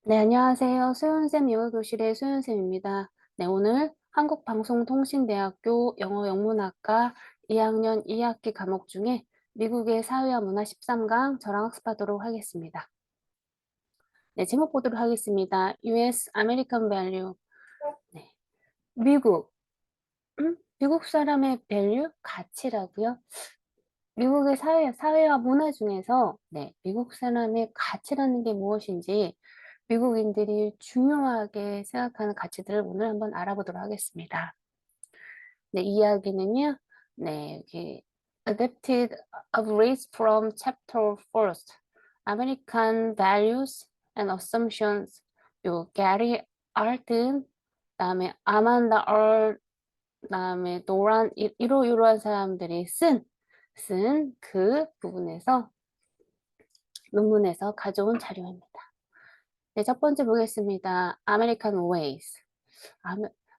네, 안녕하세요. 소윤쌤 영어교실의 소윤쌤입니다. 네, 오늘 한국방송통신대학교 영어영문학과 2학년 2학기 과목 중에 미국의 사회와 문화 13강 저랑 학습하도록 하겠습니다. 네, 제목 보도록 하겠습니다. US American Value. 네, 미국, 미국 사람의 value, 가치라고요? 미국의 사회와 문화 중에서 미국 사람의 가치라는 게 무엇인지 미국인들이 중요하게 생각하는 가치들을 오늘 한번 알아보도록 하겠습니다. 네, 이 이야기는요. 여기 Adapted of Race from Chapter First, American Values and Assumptions. 요 게리 알튼, 그다음에 아만다 그다음에 노란 이러한 사람들이 쓴 그 부분에서 논문에서 가져온 자료입니다. 네, 첫 번째 보겠습니다. American Ways.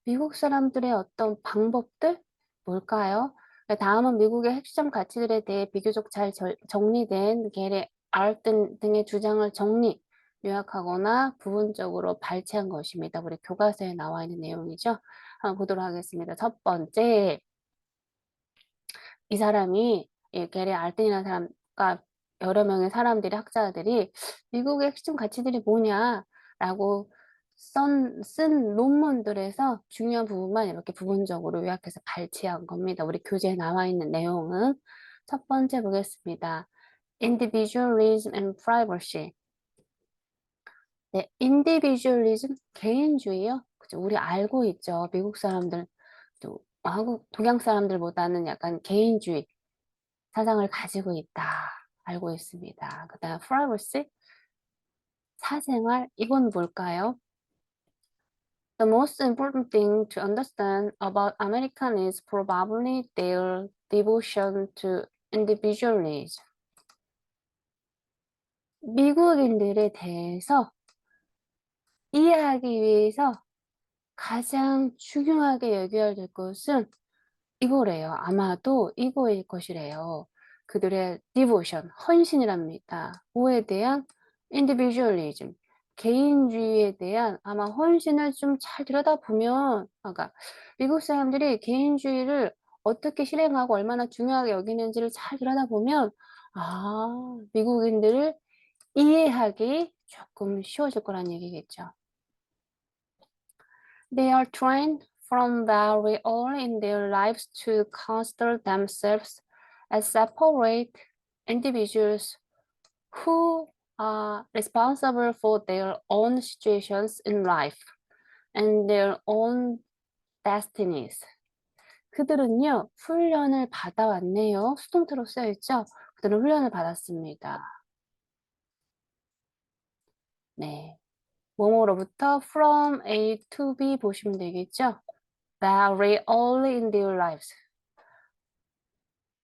미국 사람들의 어떤 방법들? 뭘까요? 네, 다음은 미국의 핵심 가치들에 대해 비교적 잘 정리된 게리 알튼 등의 주장을 요약하거나 부분적으로 발췌한 것입니다. 우리 교과서에 나와 있는 내용이죠. 한번 보도록 하겠습니다. 첫 번째, 이 사람이 게리 알튼이라는 사람과 여러 명의 사람들이 학자들이 미국의 핵심 가치들이 뭐냐라고 쓴 논문들에서 중요한 부분만 이렇게 부분적으로 요약해서 발췌한 겁니다. 우리 교재에 나와 있는 내용은 첫 번째 보겠습니다. Individualism and privacy. 네, individualism, 개인주의요. 그죠? 우리 알고 있죠. 미국 사람들, 또 한국, 동양 사람들보다는 약간 개인주의 사상을 가지고 있다. 알고 있습니다. 그 다음 privacy, 사생활, 이건 뭘까요? The most important thing to understand about American is probably their devotion to individualism. 미국인들에 대해서 이해하기 위해서 가장 중요하게 여겨야 될 것은 이거래요. 아마도 이거일 것이래요. 그들의 devotion, 헌신이랍니다. 뭐에 대한 individualism, 개인주의에 대한 아마 헌신을 좀 잘 들여다보면, 그러니까 미국 사람들이 개인주의를 어떻게 실행하고 얼마나 중요하게 여기는지를 잘 들여다보면, 미국인들을 이해하기 조금 쉬워질 거란 얘기겠죠. They are trained from very early in their lives to consider themselves as separate individuals who are responsible for their own situations in life and their own destinies. 그들은요, 훈련을 받아왔네요. 수동태로 쓰여있죠? 그들은 훈련을 받았습니다. 네. 뭐뭐로부터 from A to B 보시면 되겠죠? Very early in their lives.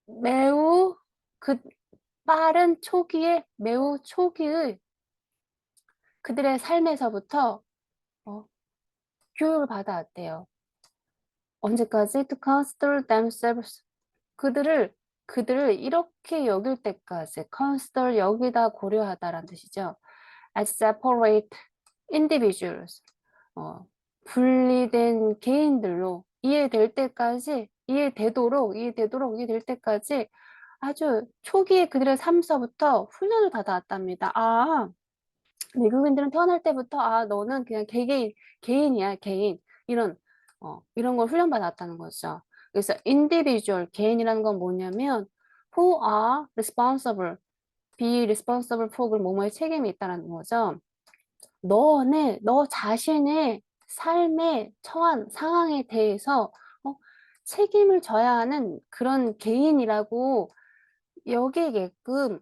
매우 그 빠른 초기에 매우 초기의 그들의 삶에서부터 교육을 받아왔대요. 언제까지? To consider themselves. 그들을 이렇게 여길 때까지 consider 여기다 고려하다라는 뜻이죠. As separate individuals. 분리된 개인들로 이해될 때까지 아주 초기에 그들의 삶서부터 훈련을 받아왔답니다. 미국인들은 태어날 때부터 너는 그냥 개인이야, 개인. 이런 걸 훈련받았다는 거죠. 그래서 individual, 개인이라는 건 뭐냐면 who are responsible, be responsible for 뭐뭐에 책임이 있다는 거죠. 너 자신의 삶에 처한 상황에 대해서 책임을 져야 하는 그런 개인이라고 여기게끔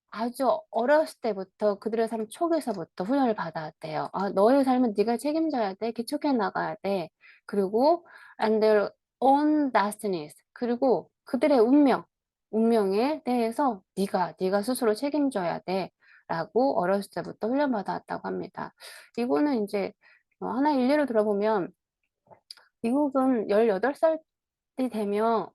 아주 어렸을 때부터 그들의 삶 초기에서부터 훈련을 받아왔대요. 너의 삶은 네가 책임져야 돼. 개척해 나가야 돼. 그리고 and their own destinies. 그리고 그들의 운명에 대해서 네가 스스로 책임져야 돼. 라고 어렸을 때부터 훈련받아왔다고 합니다. 이거는 이제 하나의 일례로 들어보면 미국은 18살이 되면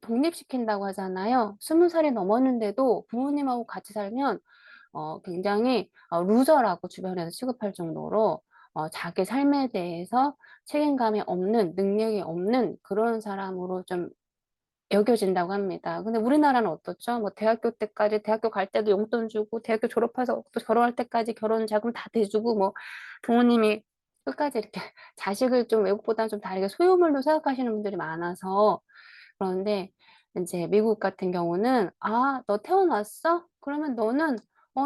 독립시킨다고 하잖아요. 20살이 넘었는데도 부모님하고 같이 살면 굉장히 루저라고 주변에서 취급할 정도로 자기 삶에 대해서 책임감이 없는, 능력이 없는 그런 사람으로 좀 여겨진다고 합니다. 근데 우리나라는 어떻죠? 뭐 대학교 때까지 대학교 갈 때도 용돈 주고 대학교 졸업해서 또 결혼할 때까지 결혼 자금 다 대주고 뭐 부모님이 끝까지 이렇게 자식을 좀 외국보다는 좀 다르게 소유물로 생각하시는 분들이 많아서 그런데 이제 미국 같은 경우는 너 태어났어? 그러면 너는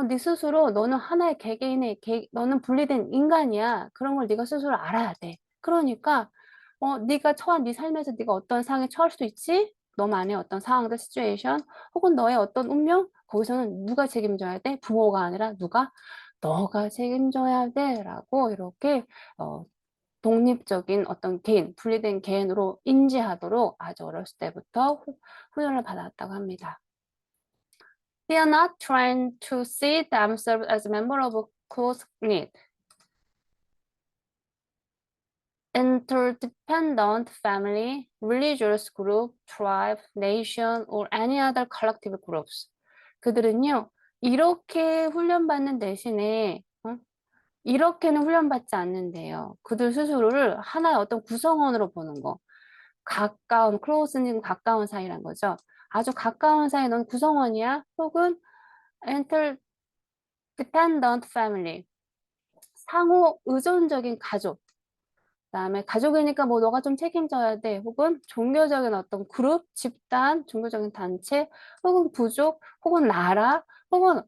네 스스로 너는 하나의 개개인의 너는 분리된 인간이야. 그런 걸 네가 스스로 알아야 돼. 그러니까 네가 처한 네 삶에서 네가 어떤 상황에 처할 수도 있지? 너만의 어떤 상황들, 시츄에이션, 혹은 너의 어떤 운명? 거기서는 누가 책임져야 돼? 부모가 아니라 누가? 너가 책임져야 돼. 라고 이렇게 어, 독립적인 어떤 개인, 분리된 개인으로 인지하도록 아주 어렸을 때부터 훈련을 받았다고 합니다. They are not trying to see themselves as a member of a close-knit, interdependent family, religious group, tribe, nation, or any other collective groups. 그들은요, 이렇게 훈련받는 대신에 이렇게는 훈련받지 않는데요. 그들 스스로를 하나의 어떤 구성원으로 보는 거. 가까운, close는 가까운 사이란 거죠. 아주 가까운 사이, 넌 구성원이야? 혹은 interdependent family, 상호 의존적인 가족. 그다음에 가족이니까 뭐 너가 좀 책임져야 돼. 혹은 종교적인 어떤 그룹, 집단, 종교적인 단체, 혹은 부족, 혹은 나라, 혹은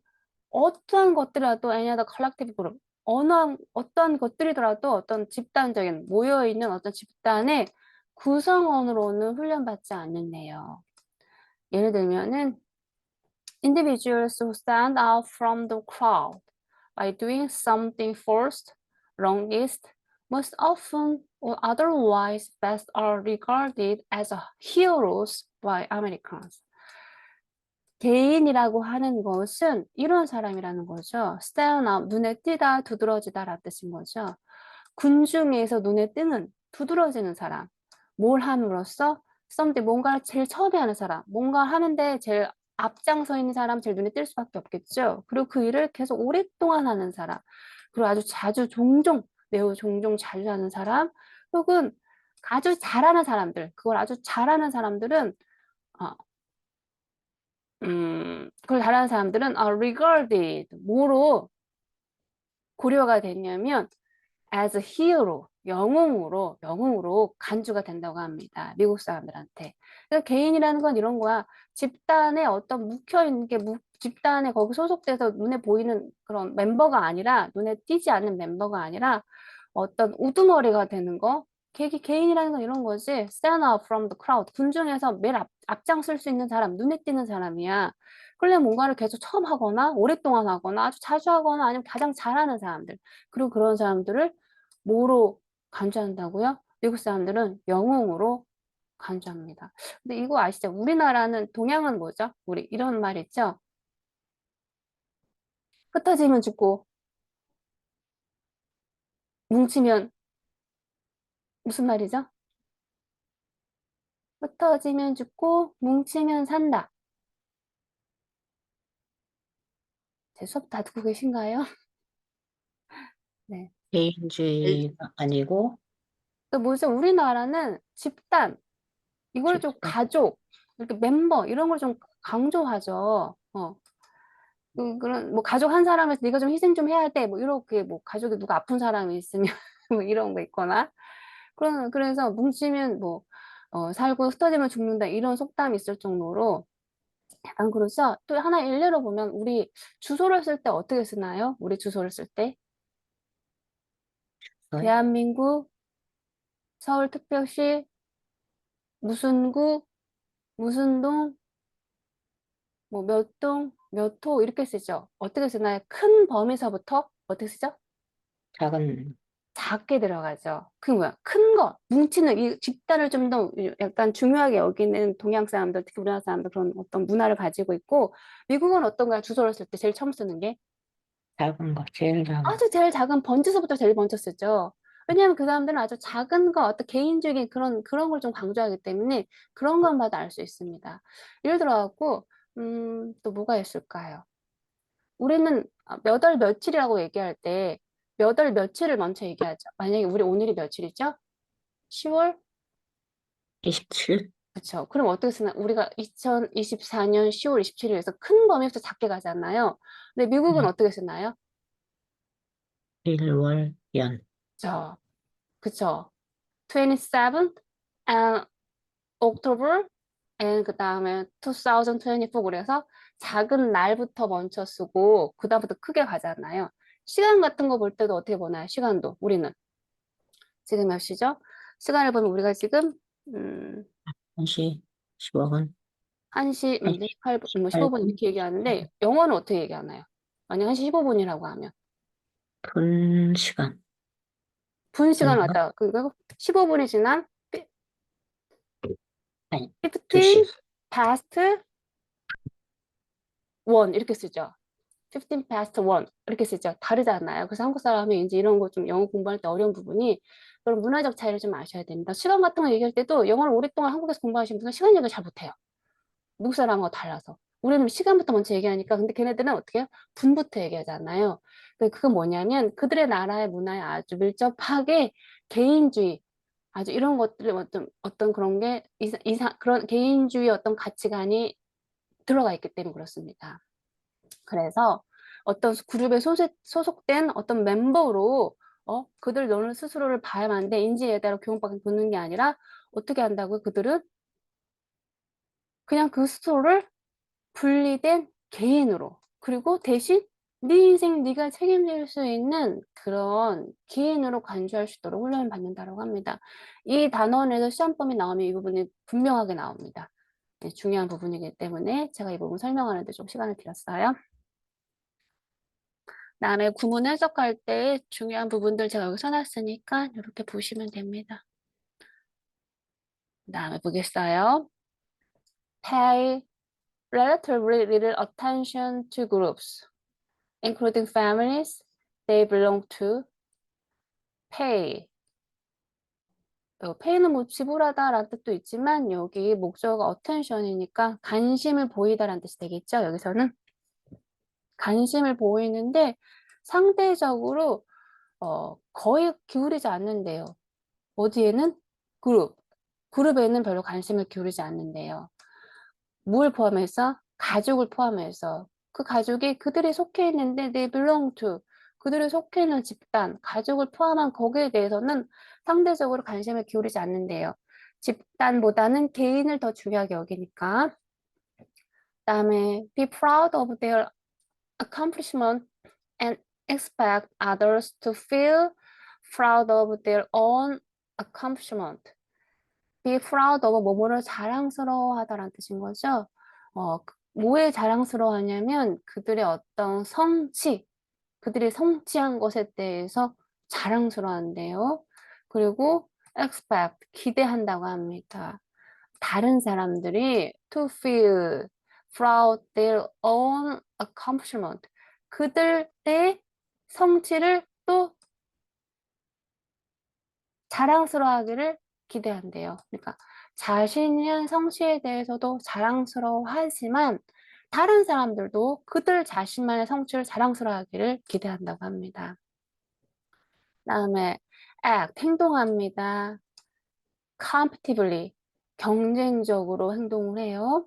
어떠한 것들이라도 any other collective group, 어떠한 것들이더라도 어떤 집단적인 모여있는 어떤 집단의 구성원으로는 훈련받지 않는데요. 예를 들면은 individuals who stand out from the crowd by doing something first, longest, most often or otherwise best are regarded as heroes by Americans. 개인이라고 하는 것은 이런 사람이라는 거죠. stand out, 눈에 띄다, 두드러지다라는 뜻인 거죠. 군 중에서 눈에 띄는, 두드러지는 사람. 뭘 함으로써? something, 뭔가를 제일 처음에 하는 사람. 뭔가 하는데 제일 앞장서 있는 사람, 제일 눈에 띌 수밖에 없겠죠. 그리고 그 일을 계속 오랫동안 하는 사람. 그리고 아주 자주, 종종, 매우 종종 자주 하는 사람. 혹은 아주 잘하는 사람들. 그걸 아주 잘하는 사람들은 어, 그걸 잘하는 사람들은 regarded, 뭐로 고려가 됐냐면 as a hero, 영웅으로 간주가 된다고 합니다. 미국 사람들한테. 그러니까 개인이라는 건 이런 거야. 집단에 어떤 묵혀있는 게, 집단에 거기 소속돼서 눈에 보이는 그런 멤버가 아니라, 눈에 띄지 않는 멤버가 아니라, 어떤 우두머리가 되는 거. 개인이라는 건 이런 거지. Stand out from the crowd. 군 중에서 매일 앞장설 수 있는 사람, 눈에 띄는 사람이야. 그러면 뭔가를 계속 처음 하거나, 오랫동안 하거나, 아주 자주 하거나, 아니면 가장 잘하는 사람들. 그리고 그런 사람들을 뭐로 간주한다고요? 미국 사람들은 영웅으로 간주합니다. 근데 이거 아시죠? 우리나라는, 동양은 뭐죠? 우리 이런 말 있죠? 흩어지면 죽고 뭉치면 무슨 말이죠? 흩어지면 죽고 뭉치면 산다. 제 수업 다 듣고 계신가요? 네. 개인주의가 아니고 또 뭐죠? 우리나라는 집단, 이걸 좀 집단. 가족, 이렇게 멤버 이런 걸 좀 강조하죠. 그런 뭐 가족 한 사람에서 네가 좀 희생 좀 해야 돼. 뭐 이렇게 뭐 가족에 누가 아픈 사람이 있으면 뭐 이런 거 있거나 그래서 뭉치면 뭐 살고 흩어지면 죽는다 이런 속담이 있을 정도로 약간 그래서 또 하나 일례로 보면 우리 주소를 쓸 때 어떻게 쓰나요? 우리 주소를 쓸 때 대한민국 서울특별시 무슨 구 무슨 동 뭐 몇 동 몇 호 이렇게 쓰죠. 어떻게 쓰나요? 큰 범위서부터 어떻게 쓰죠? 작은 작게 들어가죠. 그 뭐야? 큰 거, 뭉치는 이 집단을 좀 더 약간 중요하게 여기는 동양 사람들, 특히 우리나라 사람들 그런 어떤 문화를 가지고 있고, 미국은 어떤가요? 주소를 쓸 때 제일 처음 쓰는 게 작은 거 제일 작은 아주 제일 작은 번지서부터 제일 먼저 쓰죠. 왜냐하면 그 사람들은 아주 작은 거, 어떤 개인적인 그런 걸 좀 강조하기 때문에 그런 건 봐도 알 수 있습니다. 예를 들어갖고, 또 뭐가 있을까요? 우리는 몇 월 며칠이라고 얘기할 때 몇 월 며칠을 먼저 얘기하죠. 만약에 우리 오늘이 며칠이죠? 10월? 27? 그렇죠. 그럼 어떻게 쓰나? 우리가 2024년 10월 27일에서 큰 범위부터 작게 가잖아요. 근데 미국은 네. 어떻게 쓰나요? 1월 연. 그쵸. 그쵸. 27th and October and 그 다음에 2024 그래서 작은 날부터 먼저 쓰고 그 다음부터 크게 가잖아요. 시간 같은 거 볼 때도 어떻게 보나요? 시간도 우리는 지금 몇 시죠? 시간을 보면 우리가 지금 음, 1시 15분, 1시 1시 18분, 뭐 15분 18분, 이렇게 얘기하는데 영어는 어떻게 얘기하나요? 만약 1시 15분이라고 하면 분 시간 분 시간을 아닌가? 갖다가 그리고 15분이 지난 아니, 15 2시. past 1 이렇게 쓰죠. 15 past 1 이렇게 쓰죠. 다르잖아요. 그래서 한국 사람이 이제 이런 거 좀 영어 공부할 때 어려운 부분이 그런 문화적 차이를 좀 아셔야 됩니다. 시간 같은 거 얘기할 때도 영어를 오랫동안 한국에서 공부하신 분은 시간 얘기를 잘 못해요. 미국 사람하고 달라서. 우리는 시간부터 먼저 얘기하니까 근데 걔네들은 어떻게 해요? 분부터 얘기하잖아요. 그건 뭐냐면 그들의 나라의 문화에 아주 밀접하게 개인주의 아주 이런 것들을 어떤 그런 게 그런 개인주의 어떤 가치관이 들어가 있기 때문에 그렇습니다. 그래서 어떤 그룹에 소속된 어떤 멤버로 그들 너는 스스로를 봐야만 하는데 인지에 따라 교육받고 보는 게 아니라 어떻게 한다고요? 그들은 그냥 그 스스로를 분리된 개인으로 그리고 대신 네 인생 네가 책임질 수 있는 그런 개인으로 간주할 수 있도록 훈련을 받는다고 합니다. 이 단원에서 시험범위 나오면 이 부분이 분명하게 나옵니다. 네, 중요한 부분이기 때문에 제가 이 부분 설명하는데 좀 시간을 드렸어요. 다음에 구문 해석할 때 중요한 부분들 제가 여기 써놨으니까 이렇게 보시면 됩니다. 다음에 보겠어요. Pay relatively little attention to groups, including families they belong to. Pay. pay는 뭐 지불하다라는 뜻도 있지만 여기 목적어가 attention이니까 관심을 보이다라는 뜻이 되겠죠. 여기서는 관심을 보이는데 상대적으로 거의 기울이지 않는데요. 어디에는 그룹. 그룹에는 별로 관심을 기울이지 않는데요. 뭘 포함해서? 가족을 포함해서. 그 가족이 그들이 속해 있는데 they belong to. 그들이 속해 있는 집단, 가족을 포함한 거기에 대해서는 상대적으로 관심을 기울이지 않는데요. 집단보다는 개인을 더 중요하게 여기니까. 그다음에 be proud of their accomplishment and expect others to feel proud of their own accomplishment. be proud of 뭐뭐를 자랑스러워하다라는 뜻인 거죠. 뭐에 자랑스러워하냐면 그들의 어떤 성취, 그들이 성취한 것에 대해서 자랑스러워한대요. 그리고 expect, 기대한다고 합니다. 다른 사람들이 to feel proud their own accomplishment, 그들의 성취를 또 자랑스러워하기를 기대한대요. 그러니까 자신의 성취에 대해서도 자랑스러워하지만 다른 사람들도 그들 자신만의 성취를 자랑스러워하기를 기대한다고 합니다. 다음에 act, 행동합니다. competitively, 경쟁적으로 행동을 해요.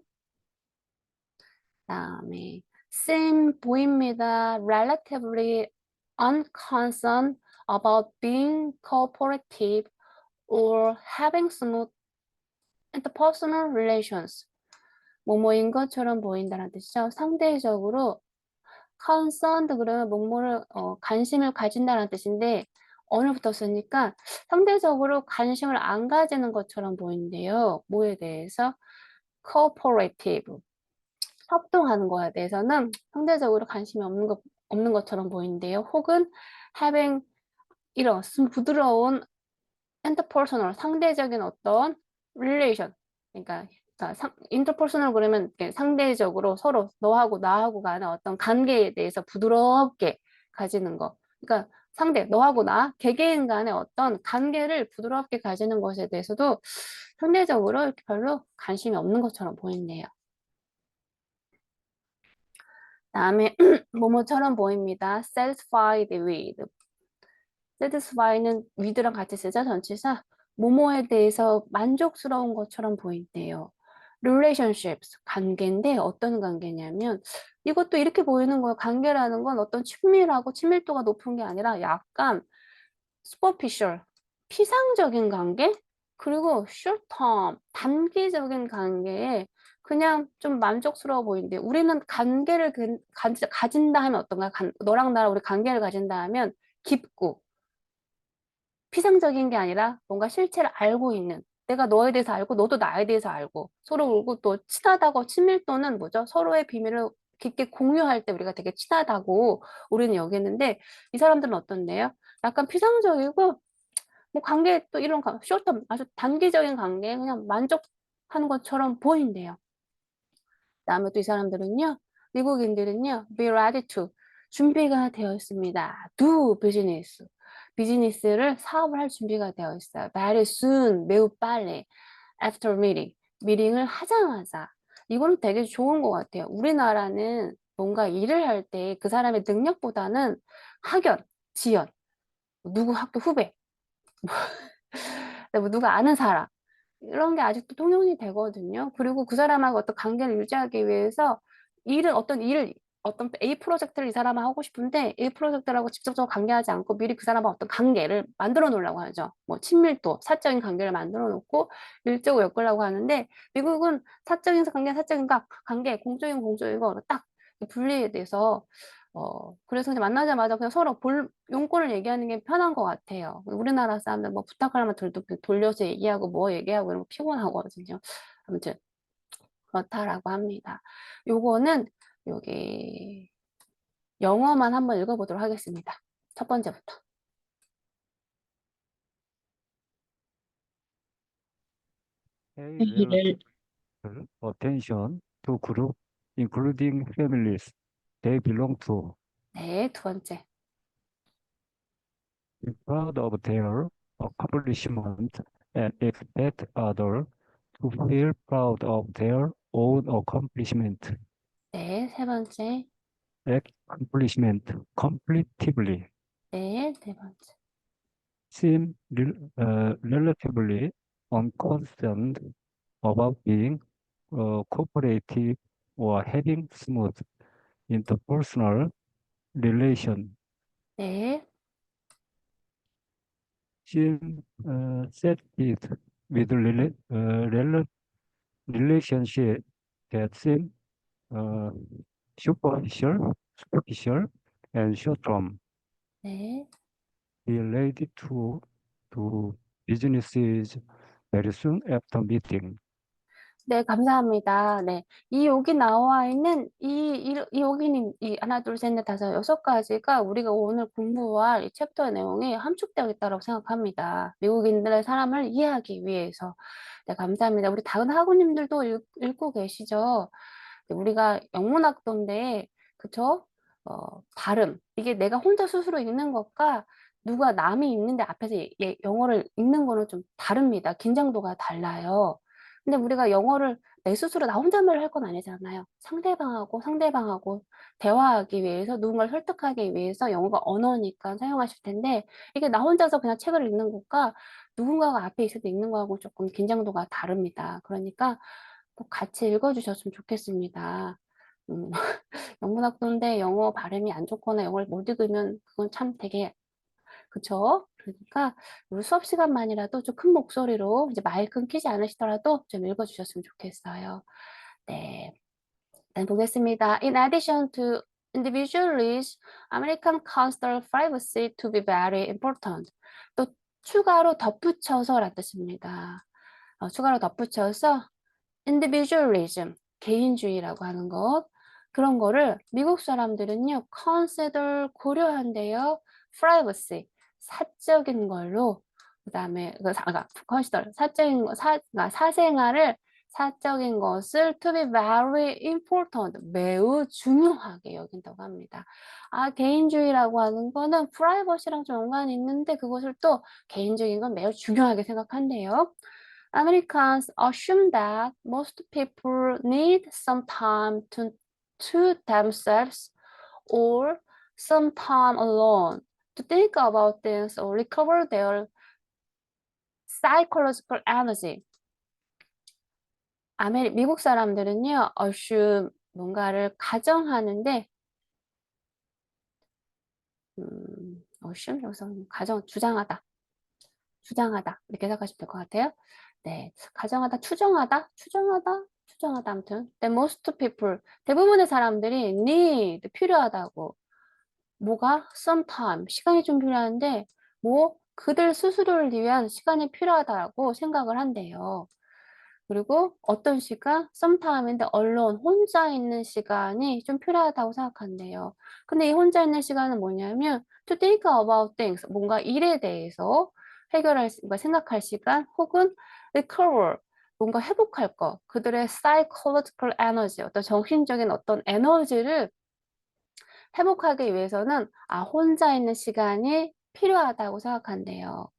다음에 seem, 보입니다. relatively unconcerned about being cooperative or having smooth interpersonal relations. 뭐뭐인 것처럼 보인다는 뜻이죠. 상대적으로 concerned 그러면 뭐뭐를 관심을 가진다는 뜻인데 언어부터 쓰니까 상대적으로 관심을 안 가지는 것처럼 보이는데요. 뭐에 대해서? cooperative, 협동하는 거에 대해서는 상대적으로 관심이 없는 것처럼 보이는데요. 혹은 having 이런 부드러운 interpersonal, 상대적인 어떤 relation, 그러니까 interpersonal 그러면 이렇게 상대적으로 서로 너하고 나하고 간의 어떤 관계에 대해서 부드럽게 가지는 거. 그러니까 너하고 나, 개개인 간의 어떤 관계를 부드럽게 가지는 것에 대해서도 상대적으로 이렇게 별로 관심이 없는 것처럼 보이네요. 다음에 뭐뭐처럼 보입니다. satisfied with. satisfy는 with랑 같이 쓰죠. 전치사. 뭐뭐에 대해서 만족스러운 것처럼 보인대요. relationships, 관계인데 어떤 관계냐면 이것도 이렇게 보이는 거예요. 관계라는 건 어떤 친밀하고 친밀도가 높은 게 아니라 약간 superficial, 피상적인 관계? 그리고 short term, 단기적인 관계에 그냥 좀 만족스러워 보이는데 우리는 관계를 가진다 하면 어떤가? 너랑 나랑 우리 관계를 가진다 하면 깊고 피상적인 게 아니라 뭔가 실체를 알고 있는 내가 너에 대해서 알고 너도 나에 대해서 알고 서로 그리고 또 친하다고 친밀도는 뭐죠? 서로의 비밀을 깊게 공유할 때 우리가 되게 친하다고 우리는 여기는데 이 사람들은 어떤데요? 약간 피상적이고 뭐 관계 또 이런 쇼텀 아주 단기적인 관계에 그냥 만족하는 것처럼 보인대요. 그다음에 또 이 사람들은요, 미국인들은요, be ready to 준비가 되어 있습니다. do business 비즈니스를 사업을 할 준비가 되어 있어요. very soon 매우 빨리 after meeting 미팅을 하자마자 이거는 되게 좋은 것 같아요. 우리나라는 뭔가 일을 할 때 그 사람의 능력보다는 학연, 지연, 누구 학교 후배 뭐 누가 아는 사람 이런 게 아직도 통용이 되거든요. 그리고 그 사람하고 어떤 관계를 유지하기 위해서 어떤 A 프로젝트를 이 사람하고 하고 싶은데 A 프로젝트라고 직접적으로 관계하지 않고 미리 그 사람하고 어떤 관계를 만들어 놓으려고 하죠. 뭐 친밀도, 사적인 관계를 만들어 놓고 일적으로 엮으려고 하는데 미국은 사적인 관계, 공적이고 딱 분리에 대해서 그래서 이제 만나자마자 그냥 서로 용건을 얘기하는 게 편한 것 같아요. 우리나라 사람들 뭐 부탁하려면 돌려서 얘기하고 뭐 얘기하고 이런 거 피곤하거든요. 아무튼 그렇다라고 합니다. 요거는 여기 영어만 한번 읽어보도록 하겠습니다. 첫 번째부터. Pay 회의를 relative attention to group, including families they belong to. 네, 두 번째. Be proud of their accomplishment and expect others to feel proud of their own accomplishment. 네, 세 번째. Accomplishment completively 네, 네 번째. seem relatively unconcerned about being cooperative or having smooth interpersonal relation. 네, Seem satisfied with relationship that seem uh, superficial and short-term. 네. Be ready to businesses very soon after meeting. 네, 감사합니다. 네. 여기 나와 있는 여기는 하나, 둘, 셋, 넷, 다섯, 여섯 가지가 우리가 오늘 공부할 이 챕터의 내용이 함축되어 있다고 생각합니다. 미국인들의 사람을 이해하기 위해서. 네, 감사합니다. 우리 다른 학우님들도 읽고 계시죠? 네, 우리가 영문학도인데, 그쵸? 발음. 이게 내가 혼자 스스로 읽는 것과 누가 남이 읽는데 앞에서 영어를 읽는 거는 좀 다릅니다. 긴장도가 달라요. 근데 우리가 영어를 내 스스로 나 혼잣말을 할 건 아니잖아요. 상대방하고 대화하기 위해서 누군가를 설득하기 위해서 영어가 언어니까 사용하실 텐데 이게 나 혼자서 그냥 책을 읽는 것과 누군가가 앞에 있을 때 읽는 거하고 조금 긴장도가 다릅니다. 그러니까 꼭 같이 읽어주셨으면 좋겠습니다. 음, 영문학도인데 영어 발음이 안 좋거나 영어를 못 읽으면 그건 참 되게 그쵸? 그러니까 우리 수업 시간만이라도 좀 큰 목소리로 이제 마이크 끊기지 않으시더라도 좀 읽어주셨으면 좋겠어요. 네, 일단 보겠습니다. In addition to individuals, American consider privacy to be very important. 또 추가로 덧붙여서란 뜻입니다. 추가로 덧붙여서 individualism, 개인주의라고 하는 것. 그런 거를 미국 사람들은요, consider 고려한대요. privacy, 사적인 걸로. 그다음에 consider 사적인 사생활을 사적인 것을 to be very important, 매우 중요하게 여긴다고 합니다. 개인주의라고 하는 거는 프라이버시랑 좀 연관이 있는데 그것을 또 개인적인 건 매우 중요하게 생각한대요. Americans assume that most people need some time to to themselves or some time alone to think about things or recover their psychological energy. 미국 사람들은요, assume 뭔가를 가정하는데, assume 여기서 주장하다 이렇게 생각하시면 될 것 같아요. 네, 가정하다, 추정하다 아무튼. The most people 대부분의 사람들이 need 필요하다고 뭐가 sometime 시간이 좀 필요한데 뭐 그들 스스로를 위한 시간이 필요하다고 생각을 한대요. 그리고 어떤 시간? sometime인데 alone 혼자 있는 시간이 좀 필요하다고 생각한대요. 근데 이 혼자 있는 시간은 뭐냐면 to think about things 뭔가 일에 대해서 뭔가 생각할 시간 혹은 recover 뭔가 회복할 거 그들의 psychological energy 어떤 정신적인 어떤 에너지를 회복하기 위해서는 혼자 있는 시간이 필요하다고 생각한대요.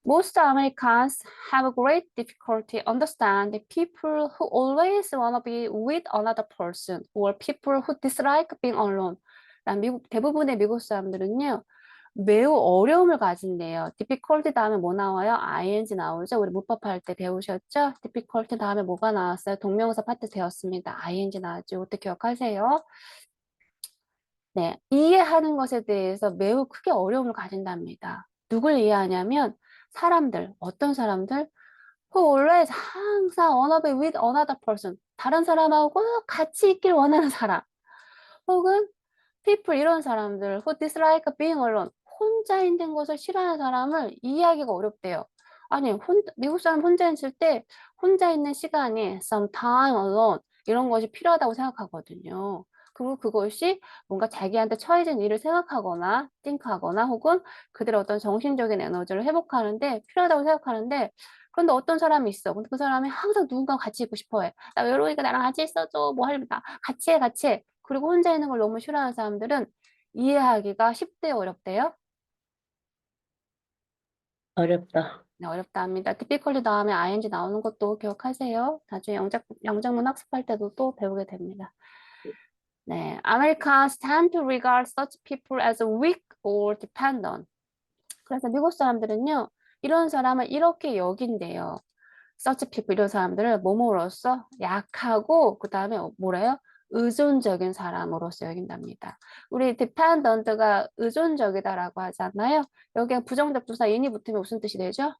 Most Americans have great difficulty understanding people who always want to be with another person or people who dislike being alone. 대부분의 미국 사람들은요, 매우 어려움을 가진대요. difficulty 다음에 뭐 나와요? ing 나오죠? 우리 문법할 때 배우셨죠? difficulty 다음에 뭐가 나왔어요? 동명사 파트 되었습니다. ing 나왔죠? 이것도 기억하세요. 네, 이해하는 것에 대해서 매우 크게 어려움을 가진답니다. 누굴 이해하냐면 어떤 사람들 who always 항상 wanna be with another person 다른 사람하고 같이 있길 원하는 사람 혹은 people 이런 사람들 who dislike being alone 혼자 있는 것을 싫어하는 사람을 이해하기가 어렵대요. 아니 미국 사람 혼자 있을 때 혼자 있는 시간이 some time alone 이런 것이 필요하다고 생각하거든요. 그리고 그것이 뭔가 자기한테 처해진 일을 생각하거나 think하거나 혹은 그들의 어떤 정신적인 에너지를 회복하는데 필요하다고 생각하는데 그런데 어떤 사람이 있어. 근데 그 사람이 항상 누군가와 같이 있고 싶어 해. 나 외로우니까 나랑 같이 있어줘. 뭐 하려다 같이 해. 그리고 혼자 있는 걸 너무 싫어하는 사람들은 이해하기가 쉽대요, 어렵대요? 어렵다. 네, 어렵다 합니다. difficulty 다음에 ing 나오는 것도 기억하세요. 나중에 영작문 학습할 때도 또 배우게 됩니다. 네, Americans tend to regard such people as weak or dependent. 그래서 미국 사람들은요, 이런 사람을 이렇게 여긴대요. such people 이런 사람들을 뭐뭐로써 약하고 그 다음에 뭐래요? 의존적인 사람으로서 여긴답니다. 우리 dependent가 의존적이다라고 하잖아요. 여기에 부정접두사 in이 붙으면 무슨 뜻이 되죠?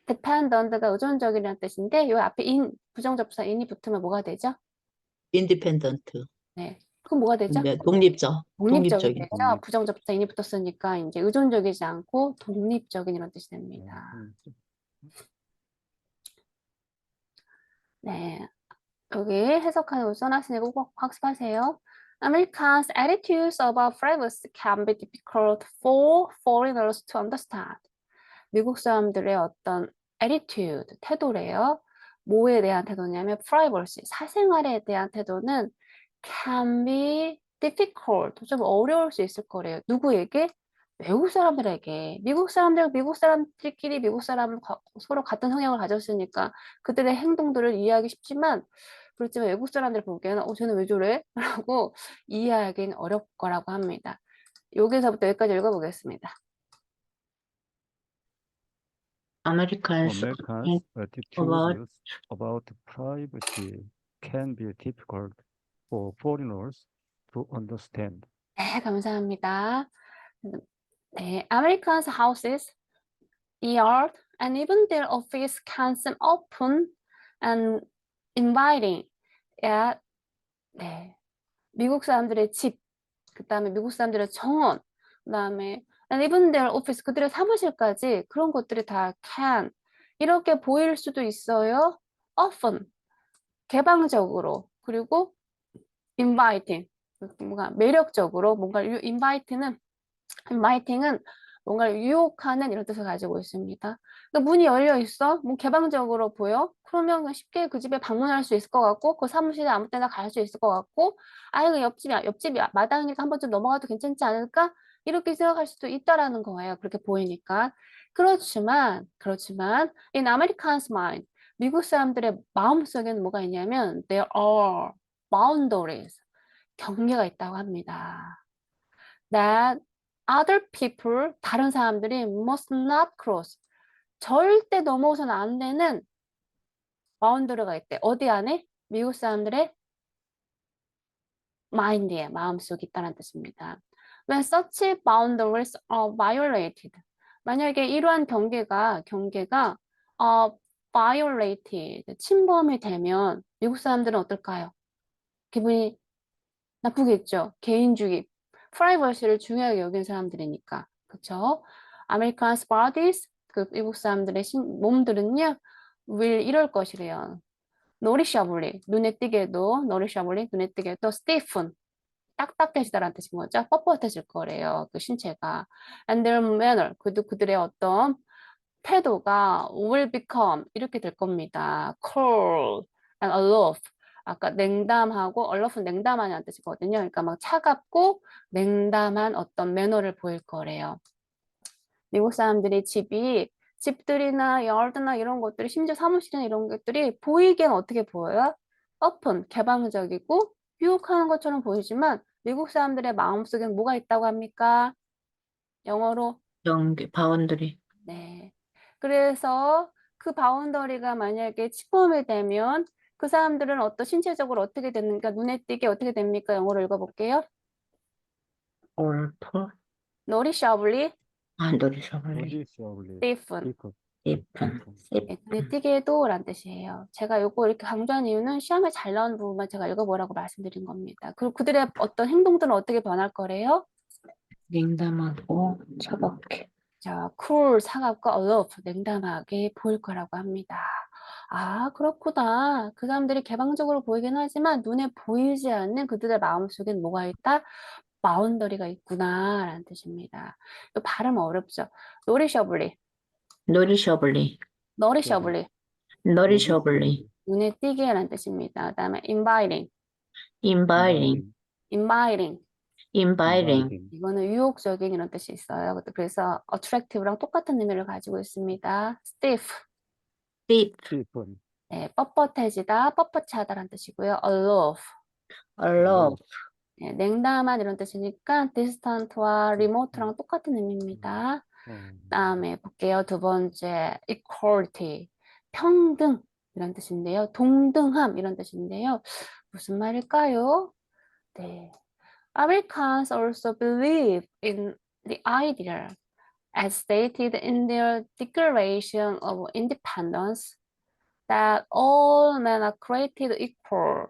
dependent가 의존적이라는 뜻인데 이 앞에 부정접두사 in이 붙으면 뭐가 되죠? 인디펜던트. 네. 그럼 뭐가 되죠? 네, 독립적인. 되죠. 부정접두사 in이 붙었으니까 이제 의존적이지 않고 독립적인 이런 뜻이 됩니다. 네. 여기 해석하는 거 써놨으니까 꼭 학습하세요. Americans' attitudes about privacy can be difficult for foreigners to understand. 미국 사람들의 어떤 attitude, 태도래요. 뭐에 대한 태도냐면 privacy, 사생활에 대한 태도는 can be difficult, 좀 어려울 수 있을 거래요. 누구에게? 외국 사람들에게. 미국 사람들끼리 미국 사람을 서로 같은 성향을 가졌으니까 그들의 행동들을 이해하기 쉽지만 그렇지만 외국 사람들 보기에는 쟤는 왜 저래? 라고 이해하기는 어렵 거라고 합니다. 여기서부터 여기까지 읽어보겠습니다. Americans Americans' about attitudes about privacy can be difficult for foreigners to understand. 네, 감사합니다. 네, Americans' houses, yard, and even their office can seem open and inviting. 네, 미국 사람들의 집, 그 다음에 미국 사람들의 정원, 그 다음에 and even their office, 그들의 사무실까지 그런 것들이 다 can 이렇게 보일 수도 있어요. often, 개방적으로, 그리고 inviting, 뭔가 매력적으로, inviting은 뭔가를 유혹하는 이런 뜻을 가지고 있습니다. 그러니까 문이 열려 있어, 뭐 개방적으로 보여. 그러면 쉽게 그 집에 방문할 수 있을 것 같고, 그 사무실에 아무 때나 갈 수 있을 것 같고, 그 옆집이 마당이니까 한 번쯤 넘어가도 괜찮지 않을까? 이렇게 생각할 수도 있다라는 거예요. 그렇게 보이니까. 그렇지만 in Americans mind, 미국 사람들의 마음속에는 뭐가 있냐면 there are boundaries, 경계가 있다고 합니다. That other people, 다른 사람들이 must not cross, 절대 넘어서는 안 되는 바운더리가 있대. 어디 안에? 미국 사람들의 마인드에, 마음속에 있다는 뜻입니다. When such boundaries are violated, 만약에 이러한 경계가 violated, 침범이 되면 미국 사람들은 어떨까요? 기분이 나쁘겠죠. 개인주의, 프라이버시를 중요하게 여긴 사람들이니까. 그렇죠? Americans bodies, 그 미국 사람들의 몸들은요, will 이럴 것이래요. noticeably, 눈에 띄게도, noticeably, 눈에 띄게도, stiffen, 딱딱해지다라는 뜻인 거죠. 뻣뻣해질 거래요. 그 신체가. And their manner, 그들의 어떤 태도가 will become, 이렇게 될 겁니다. cold and aloof. 아까 냉담하고, aloof은 냉담하냐는 뜻이거든요. 그러니까 막 차갑고 냉담한 어떤 매너를 보일 거래요. 미국 사람들이 집들이나 yard나 이런 것들이, 심지어 사무실이나 이런 것들이 보이기엔 어떻게 보여요? open, 개방적이고 유혹하는 것처럼 보이지만 미국 사람들의 마음속엔 뭐가 있다고 합니까? 영어로? 경계, 바운더리. 네. 그래서 그 바운더리가 만약에 침범이 되면 그 사람들은 어떤 신체적으로 어떻게 됩니까? 눈에 띄게 어떻게 됩니까? 영어로 읽어볼게요. 올프, noticeably 노리셔블리, noticeably stiffen. different. 예쁜, 네, 눈에 띄게도 라는 뜻이에요. 제가 요거 이렇게 강조한 이유는 시험에 잘 나오는 부분만 제가 읽어보라고 말씀드린 겁니다. 그리고 그들의 어떤 행동들은 어떻게 변할 거래요? 냉담하고 차갑게. 자, cool, 차갑고 aloof, 냉담하게 보일 거라고 합니다. 아, 그렇구나. 그 사람들이 개방적으로 보이긴 하지만 눈에 보이지 않는 그들의 마음속엔 뭐가 있다? 바운더리가 있구나 라는 뜻입니다. 또 발음 어렵죠? noticeably, 노리셔블리, noticeably, 노리셔블리, 눈에 띄게 라는 뜻입니다. 그 다음에 inviting, 인바이링, inviting. 인바이링, 이거는 유혹적인 이런 뜻이 있어요. 그래서 attractive랑 똑같은 의미를 가지고 있습니다. stiff, 딥, different. 네, 뻣뻣해지다, 뻣뻣하다라는 뜻이고요. aloof, 얼럽, 네, 냉담한 이런 뜻이니까 distant와 remote랑 똑같은 의미입니다. 다음에 볼게요. 두 번째, equality, 평등 이런 뜻인데요. 동등함 이런 뜻인데요. 무슨 말일까요? 네. Americans also believe in the idea, as stated in their Declaration of Independence, that all men are created equal.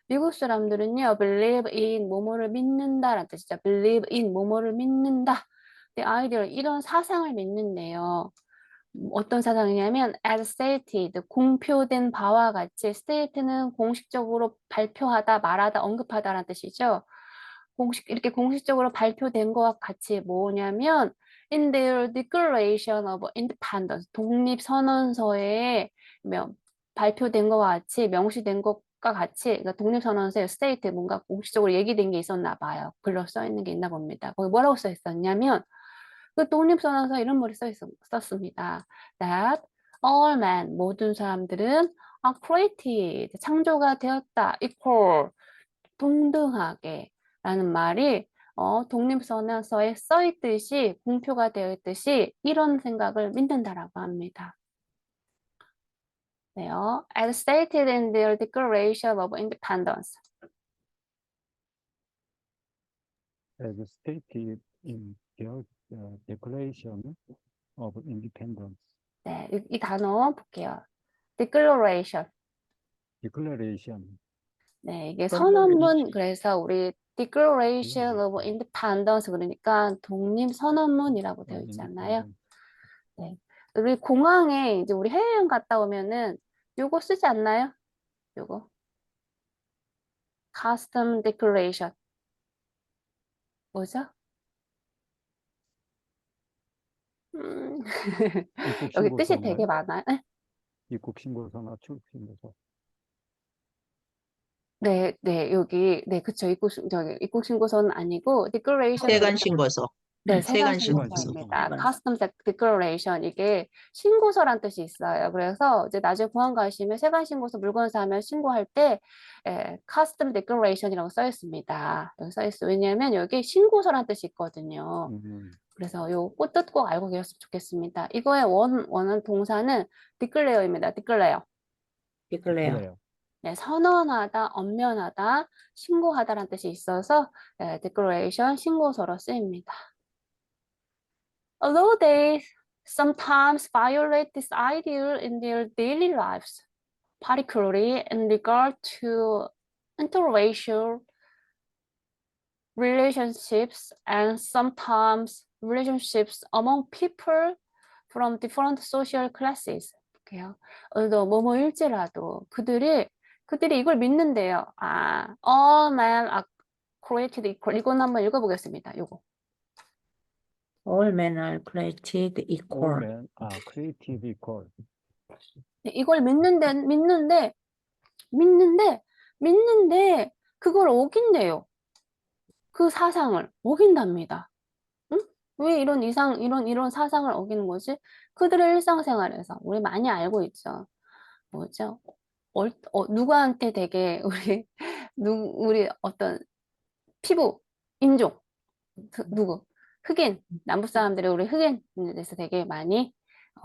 미국 사람들은요, believe in 뭐뭐를 믿는다라는 뜻이죠. believe in 뭐뭐를 믿는다. The idea, 이런 사상을 믿는데요. 어떤 사상이냐면 as stated, 공표된 바와 같이, state는 공식적으로 발표하다, 말하다, 언급하다라는 뜻이죠. 이렇게 공식적으로 발표된 것과 같이 뭐냐면 in their Declaration of Independence, 독립선언서에 발표된 것과 같이, 명시된 것과 같이, 그러니까 독립선언서에 state, 뭔가 공식적으로 얘기된 게 있었나 봐요. 글로 써 있는 게 있나 봅니다. 거기 뭐라고 써 있었냐면 그 독립선언서 이런 말이 썼습니다. That all men, 모든 사람들은 are created, 창조가 되었다. equal, 동등하게 라는 말이 독립선언서에 써 있듯이, 공표가 되어 있듯이 이런 생각을 믿는다라고 합니다. 네요. As stated in their Declaration of Independence. As stated in their Declaration of Independence. 네, 이 단어 볼게요. Declaration. Declaration. 네, 이게 선언문, 그래서 우리 Declaration of Independence, 그러니까 독립선언문이라고 되어 있잖아요. 네. 우리 공항에 이제 우리 해외여행 갔다 오면은 요거 쓰지 않나요? 요거. Custom Declaration. 뭐죠? 여기 뜻이 되게 많아요. 네? 입국신고서나 출국신고서. 네, 네, 여기, 네, 그쵸. 입국신고서는 아니고, Declaration. 세관 신고서. 네, 세관 세관 신고서. 신고서입니다. 세관. Customs Declaration 이게 신고서란 뜻이 있어요. 그래서 이제 나중에 공항 가시면 세관 신고서 물건 사면 신고할 때 Customs Declaration이라고 써 있습니다. 여기 써 있어. 왜냐하면 여기 신고서란 뜻이 있거든요. 그래서 요거 뜻 꼭 알고 계셨으면 좋겠습니다. 이거의 원은 동사는 declare입니다. declare. declare. 그래요. 네, 선언하다, 엄면하다, 신고하다라는 뜻이 있어서 declaration, 신고서로 쓰입니다. Although they sometimes violate this ideal in their daily lives, particularly in regard to interracial relationships and sometimes relationships among people from different social classes. 볼게요. 뭐뭐일지라도 그들이 이걸 믿는데요. all men are created equal. 이건 한번 읽어보겠습니다. 요거. All men are created All equal. men are created equal. 네, 이걸 믿는데 그걸 어긴대요. 그 사상을 어긴답니다. 응? 왜 이런 사상을 어기는 거지? 그들의 일상생활에서 우리 많이 알고 있죠. 뭐죠? 누구한테 되게 우리 어떤 피부, 인종, 누구? 흑인, 남부 사람들이 우리 흑인에 대해서 되게 많이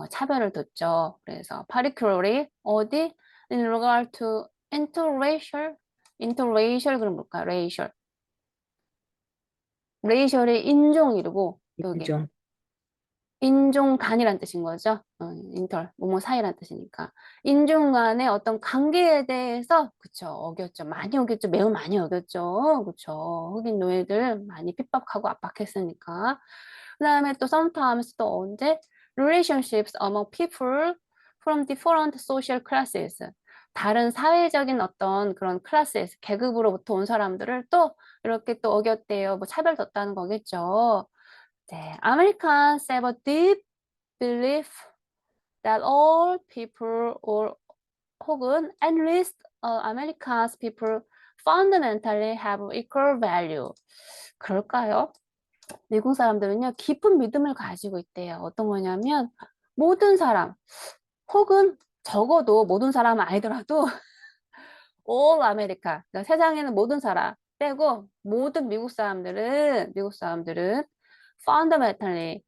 차별을 뒀죠. 그래서 particularly 어디? in regard to interracial 그럼 뭘까? racial이 인종이고 여기 인종. 인종 간이란 뜻인 거죠. 뭐뭐 사이란 뜻이니까. 인종 간의 어떤 관계에 대해서, 그쵸, 어겼죠. 많이 어겼죠. 매우 많이 어겼죠. 그쵸. 흑인 노예들 많이 핍박하고 압박했으니까. 그 다음에 또 sometimes 또 언제? relationships among people from different social classes. 다른 사회적인 어떤 그런 클래스, 계급으로부터 온 사람들을 또 이렇게 또 어겼대요. 뭐 차별뒀다는 거겠죠. 네, Americans have a deep belief that all people or 혹은 at least Americans people fundamentally have equal value. 그럴까요? 미국 사람들은요, 깊은 믿음을 가지고 있대요. 어떤 거냐면 모든 사람 혹은 적어도 모든 사람은 아니더라도 all America, 그러니까 세상에는 모든 사람 빼고 모든 미국 사람들은 fundamentally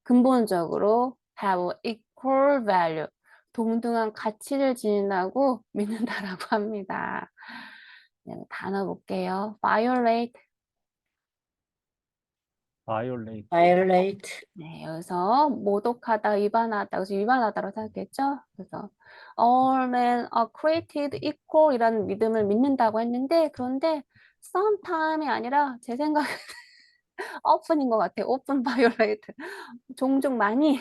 근본적으로 have equal value, 동등한 가치를 지닌다고 믿는다라고 합니다. 네, 단어 볼게요. violate. violate. violate. 네, 여기서 모독하다, 위반하다, 그래서 위반하다로 생각했죠. 그래서 all men are created equal 이라는 믿음을 믿는다고 했는데, 그런데 sometime이 아니라 제 생각에 often인 것 같아요. often violate. 종종 많이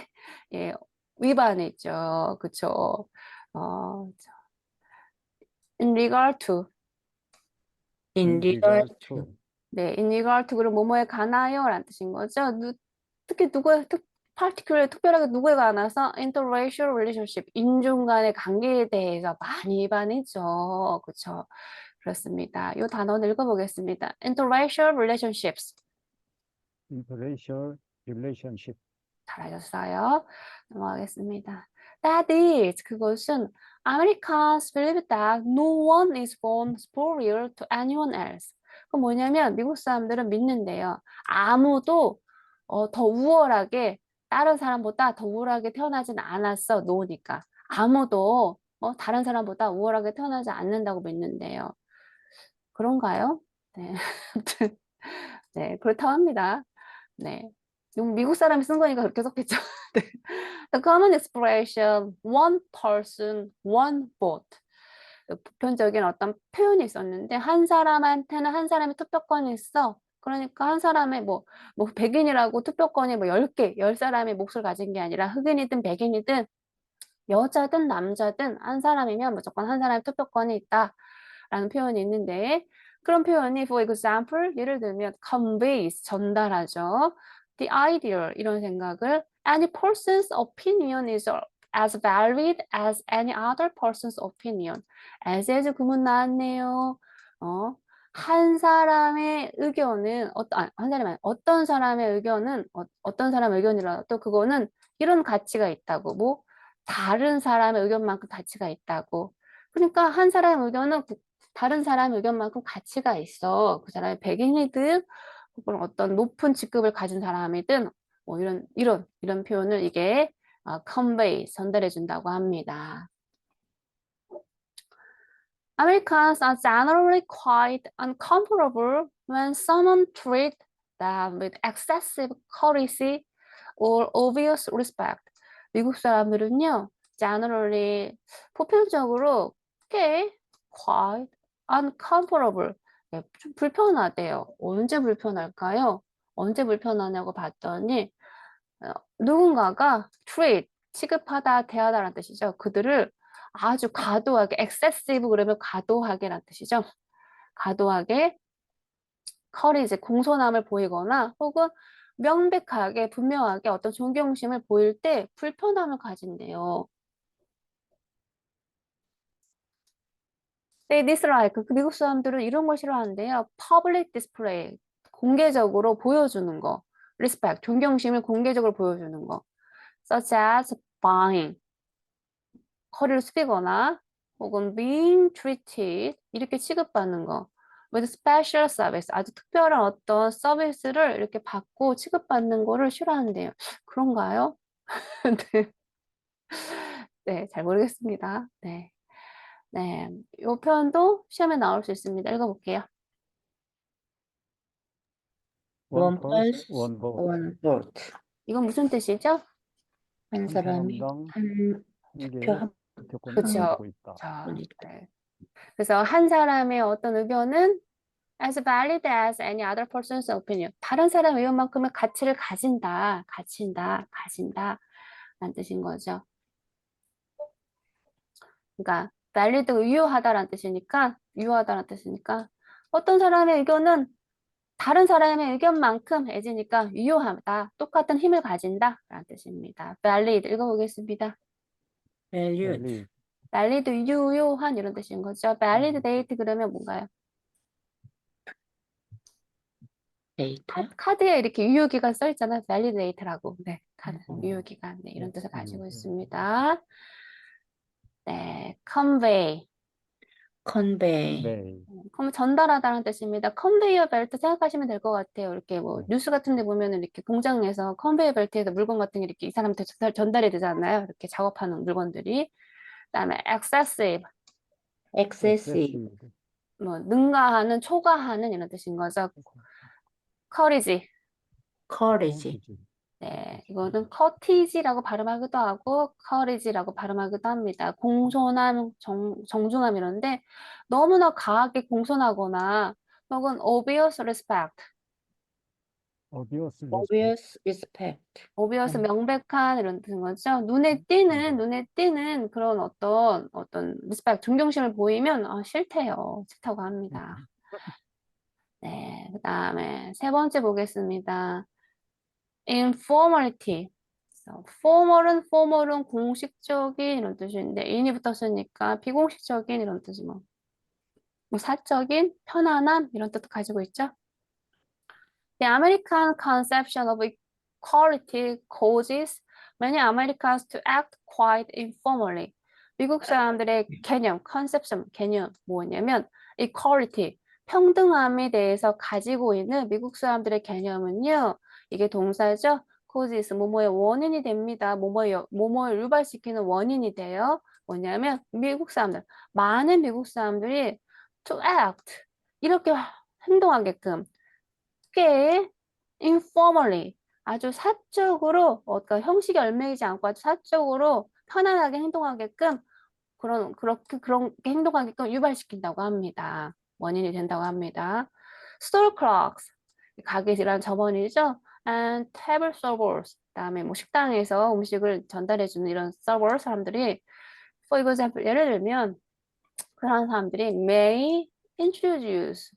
위반했죠. 그쵸? in regard to. in regard to. 네, in regard to 그럼 뭐뭐에 관하여 라는 뜻인 거죠. 특히 particularly 특별하게 누구에 관해서 interracial relationship, 인종 간의 관계에 대해서 많이 위반했죠. 그쵸? 그렇습니다. 이 단어를 읽어보겠습니다. interracial relationships. interracial relationship. 잘하셨어요. 넘어가겠습니다. That is, 그것은 Americans believe that no one is born superior to anyone else. 그 뭐냐면 미국 사람들은 믿는데요. 아무도 더 우월하게 다른 사람보다 더 우월하게 태어나진 않았어. 노니까. 아무도 다른 사람보다 우월하게 태어나지 않는다고 믿는데요. 그런가요? 네. 네, 그렇다고 합니다. 네. 미국 사람이 쓴 거니까 그렇게 썼겠죠. 네. The common expression, one person, one vote. 보편적인 어떤 표현이 있었는데, 한 사람한테는 한 사람이 투표권이 있어. 그러니까 한 사람의 백인이라고 투표권이 10개, 10사람의 몫을 가진 게 아니라 흑인이든 백인이든 여자든 남자든 한 사람이면 무조건 한 사람의 투표권이 있다라는 표현이 있는데, 그런 표현이 for example 예를 들면 conveys 전달하죠. the ideal 이런 생각을 any person's opinion is as valid as any other person's opinion. as 구문 나왔네요. 한 사람의 의견은 한 사람이 아니라 어떤 사람의 의견은 어떤 사람의 의견이라 또 그거는 이런 가치가 있다고 뭐 다른 사람의 의견만큼 가치가 있다고. 그러니까 한 사람의 의견은 다른 사람의 의견만큼 가치가 있어. 그 사람이 백인이든 혹은 어떤 높은 직급을 가진 사람이든 뭐 이런 표현을 이게 convey 전달해 준다고 합니다. Americans are generally quite uncomfortable when someone treats them with excessive courtesy or obvious respect. 미국 사람들은요, generally 보편적으로 꽤 quite uncomfortable, 좀 불편하대요. 언제 불편할까요? 언제 불편하냐고 봤더니 누군가가 treat, 취급하다, 대하다라는 뜻이죠. 그들을 아주 과도하게, excessive 그러면 과도하게라는 뜻이죠. 과도하게, courage, 공손함을 보이거나 혹은 명백하게, 분명하게 어떤 존경심을 보일 때 불편함을 가진대요. They dislike, 그 미국 사람들은 이런 걸 싫어하는데요. Public display, 공개적으로 보여주는 거. Respect, 존경심을 공개적으로 보여주는 거. Such as buying, 허리를 숙이거나 혹은 being treated 이렇게 취급받는 거. with special service 아주 특별한 어떤 서비스를 이렇게 받고 취급받는 거를 싫어한대요. 그런가요? 네. 네, 잘 모르겠습니다. 네. 네. 이 표현도 시험에 나올 수 있습니다. 읽어볼게요. One One person, pulse, one vote. one vote. 이건 무슨 뜻이죠? 한 한 사람이 사람당 한 한 투표 개의 한 투표권을 그렇죠. 가지고 있다. 자, 분이 네. 그래서 한 사람의 어떤 의견은 as valid as any other person's opinion. 다른 사람 의견만큼의 가치를 가진다 라는 뜻인 거죠. 그러니까 valid, 유효하다라는 뜻이니까 어떤 사람의 의견은 다른 사람의 의견만큼 애지니까 유효하다, 똑같은 힘을 가진다 라는 뜻입니다. valid 읽어보겠습니다. valued, valid, valid, 유효한 이런 뜻인 거죠. valid date 그러면 뭔가요? data, 카드에 이렇게 유효기간 써 있잖아요. valid date라고. 네, 카드 음. 유효기간. 네, 이런 뜻을 가지고 음. 있습니다. 네, convey. convey, 네. 그럼 전달하다는 뜻입니다. 컨베이어 벨트 생각하시면 될 것 같아요. 이렇게 뭐 네. 뉴스 같은 데 보면은 이렇게 공장에서 컨베이어 벨트에서 물건 같은 게 이렇게 이 사람한테 전달이 되잖아요. 이렇게 작업하는 물건들이. 그다음에 excessive, excessive, excessive, 뭐 능가하는, 초과하는 이런 뜻인 거죠. courage. courage, courage, 네, 이거는 courage라고 발음하기도 하고 courage라고 발음하기도 합니다. 공손함, 정중함 이런데 너무나 과하게 공손하거나 혹은 obvious respect, obvious respect, obvious respect, obvious 명백한 이런 뜻인 거죠. 눈에 띄는 그런 어떤 respect, 존경심을 보이면 싫대요. 싫다고 합니다. 네, 그다음에 세 번째 보겠습니다. informality. formal은 공식적인 이런 뜻인데 in이 붙었으니까 비공식적인 이런 뜻이 뭐 사적인 편안함 이런 뜻도 가지고 있죠. The American conception of equality causes many Americans to act quite informally. 미국 사람들의 개념, conception, 개념 뭐냐면 equality, 평등함에 대해서 가지고 있는 미국 사람들의 개념은요. 이게 동사죠. causes, 뭐뭐의 원인이 됩니다. 뭐뭐를 유발시키는 원인이 돼요. 뭐냐면 미국 사람들, 많은 미국 사람들이 to act, 이렇게 행동하게끔 꽤 informally 아주 사적으로 그러니까 형식이 얽매이지 않고 아주 사적으로 편안하게 행동하게끔 그렇게 행동하게끔 유발시킨다고 합니다. 원인이 된다고 합니다. store clerks 가게지라는 점원이죠. and table servers 그다음에 뭐 식당에서 음식을 전달해주는 이런 server 사람들이 for example 예를 들면 그런 사람들이 may introduce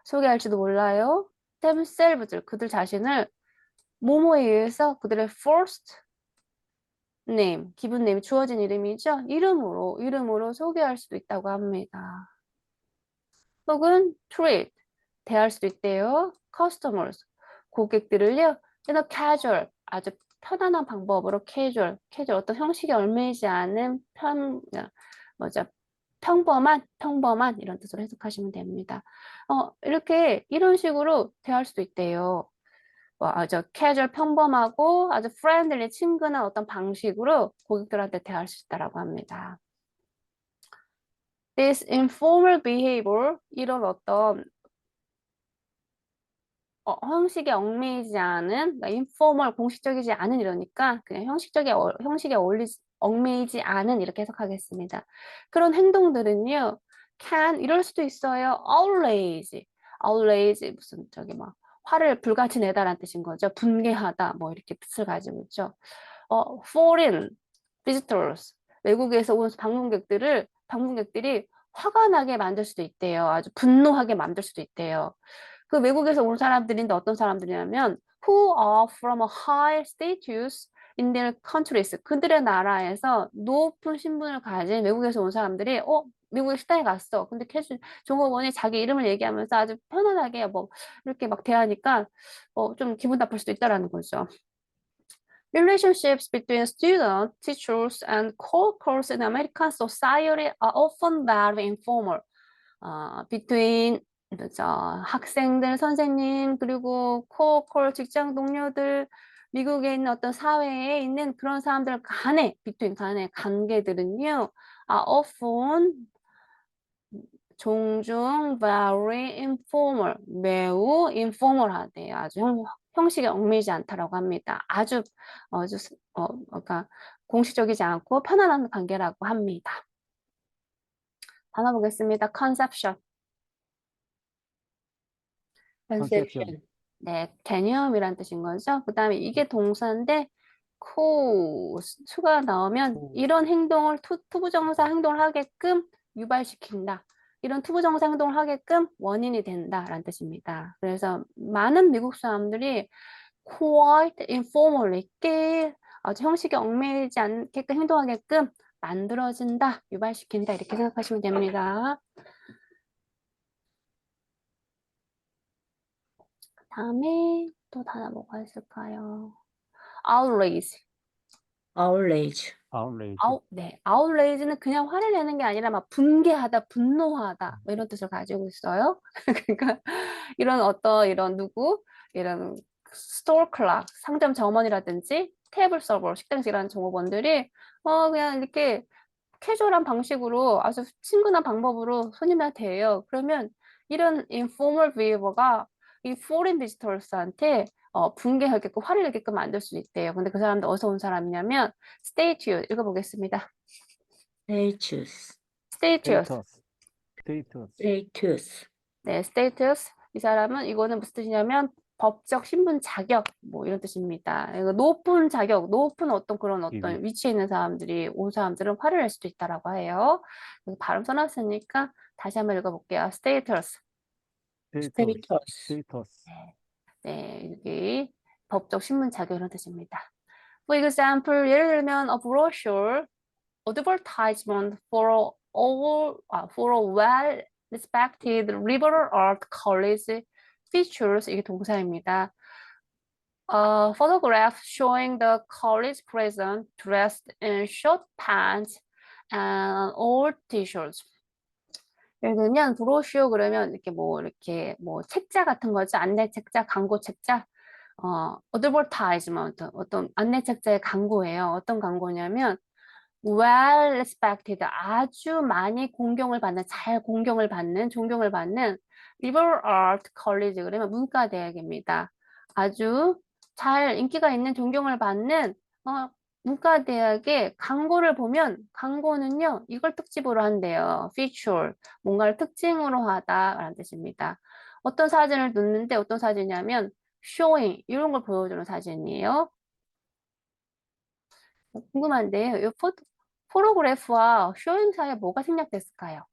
소개할지도 몰라요. themselves 그들 자신을 뭐뭐에 의해서 그들의 first name 기본 네임이 주어진 이름이죠. 이름으로 소개할 수도 있다고 합니다. 혹은 treat 대할 수도 있대요. customers, 고객들을요. in a casual, 아주 편안한 방법으로 casual 어떤 형식에 얽매이지 않은 뭐죠? 평범한 이런 뜻으로 해석하시면 됩니다. 이렇게 이런 식으로 대할 수도 있대요. 아주 casual 평범하고 아주 friendly 친근한 어떤 방식으로 고객들한테 대할 수 있다라고 합니다. This informal behavior, 이런 어떤 형식에 얽매이지 않은, 그러니까 informal, 공식적이지 않은 이러니까 그냥 형식에 얽매이지 않은 이렇게 해석하겠습니다. 그런 행동들은요, can 이럴 수도 있어요. outrage 무슨 저기 막 화를 불같이 내다라는 뜻인 거죠. 분개하다 뭐 이렇게 뜻을 가지고 있죠. foreign visitors, 외국에서 온 방문객들이 화가 나게 만들 수도 있대요. 아주 분노하게 만들 수도 있대요. 그 외국에서 온 사람들인데 어떤 사람들이냐면 who are from a high status in their countries. 그들의 나라에서 높은 신분을 가진 외국에서 온 사람들이 미국에 식당에 갔어. 근데 종업원이 자기 이름을 얘기하면서 아주 편안하게 뭐 이렇게 막 대하니까 좀 기분 나쁠 수도 있다라는 거죠. Relationships between students, teachers, and co-workers in American society are often very informal. between 그죠? 학생들, 선생님, 그리고 코어콜 직장 동료들, 미국에 있는 어떤 사회에 있는 그런 사람들 간의 between 간의 관계들은요, often 종종 very informal, 매우 informal하대요. 아주 형식에 얽매이지 않다라고 합니다. 그러니까 공식적이지 않고 편안한 관계라고 합니다. 단어 보겠습니다. conception. conception, 네, 개념이란 뜻인 거죠. 그 다음에 이게 동사인데 수가 나오면 이런 행동을 투부정사 행동을 하게끔 유발시킨다. 이런 투부정사 행동을 하게끔 원인이 된다라는 뜻입니다. 그래서 많은 미국 사람들이 quite informally, 꽤 아주 형식에 얽매이지 않게끔 행동하게끔 만들어진다, 유발시킨다 이렇게 생각하시면 됩니다. 다음에 또 단어 뭐가 있을까요? outrage. outrage, outrage, 네, outrage는 그냥 화를 내는 게 아니라 막 분개하다, 분노하다 뭐 이런 뜻을 가지고 있어요. 그러니까 이런 스토어 클락, 상점 점원이라든지 테이블 서버, 식당 일하는 종업원들이 그냥 이렇게 캐주얼한 방식으로 아주 친근한 방법으로 손님한테 대해요. 그러면 이런 informal behavior가 이 foreign visitors한테 분개하게끔 화를 내게끔 만들 수 있대요. 근데 그 사람들 어디서 온 사람이냐면 status 읽어보겠습니다. status, status. status, 네, status. 이 사람은 이거는 무슨 뜻이냐면 법적 신분 자격 뭐 이런 뜻입니다. 이거 높은 자격, 높은 어떤 그런 어떤 위치에 있는 온 사람들은 화를 낼 수도 있다라고 해요. 그래서 발음 써놨으니까 다시 한번 읽어볼게요. status. status, 네, 여기 법적 신분 자격 이런 뜻입니다. For example, 예를 들면 a brochure, advertisement for a well-respected liberal art college features 이게 동사입니다. A photograph showing the college president dressed in short pants and old t-shirts. 예를 들면 브로슈어 그러면 이렇게 뭐 책자 같은 거죠. 안내 책자, 광고 책자. 어드버타이즈먼트 어떤 안내 책자의 광고예요. 어떤 광고냐면 well respected 아주 많이 존경을 받는 liberal art college 그러면 문과대학입니다. 아주 잘 인기가 있는 존경을 받는 문과대학의 광고를 보면 광고는요 이걸 특집으로 한대요. feature 뭔가를 특징으로 하다라는 뜻입니다. 어떤 사진을 넣는데 어떤 사진이냐면 showing 이런 걸 보여주는 사진이에요. 궁금한데요. 이 포토그래프와 쇼잉 사이에 뭐가 생략됐을까요?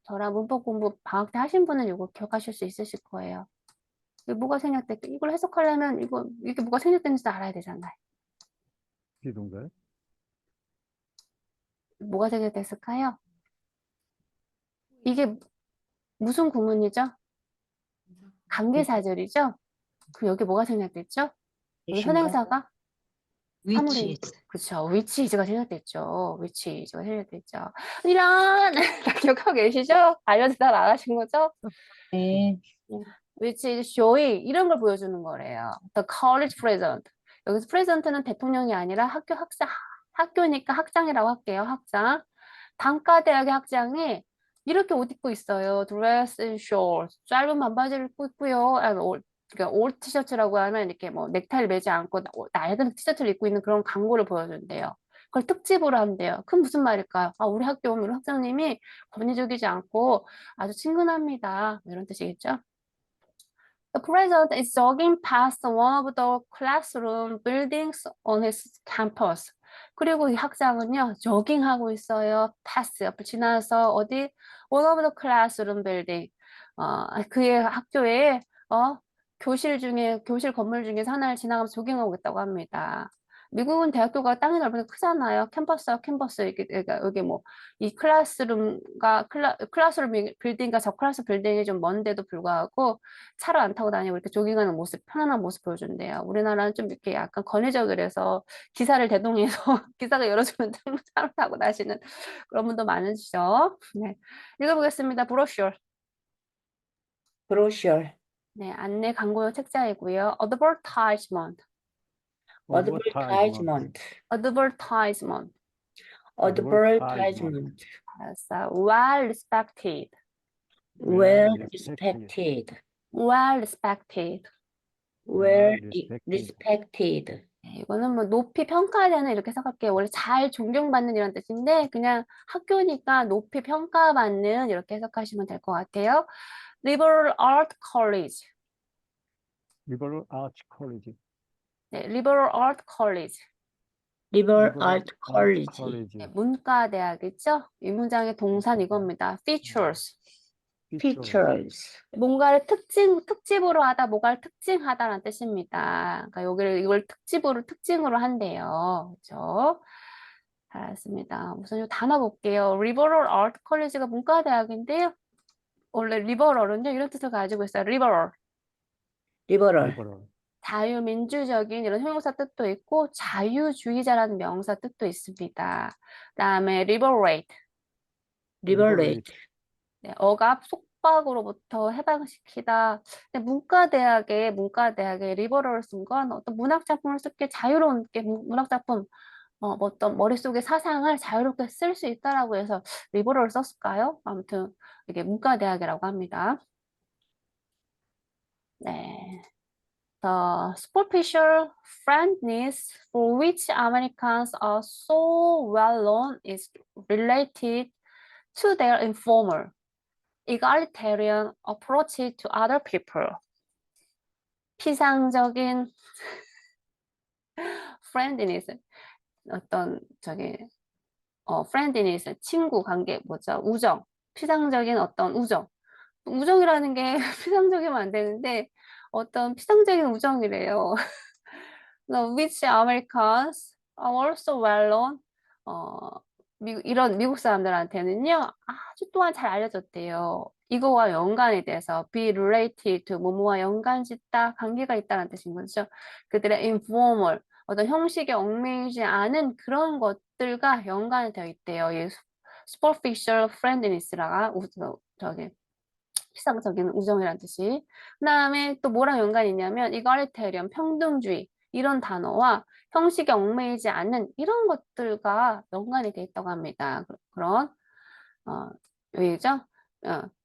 저랑 문법 공부 방학 때 하신 분은 이거 기억하실 수 있으실 거예요. 이게 뭐가 생략됐게 이걸 해석하려면 이게 뭐가 생략됐는지 알아야 되잖아요. 비동사요? 뭐가 생략됐을까요? 이게 무슨 구문이죠? 관계사절이죠? 그럼 여기 뭐가 생략됐죠? 여기 선행사가 which 사물인, is. 그쵸. which is가 생략됐죠. which is가 생략됐죠. 이런, 다 기억하고 계시죠? 알려드다 안 하신 거죠? 네. which is showing 이런 걸 보여주는 거래요. The college president. 여기서 president는 대통령이 아니라 학교 학생, 학교니까 학장이라고 할게요. 학장. 단과대학의 학장이 이렇게 옷 입고 있어요. dress and shorts. 짧은 반바지를 입고 있고요. 그러니까 올 티셔츠라고 하면 이렇게 뭐 넥타이를 매지 않고 낡은 티셔츠를 입고 있는 그런 광고를 보여준대요. 그걸 특집으로 한대요. 그럼 무슨 말일까요? 아, 우리 학교 오늘 학장님이 권위적이지 않고 아주 친근합니다. 이런 뜻이겠죠? The president is jogging past one of the classroom buildings on his campus. 그리고 이 학장은요, 조깅하고 있어요. pass 옆을 지나서 어디 one of the classroom building. 그의 학교에 교실 건물 중에서 하나를 지나가면서 조깅하고 있다고 합니다. 미국은 대학교가 땅이 넓은데 크잖아요. 캠퍼스와 캠퍼스 이렇게 그러니까 여기 뭐 이 클래스룸 빌딩과 저 클래스 빌딩이 좀 먼데도 불구하고 차를 안 타고 다니고 이렇게 조깅하는 모습, 편안한 모습 보여준대요. 우리나라는 좀 이렇게 약간 권위적이라서 기사를 대동해서 기사가 열어주는 차를 타고 다니시는 그런 분도 많으시죠. 네, 읽어보겠습니다. 브로셔. brochure. 네, 안내 광고용 책자이고요. advertisement, advertisement. advertisement. advertisement. 그래서 well respected, well respected. respected. well respected. well respected. respected. 네, 이거는 뭐 높이 평가되는 이렇게 생각할게요. 원래 잘 존경받는 이런 뜻인데 그냥 학교니까 높이 평가받는 이렇게 해석하시면 될 것 같아요. Liberal Art College. Liberal Arts College. 네, Liberal Art College. liberal Liberal art college. College. 네, 문과대학이죠. 이 문장의 동사는 이겁니다. Features. features. 뭔가를 특집으로 하다, 뭐가를 특징하다라는 뜻입니다. 그러니까 여기를 이걸 특징으로 한대요. 그렇죠? 알았습니다. 우선 이 단어 볼게요. Liberal Art College가 문과대학인데요. 원래 liberal은요 이런 뜻을 가지고 있어요. liberal. liberal. Liberal. 자유민주적인 이런 형용사 뜻도 있고 자유주의자라는 명사 뜻도 있습니다. 그다음에 liberate. liberate. 네, 억압, 속박으로부터 해방시키다. 근데 문과대학에 리버럴을 쓴 건 어떤 문학작품을 쓸게 자유로운 게 문학작품, 뭐 어떤 머릿속의 사상을 자유롭게 쓸 수 있다라고 해서 리버럴을 썼을까요? 아무튼 이게 문과대학이라고 합니다. 네. The superficial friendliness for which Americans are so well known is related to their informal, egalitarian approach to other people. 피상적인 friendliness, 어떤 friendliness, 친구 관계 뭐죠? 우정. 피상적인 어떤 우정. 우정이라는 게 피상적이면 안 되는데 어떤 피상적인 우정이래요. Which Americans are also well known. 이런 미국 사람들한테는요, 아주 또한 잘 알려졌대요. 이거와 연관이 돼서 be related to 뭐뭐와 연관짓다, 관계가 있다는 뜻인 거죠. 그들의 informal, 어떤 형식에 얽매이지 않은 그런 것들과 연관이 되어 있대요. 이 superficial friendliness라가 저기 피상적인 우정이라는 뜻이. 그다음에 또 뭐랑 연관이 있냐면 이거리테리언 평등주의 이런 단어와 형식에 얽매이지 않는 이런 것들과 연관이 돼 있다고 합니다. 그런 왜죠?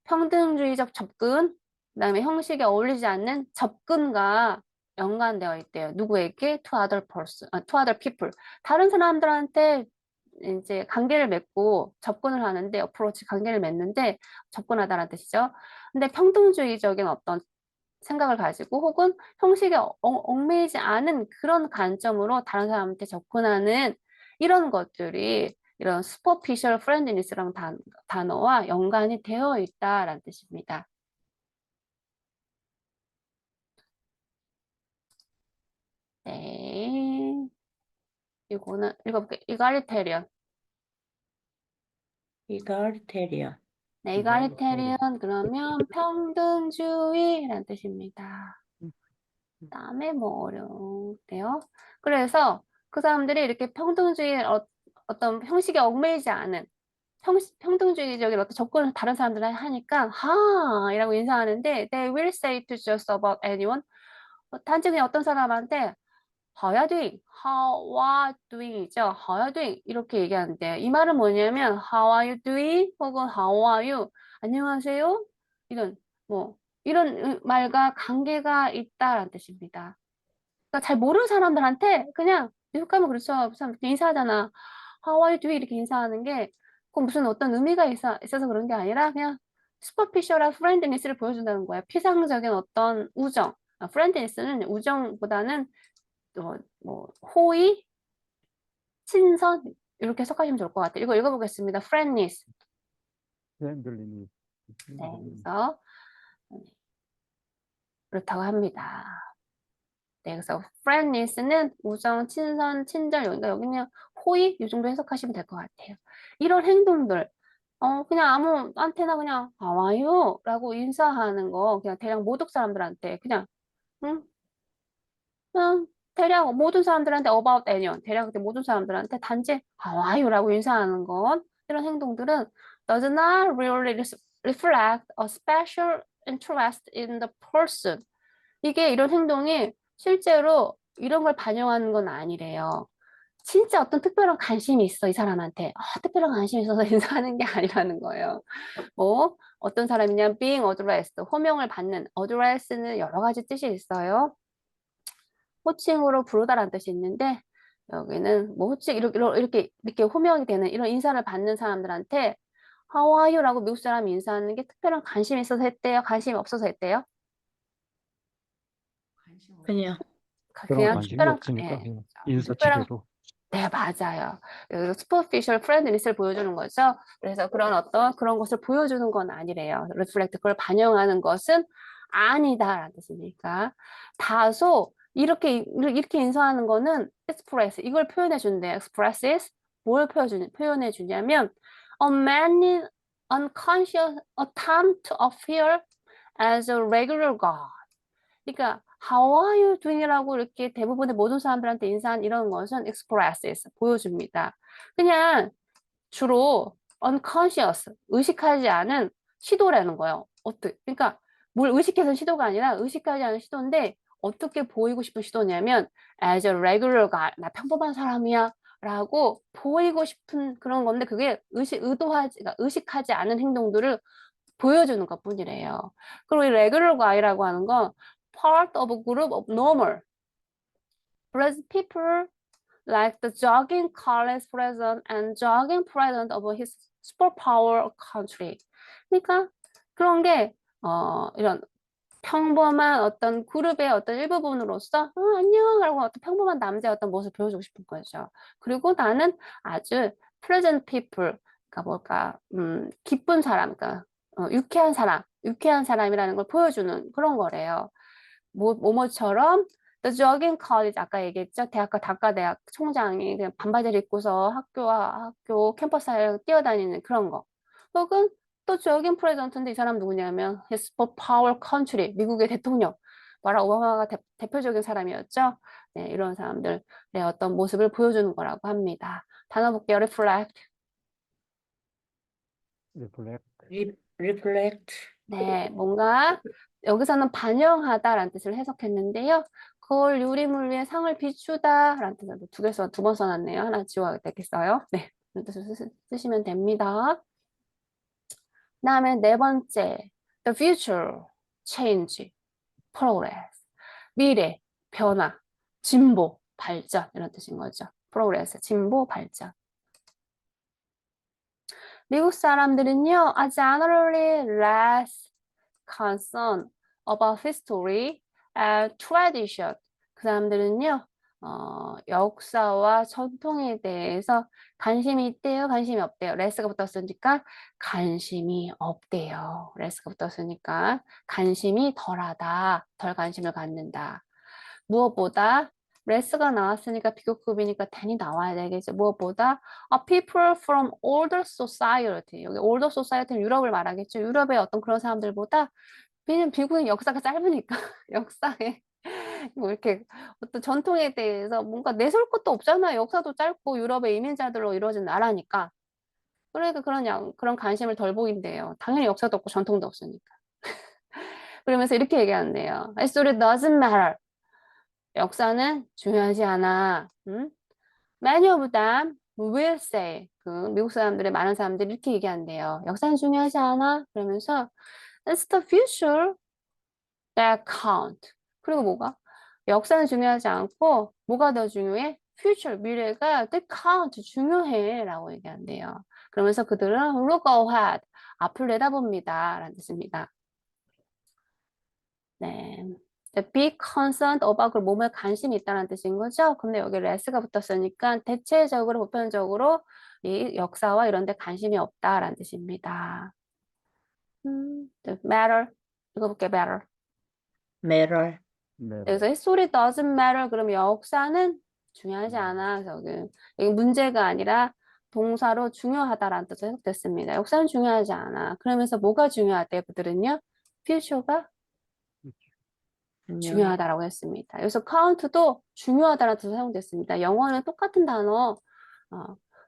평등주의적 접근, 그다음에 형식에 어울리지 않는 접근과 연관되어 있대요. 누구에게? To other person, to other people. 다른 사람들한테 이제 관계를 맺고 접근을 하는데 어프로치 관계를 맺는데 접근하다라는 뜻이죠. 근데 평등주의적인 어떤 생각을 가지고 혹은 형식에 얽매이지 않은 그런 관점으로 다른 사람한테 접근하는 이런 것들이 이런 superficial friendliness라는 단어와 연관이 되어 있다라는 뜻입니다. 네. 이거는 읽어볼게요. egalitarian. egalitarian. 네, 이가리테리언 그러면 평등주의라는 뜻입니다. 그다음에 뭐 어려운데요. 그래서 그 사람들이 이렇게 평등주의 어떤 형식에 얽매이지 않은 평등주의적인 어떤 접근을 다른 사람들이 하니까 하 이라고 인사하는데 they will say to just about anyone 단지 그냥 어떤 사람한테 How are you doing? How are doing이죠. How are you doing? 이렇게 얘기하는데 이 말은 뭐냐면 How are you doing? 혹은 How are you? 안녕하세요? 이런 뭐 이런 말과 관계가 있다라는 뜻입니다. 그러니까 잘 모르는 사람들한테 그냥 미국 가면 그렇죠. 인사하잖아. How are you doing? 이렇게 인사하는 게 꼭 무슨 어떤 의미가 있어서 그런 게 아니라 그냥 superficial한 friendliness를 보여준다는 거야. 피상적인 어떤 우정. friendliness는 우정보다는 뭐 호의, 친선 이렇게 해석하시면 좋을 것 같아요. 이거 읽어보겠습니다. friendliness. friendliness. 네, 그래서 그렇다고 합니다. 네, 그래서 friendliness는 우정, 친선, 친절, 그러니까 여기는 호의 이 정도 해석하시면 될 것 같아요. 이런 행동들, 그냥 아무한테나 그냥 와요 라고 인사하는 거 그냥 대략 모독 사람들한테 그냥 응? 그냥 대략 모든 사람들한테 about anyone, 대략 모든 사람들한테 단지 와요라고 인사하는 건 이런 행동들은 does not really reflect a special interest in the person. 이게 이런 행동이 실제로 이런 걸 반영하는 건 아니래요. 진짜 어떤 특별한 관심이 있어, 이 사람한테. 특별한 관심이 있어서 인사하는 게 아니라는 거예요. 뭐, 어떤 사람이냐면 being addressed, 호명을 받는, address는 여러 가지 뜻이 있어요. 호칭으로 부르다라는 뜻이 있는데, 여기는 뭐 호칭, 이렇게 호명이 되는 이런 인사를 받는 사람들한테 How are you? 라고 미국 사람이 인사하는 게 특별한 관심이 있어서 했대요? 관심이 없어서 했대요? 그냥 그런 그냥 관심이 특별한, 없으니까 예, 그냥 특별한 인사치레로. 네, 맞아요. superficial friendliness를 보여주는 거죠. 그래서 그런 것을 보여주는 건 아니래요. reflect, 그걸 반영하는 것은 아니다라는 뜻이니까. 다소, 이렇게 인사하는 거는 express, 이걸 표현해 준대요. express is, 뭘 표현해 주냐면, a many unconscious attempt to appear as a regular guy. 그러니까 How are you doing이라고 이렇게 대부분의 모든 사람들한테 인사한 이런 것은 expresses, 보여줍니다. 그냥 주로 unconscious, 의식하지 않은 시도라는 거예요. 그러니까 뭘 의식해서 시도가 아니라 의식하지 않은 시도인데 어떻게 보이고 싶은 시도냐면 as a regular guy, 나 평범한 사람이야 라고 보이고 싶은 그런 건데 그게 그러니까 의식하지 않은 행동들을 보여주는 것 뿐이래요. 그리고 이 regular guy라고 하는 건 part of a group of normal. Whereas people like the jogging Carlos president and jogging president of his superpower country. 그러니까 그런 게 이런 평범한 어떤 그룹의 어떤 일부분으로서 안녕 하고 어떤 평범한 남자의 어떤 모습을 보여주고 싶은 거죠. 그리고 나는 아주 pleasant people, 그러니까 뭘까, 기쁜 사람, 그러니까 유쾌한 사람이라는 걸 보여주는 그런 거래요. 뭐뭐처럼 The jogging college 아까 얘기했죠. 대학과 단과대학 총장이 그냥 반바지를 입고서 학교 캠퍼스를 뛰어다니는 그런 거. 혹은 또 jogging president인데 이 사람 누구냐면 his power country 미국의 대통령 바락 오바마가 대표적인 사람이었죠. 네, 이런 사람들의 어떤 모습을 보여주는 거라고 합니다. 단어 볼게요. reflect. reflect. 네, 뭔가 여기서는 반영하다라는 뜻을 해석했는데요. 그걸 요리물 위에 상을 비추다라는 뜻으로 두 번 써놨네요. 하나 지워야 되겠어요. 네, 이런 뜻을 쓰시면 됩니다. 그다음에 네 번째, the future, change, progress, 미래, 변화, 진보, 발전 이런 뜻인 거죠. progress, 진보, 발전. 미국 사람들은요, are generally less concerned about history and tradition. 그 사람들은요, 역사와 전통에 대해서 관심이 있대요, 관심이 없대요. 레스가 붙었으니까 관심이 없대요. 레스가 붙었으니까 관심이 덜하다, 덜 관심을 갖는다. 무엇보다 less가 나왔으니까 비교급이니까 than이 나와야 되겠죠. 무엇보다 people from older society. 여기 older society는 유럽을 말하겠죠. 유럽의 어떤 그런 사람들보다 왜냐면 미국은 역사가 짧으니까 역사에 뭐 이렇게 어떤 전통에 대해서 뭔가 내세울 것도 없잖아요. 역사도 짧고 유럽의 이민자들로 이루어진 나라니까. 그러니까 그런 관심을 덜 보인대요. 당연히 역사도 없고 전통도 없으니까. 그러면서 이렇게 얘기하는데요. History doesn't matter. 역사는 중요하지 않아. Many of them will say. 그 미국 사람들의 많은 사람들이 이렇게 얘기한대요. 역사는 중요하지 않아. 그러면서 It's the future that count. 그리고 뭐가? 역사는 중요하지 않고 뭐가 더 중요해? future, 미래가 that count, 중요해 라고 얘기한대요. 그러면서 그들은 look ahead, 앞을 내다봅니다 라는 뜻입니다. 네. The big concerned about 그 몸에 관심이 있다는 뜻인 거죠. 근데 여기 less가 붙었으니까 대체적으로 보편적으로 이 역사와 이런 데 관심이 없다라는 뜻입니다. The matter. 읽어볼게요. matter. matter, 네. 여기서 history doesn't matter. 그럼 역사는 중요하지 않아. 그래서 여기 문제가 아니라 동사로 중요하다라는 뜻으로 해석됐습니다. 역사는 중요하지 않아. 그러면서 뭐가 중요하대요? 그들은요? future가 중요하다라고 했습니다. 여기서 count도 중요하다라는 뜻으로 사용됐습니다. 영어는 똑같은 단어,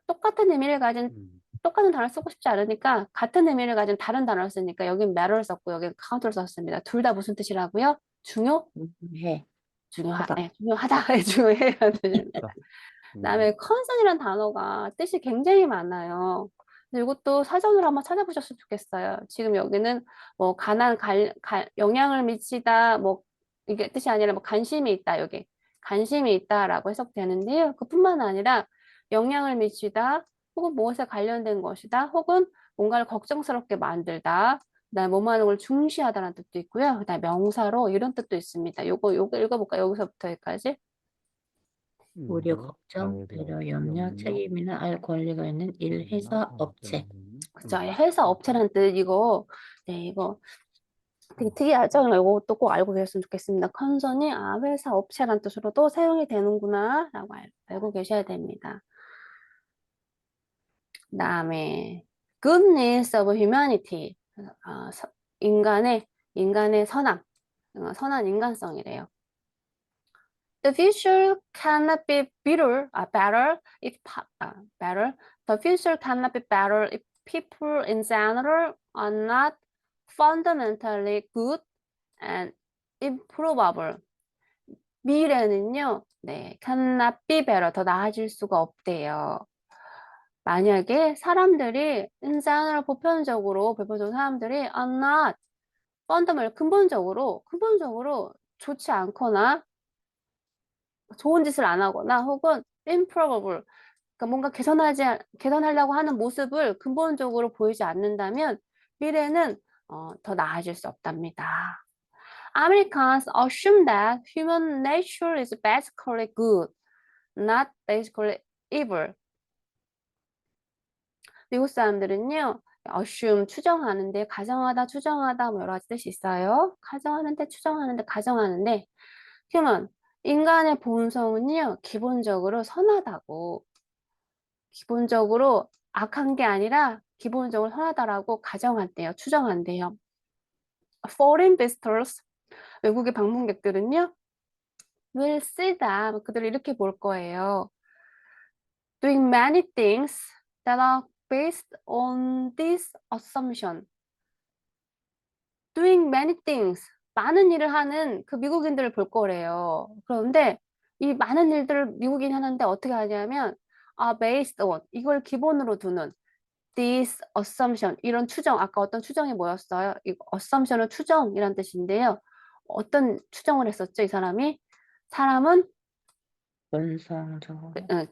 똑같은 의미를 가진 똑같은 단어를 쓰고 싶지 않으니까 같은 의미를 가진 다른 단어를 쓰니까 여긴 matter를 썼고 여긴 count를 썼습니다. 둘 다 무슨 뜻이라고요? 해, 하다. 네, 중요하다. 중요해라는 뜻입니다. 그다음에 concern이라는 단어가 뜻이 굉장히 많아요. 근데 이것도 사전으로 한번 찾아보셨으면 좋겠어요. 지금 여기는 뭐 영향을 미치다 뭐 이게 뜻이 아니라 뭐 관심이 있다 여기 관심이 있다라고 해석되는데요. 그뿐만 아니라 영향을 미치다 혹은 무엇에 관련된 것이다 혹은 뭔가를 걱정스럽게 만들다. 그다음에 뭐하는 걸 중시하다라는 뜻도 있고요. 그다음에 명사로 이런 뜻도 있습니다. 요거 읽어볼까요? 여기서부터 여기까지. 우려, 걱정, 배려, 염려, 책임이나 알 권리가 있는 일, 회사, 업체. 그죠? 회사 업체라는 뜻 이거 네 이거 되게 특이하죠? 이것도 꼭 알고 계셨으면 좋겠습니다. 컨선이 회사 업체라는 뜻으로도 사용이 되는구나 라고 알고 계셔야 됩니다. 그 다음에 goodness of humanity 인간의 선한 인간성이래요. The future cannot be better if better. The future cannot be better if people in general are not fundamentally good and improvable. 미래는요, 네, cannot be better. 더 나아질 수가 없대요. 만약에 사람들이 in general 보편적으로 사람들이 are not fundamental 근본적으로 좋지 않거나 좋은 짓을 안 하거나 혹은 improbable 그러니까 뭔가 개선하려고 하는 모습을 근본적으로 보이지 않는다면 미래는 더 나아질 수 없답니다. Americans assume that human nature is basically good, not basically evil. 미국 사람들은요, assume 추정하는데 추정하다 뭐 여러 가지 뜻이 있어요. 가정하는데 추정하는데 가정하는데 human 인간의 본성은요, 기본적으로 선하다고 기본적으로 악한 게 아니라 기본적으로 선하다라고 가정한대요. 추정한대요. Foreign visitors 외국의 방문객들은요. will see them 그들을 이렇게 볼 거예요. Doing many things that are based on this assumption. Doing many things 많은 일을 하는 그 미국인들을 볼 거래요. 그런데 이 많은 일들을 미국인이 하는데 어떻게 하냐면 based on 이걸 기본으로 두는 this assumption 이런 추정 아까 어떤 추정이 뭐였어요? 이 assumption은 추정이란 뜻인데요. 어떤 추정을 했었죠? 이 사람은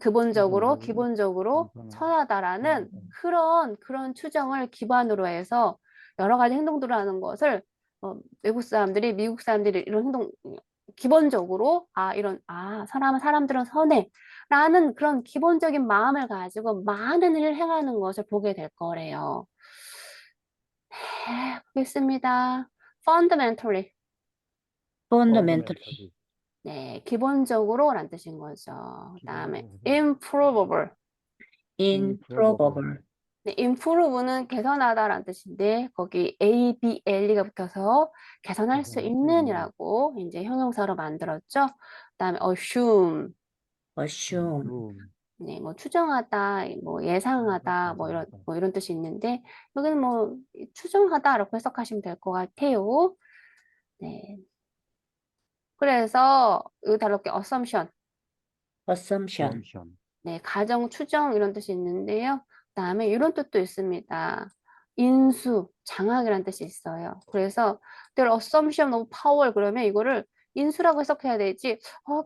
기본적으로 선하다라는 그런 추정을 기반으로 해서 여러 가지 행동들을 하는 것을 미국 사람들이 이런 행동 기본적으로 사람들은 선해라는 그런 기본적인 마음을 가지고 많은 일을 행하는 것을 보게 될 거래요. 네, 보겠습니다. fundamentally 네, 기본적으로라는 뜻인 거죠. 그다음에 기본적으로. improbable. improbable, 네, improve는 개선하다라는 뜻인데 거기 ABLE가 붙어서 개선할 수 개선할 수 있는. 있는이라고 이제 형용사로 만들었죠. 그다음에 assume. assume, 룸. 네, 뭐 추정하다, 뭐 예상하다, 뭐 이런 뜻이 있는데 여기는 뭐 추정하다라고 해석하시면 될 것 같아요. 네. 그래서 이 단어께 assumption. assumption, assumption. 네, 가정, 추정 이런 뜻이 있는데요. 그다음에 이런 뜻도 있습니다. 인수, 장악이라는 뜻이 있어요. 그래서 their assumption of power 그러면 이거를 인수라고 해석해야 되지.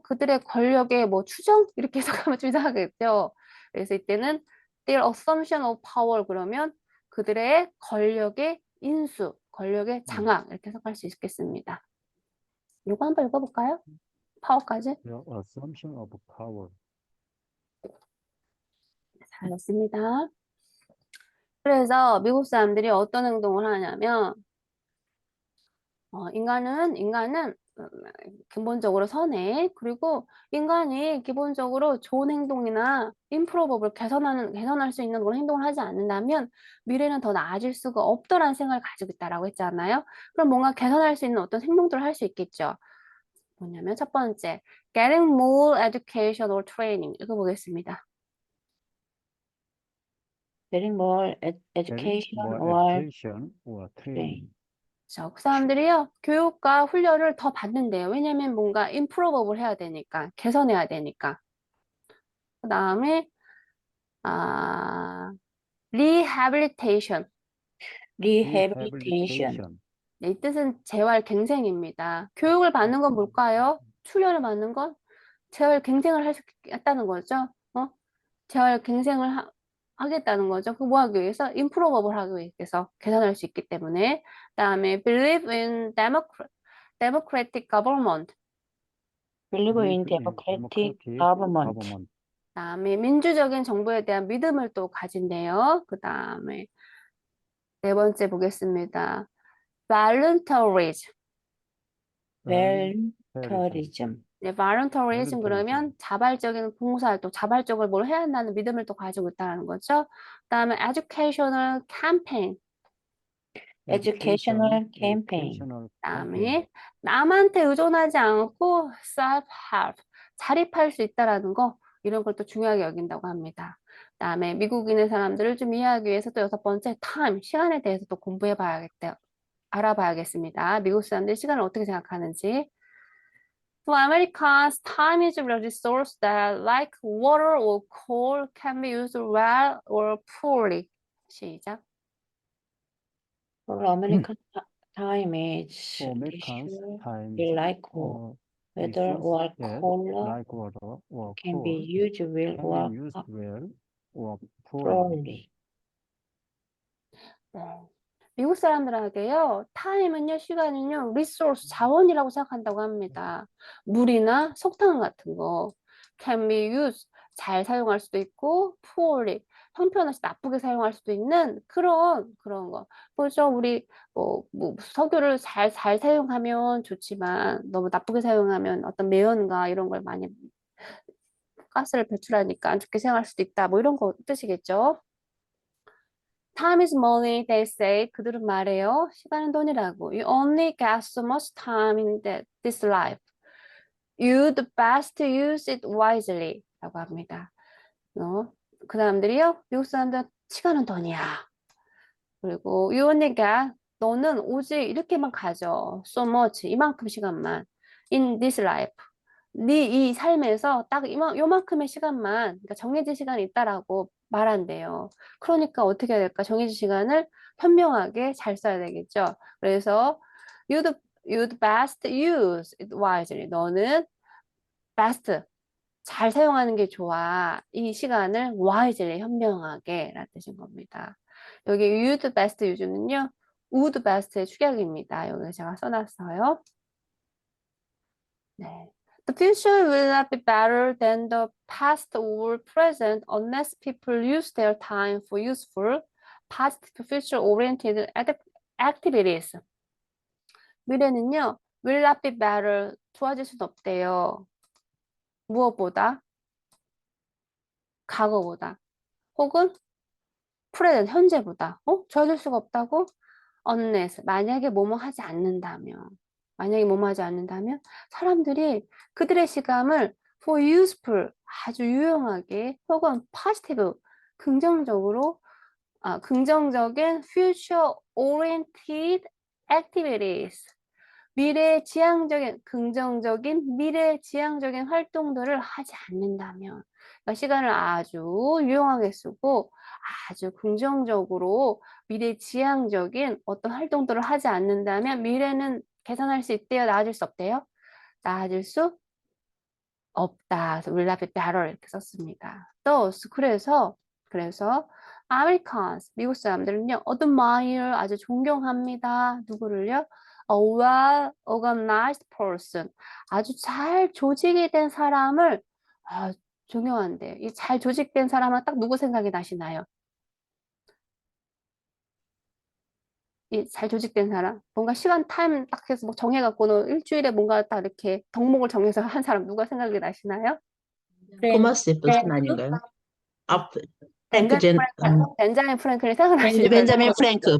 그들의 권력의 뭐 추정 이렇게 해석하면 좀 이상하겠죠. 그래서 이때는 their assumption of power 그러면 그들의 권력의 인수, 권력의 장악 이렇게 해석할 수 있겠습니다. 이거 한번 읽어볼까요? 파워까지. The assumption of power. 잘했습니다. 그래서 미국 사람들이 어떤 행동을 하냐면 인간은 기본적으로 선해. 그리고 인간이 기본적으로 좋은 행동이나 임프로버블 개선할 수 있는 그런 행동을 하지 않는다면 미래는 더 나아질 수가 없더라는 생각을 가지고 있다라고 했잖아요. 그럼 뭔가 개선할 수 있는 어떤 행동들을 할 수 있겠죠. 뭐냐면 첫 번째, getting more education or training. 읽어보겠습니다. getting more Getting education more or education or training. 그 사람들이요, 교육과 훈련을 더 받는데요. 왜냐면 뭔가 임프로버블 해야 되니까, 개선해야 되니까. 그 다음에, rehabilitation. rehabilitation, 네, 이 뜻은 재활갱생입니다. 교육을 받는 건 뭘까요? 훈련을 받는 건 재활갱생을 할 수 있다는 거죠. 재활갱생을 하겠다는 거죠. 그 뭐 하기 위해서? 임프로버블 하기 위해서 개선할 수 있기 때문에. 그다음에 believe in democratic government. believe in Believe in democratic government, government. 그다음에 민주적인 정부에 대한 믿음을 또 가진대요. 그다음에 네 번째 보겠습니다. voluntarism. voluntarism, 네, voluntarism 그러면 voluntarism. 자발적인 봉사활동, 자발적으로 뭘 해야 한다는 믿음을 또 가지고 있다는 거죠. 그다음에 educational campaign. educational campaign, educational campaign. 그다음에 남한테 의존하지 않고 self-help, 자립할 수 있다라는 거 이런 걸 또 중요하게 여긴다고 합니다. 그다음에 미국인의 사람들을 좀 이해하기 위해서 또 여섯 번째 time, 시간에 대해서 또 공부해 봐야겠다. 알아봐야겠습니다. 미국 사람들이 시간을 어떻게 생각하는지. For Americans, time is a resource that, like water or coal, can be used well or poorly. 시작. for American time is For Americans, issue time like weather or color like water or can be coal used well can or be used well or poorly. poorly. 네. 미국 사람들에게요, 타임은요, 시간은요, 리소스, 자원이라고 생각한다고 합니다. 물이나 석탄 같은 거, can be used, 잘 사용할 수도 있고, poorly, 형편없이 나쁘게 사용할 수도 있는 그런 거. 그죠? 우리, 석유를 잘 사용하면 좋지만, 너무 나쁘게 사용하면 어떤 매연과 이런 걸 많이, 가스를 배출하니까 안 좋게 사용할 수도 있다. 뭐 이런 거 뜻이겠죠? Time is money, they say. 그들은 말해요. 시간은 돈이라고. You only get so much time in this life. You'd best use it wisely. 라고 합니다. 그 사람들이요. 미국 사람들 시간은 돈이야. 그리고 you only get, 너는 오직 이렇게만 가져. So much, 이만큼 시간만. In this life. 네 이 삶에서 딱 요만큼의 시간만, 그러니까 정해진 시간이 있다라고 말한대요. 그러니까 어떻게 해야 될까? 정해진 시간을 현명하게 잘 써야 되겠죠. 그래서 you'd best use it wisely. 너는 best 잘 사용하는 게 좋아. 이 시간을 wisely 현명하게 라는 뜻인 겁니다. 여기 you'd best use는요. would best의 축약입니다. 여기 제가 써놨어요. 네. The future will not be better than the past or present unless people use their time for useful, positive, future-oriented activities. 미래는요, will not be better 좋아질 수는 없대요. 무엇보다? 과거보다. 혹은 프레젠 현재보다. 좋아질 수가 없다고? unless 만약에 뭐뭐 하지 않는다면. 만약에 뭐뭐 하지 않는다면 사람들이 그들의 시간을 for useful 아주 유용하게 혹은 positive 긍정적으로 긍정적인 future oriented activities 긍정적인 미래지향적인 활동들을 하지 않는다면, 그러니까 시간을 아주 유용하게 쓰고 아주 긍정적으로 미래지향적인 어떤 활동들을 하지 않는다면 미래는 개선할 수 있대요? 나아질 수 없대요? 나아질 수 없다. 그래서 will not be better 이렇게 썼습니다. Thus, 그래서 Americans, 미국 사람들은요, admire 아주 존경합니다. 누구를요? A well organized person. 아주 잘 조직이 된 사람을 존경한대요. 이 잘 조직된 사람은 딱 누구 생각이 나시나요? 이 잘 조직된 사람, 뭔가 시간 타임 딱 해서 뭐 정해갖고는 일주일에 뭔가 딱 이렇게 덕목을 정해서 한 사람 누가 생각이 나시나요? 프랭크, 토마스 제퍼슨 아닌가요? 아, 벤자민 벤자민 프랭클이 생각나시죠? 벤자민 프랭크.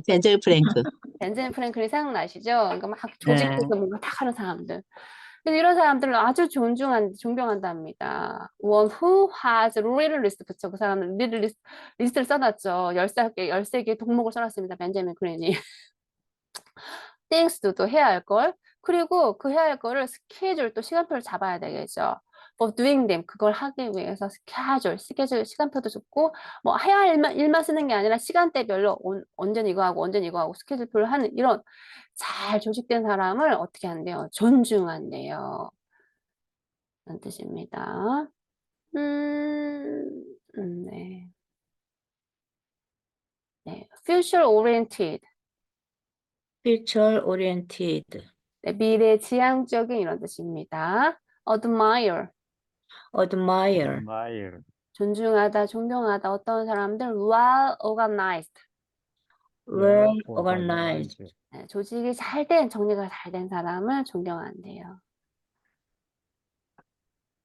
벤자민 프랭클이 생각나시죠? 그러니까 막 네. 조직해서 뭔가 딱 하는 사람들. 근데 이런 사람들을 아주 존경한답니다. One who has read list, 그쵸? 그 사람은 리스트를 써놨죠. 13개 동목을 써놨습니다. 벤자민 그린이. things도 해야 할 걸. 그리고 그 해야 할 거를 스케줄, 또 시간표를 잡아야 되겠죠. for doing them, 그걸 하기 위해서 스케줄, 시간표도 잡고, 뭐 해야 할 일만 쓰는 게 아니라 시간대별로 언제는 이거 하고, 언제는 이거 하고, 스케줄표를 하는 이런 잘 조직된 사람을 어떻게 한대요? 존중한대요. 그런 뜻입니다. 네. 네. future oriented. future oriented, 네, 미래지향적인 이런 뜻입니다. admire. admire, admire. 존중하다, 존경하다, 어떤 사람들 well organized. well well organized, organized. 네, 조직이 정리가 잘 된 사람을 존경한대요.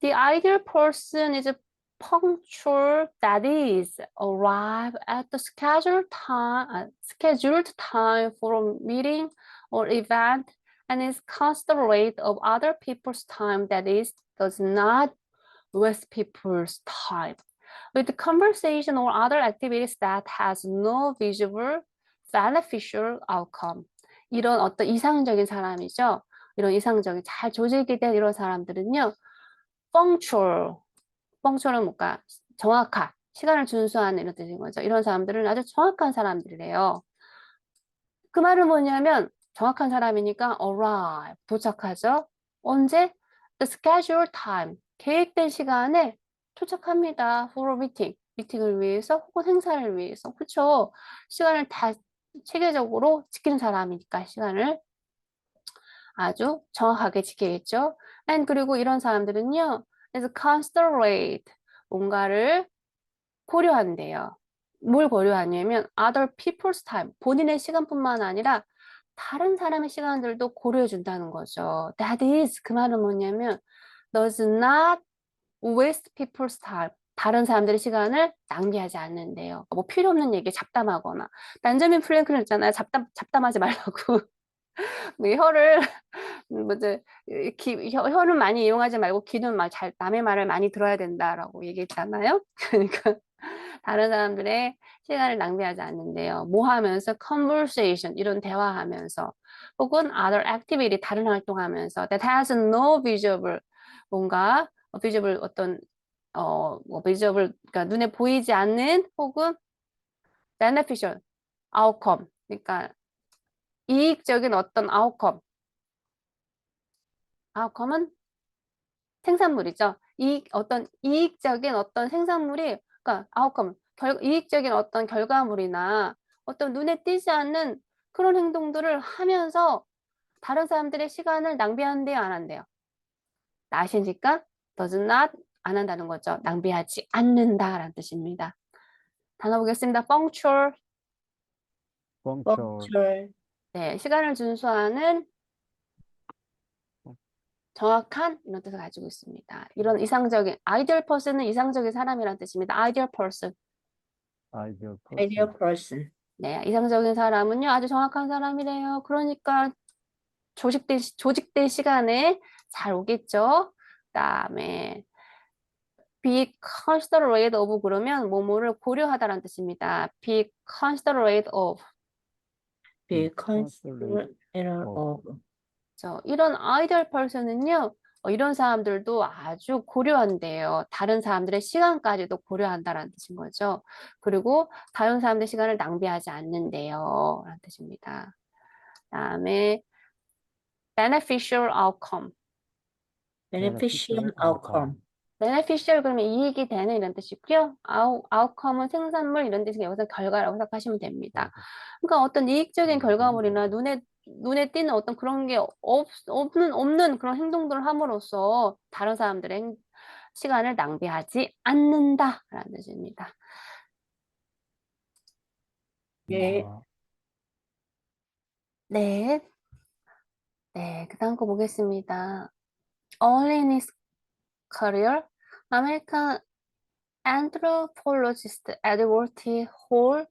The ideal person is punctual, that is, arrive at the scheduled time for a meeting or event and is considerate of other people's time, that is, does not waste people's time with conversation or other activities that has no visible beneficial outcome. 이런 어떤 이상적인 사람이죠. 이런 이상적인 잘 조직이 된 이런 사람들은요. punctual은 뭔가 정확한 시간을 준수하는 이런 뜻인 거죠. 이런 사람들은 아주 정확한 사람들이래요. 그 말은 뭐냐면 정확한 사람이니까 arrive 도착하죠. 언제? The scheduled time 계획된 시간에 도착합니다. for a meeting 미팅을 위해서 혹은 행사를 위해서 그렇죠. 시간을 다 체계적으로 지키는 사람이니까 시간을 아주 정확하게 지키겠죠. And 그리고 이런 사람들은요, is considerate 뭔가를 고려한대요. 뭘 고려하냐면 other people's time 본인의 시간뿐만 아니라 다른 사람의 시간들도 고려해 준다는 거죠. That is 그 말은 뭐냐면 does not waste people's time 다른 사람들의 시간을 낭비하지 않는데요. 뭐 필요 없는 얘기에 잡담하거나 벤자민 프랭클린 있잖아요. 잡담하지 말라고 혀를 뭐지 혀는 많이 이용하지 말고 귀는 남의 말을 많이 들어야 된다라고 얘기했잖아요. 그러니까 다른 사람들의 시간을 낭비하지 않는데요. 뭐 하면서 conversation 이런 대화하면서 혹은 other activity 다른 활동하면서 that has no visible 뭔가 visible 어떤 뭐 visible 그러니까 눈에 보이지 않는 혹은 beneficial outcome 그러니까 이익적인 어떤 outcome은 생산물이죠. 어떤 이익적인 어떤 생산물이, 그러니까 이익적인 어떤 결과물이나 어떤 눈에 띄지 않는 그런 행동들을 하면서 다른 사람들의 시간을 낭비하는데요, 안 한대요? 나시니까 does not 안 한다는 거죠. 낭비하지 않는다라는 뜻입니다. 단어 보겠습니다. punctual. punctual. punctual, 네, 시간을 준수하는 정확한 이런 뜻을 가지고 있습니다. 이런 이상적인 ideal person은 이상적인 사람이라는 뜻입니다. ideal person. Ideal ideal person. person. 네, 이상적인 사람은요 아주 정확한 사람이래요. 그러니까 조직된 시간에 잘 오겠죠. 그다음에 be considerate of 그러면 뭐뭐를 고려하다라는 뜻입니다. be considerate of. be considerate considerate of. 이런 ideal person은요, 이런 사람들도 아주 고려한대요. 다른 사람들의 시간까지도 고려한다라는 뜻인 거죠. 그리고 다른 사람들의 시간을 낭비하지 않는데요. 라는 뜻입니다. 그다음에 beneficial outcome. beneficial outcome. beneficial 그러면 이익이 되는 이런 뜻이고요. outcome은 생산물 이런 뜻이니까 여기서 결과라고 생각하시면 됩니다. 그러니까 어떤 이익적인 결과물이나 눈에 띄는 어떤 그런 게 없는 그런 행동들을 함으로써 다른 사람들의 시간을 낭비하지 않는다라는 뜻입니다. 예. 네. 네, 그 다음 거 보겠습니다. Early in his career, American anthropologist Edward T. Hall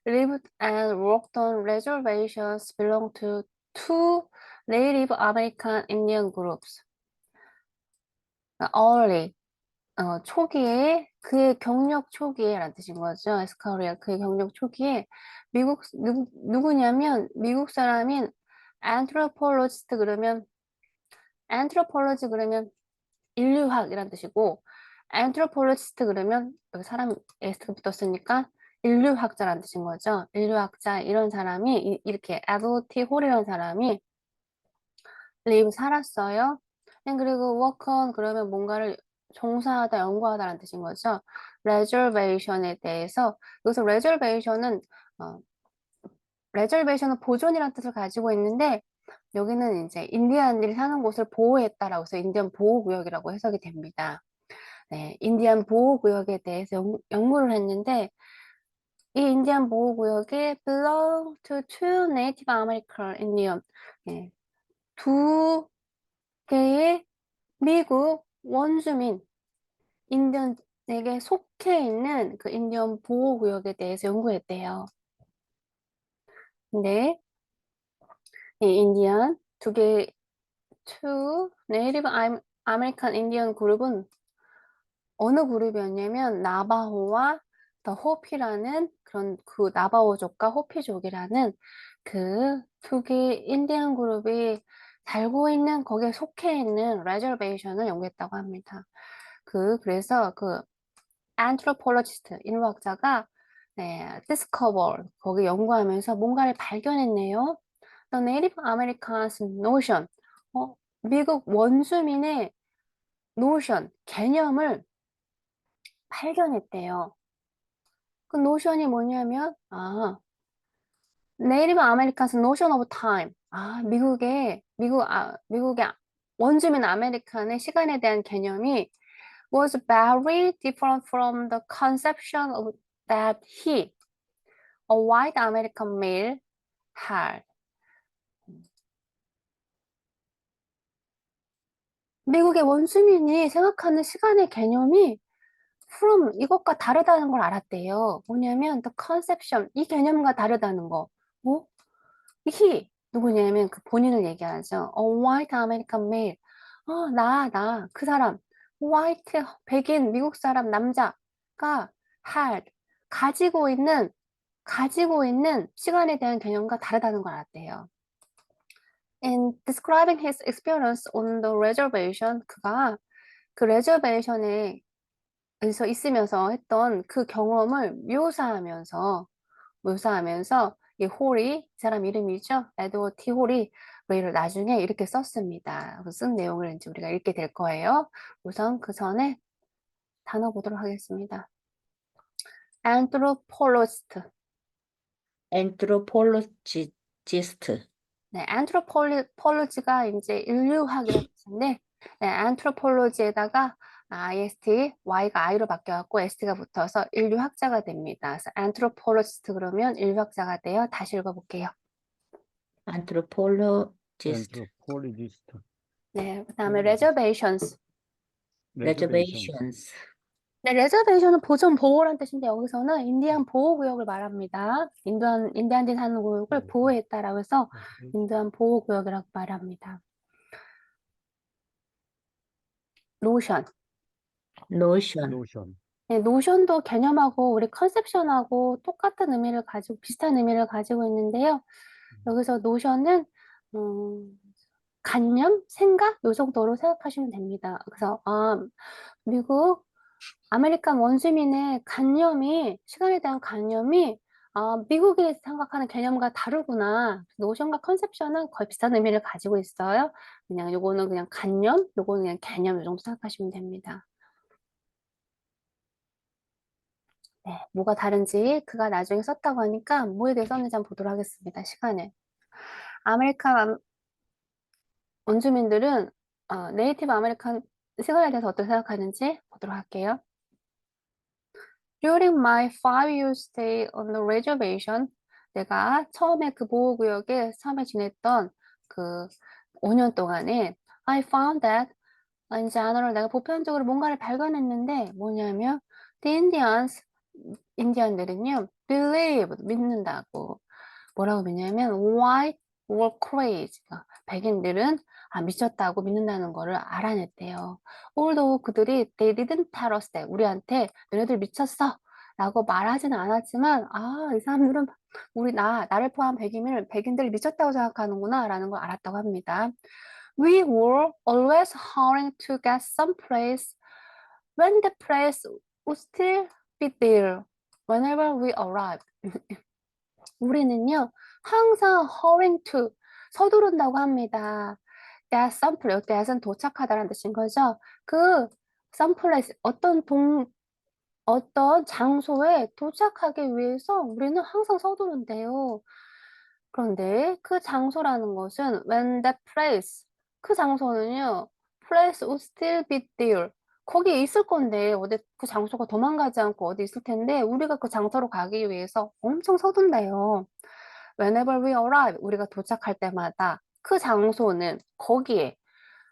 lived and worked on reservations belonging to two Native American Indian groups. Early, 초기에, 그의 경력 초기에라는 뜻인 거죠. His career, 그의 경력 초기에 누구냐면 미국 사람인 anthropologist 그러면 인류학이란 뜻이고 anthropologist 그러면 여기 사람 S가 붙었으니까 인류학자라는 뜻인 거죠. 인류학자 이런 사람이 이렇게 에드워드 T 홀이라는 사람이 live 살았어요. 그리고 work on 그러면 뭔가를 종사하다, 연구하다라는 뜻인 거죠. reservation에 대해서 여기서 reservation은 보존이라는 뜻을 가지고 있는데 여기는 이제 인디안들이 사는 곳을 보호했다라고 해서 인디언 보호구역이라고 해석이 됩니다. 네, 인디안 보호구역에 대해서 연구를 했는데 이 인디안 보호구역에 belong to two Native American Indian 네, 두 개의 미국 원주민 인디언에게 속해 있는 그 인디언 보호구역에 대해서 연구했대요. 근데 이 인디언 두 개의 two Native American Indian 그룹은 어느 그룹이었냐면 나바호와 더 호피라는 그런 그 나바호족과 호피족이라는 그 두 개의 인디언 그룹이 살고 있는 거기에 속해 있는 레저베이션을 연구했다고 합니다. 그래서 그 anthropologist 인류학자가 discover 거기 연구하면서 뭔가를 발견했네요. The Native Americans notion 미국 원주민의 notion 개념을 발견했대요. 그 노션이 뭐냐면 네이티브 아메리칸스 노션 오브 타임. 미국의 원주민 아메리칸의 시간에 대한 개념이 was very different from the conception of that he, a white American male, had. 미국의 원주민이 생각하는 시간의 개념이 from 이것과 다르다는 걸 알았대요. 뭐냐면 the conception 이 개념과 다르다는 거. 뭐? he 누구냐면 그 본인을 얘기하죠. A white American male. 그 사람 white 백인 미국 사람 남자가 had 가지고 있는 시간에 대한 개념과 다르다는 걸 알았대요. In describing his experience on the reservation 그가 그 레저베이션에 에서 있으면서 했던 그 경험을 묘사하면서 이 홀이 이 사람 이름이죠. 에드워드 T 홀이 를 나중에 이렇게 썼습니다. 쓴 내용을 이제 우리가 읽게 될 거예요. 우선 그 전에 단어 보도록 하겠습니다. anthropologist. anthropologist. 네, anthropolog가 이제 인류학이라는 뜻인데, anthropology에다가 ist, y가 i로 바뀌어갖고 st가 붙어서 인류학자가 됩니다. 그래서 anthropologist 그러면 인류학자가 돼요. 다시 읽어볼게요. anthropologist. Anthropologist. 네, 그다음에 reservations. reservations. 네, reservation은 보전 보호란 뜻인데 여기서는 인디안 보호구역을 말합니다. 인디안들이 사는 구역을 보호했다라고 해서 인디안 보호구역이라고 말합니다. 노션. notion. 노션. 네, 노션도 개념하고 우리 컨셉션하고 똑같은 의미를 가지고 비슷한 의미를 가지고 있는데요. 여기서 노션은 관념, 생각 요 정도로 생각하시면 됩니다. 그래서 미국 아메리칸 원주민의 관념이 시간에 대한 관념이 미국이 생각하는 개념과 다르구나. 노션과 컨셉션은 거의 비슷한 의미를 가지고 있어요. 그냥 요거는 그냥 관념, 요거는 그냥 개념 요 정도 생각하시면 됩니다. 네, 뭐가 다른지 그가 나중에 썼다고 하니까 뭐에 대해 썼는지 한번 보도록 하겠습니다. 시간에. 아메리칸 원주민들은 네이티브 아메리칸 시간에 대해서 어떻게 생각하는지 보도록 할게요. During my 5-year stay on the reservation, 내가 처음에 그 보호구역에 처음에 지냈던 그 5년 동안에 I found that in general 내가 보편적으로 뭔가를 발견했는데 뭐냐면 the Indians 인디언들은요 believe 믿는다고 뭐라고 믿냐면 white were crazy 백인들은 미쳤다고 믿는다는 거를 알아냈대요. Although 그들이 they didn't tell us that 우리한테 너네들 미쳤어 라고 말하지는 않았지만 이 사람들은 나를 포함한 백인들을 미쳤다고 생각하는구나 라는 걸 알았다고 합니다. We were always hurrying to get someplace when the place would still be there whenever we arrived. 우리는요, 항상 hurrying to, 서두른다고 합니다. get someplace, get은 도착하다라는 뜻인 거죠. 그 someplace, 어떤 장소에 도착하기 위해서 우리는 항상 서두른대요. 그런데 그 장소라는 것은 when that place, 그 장소는요, place would still be there. 거기 있을 건데 어디 그 장소가 도망가지 않고 어디 있을 텐데 우리가 그 장소로 가기 위해서 엄청 서둔대요. Whenever we arrive, 우리가 도착할 때마다 그 장소는 거기에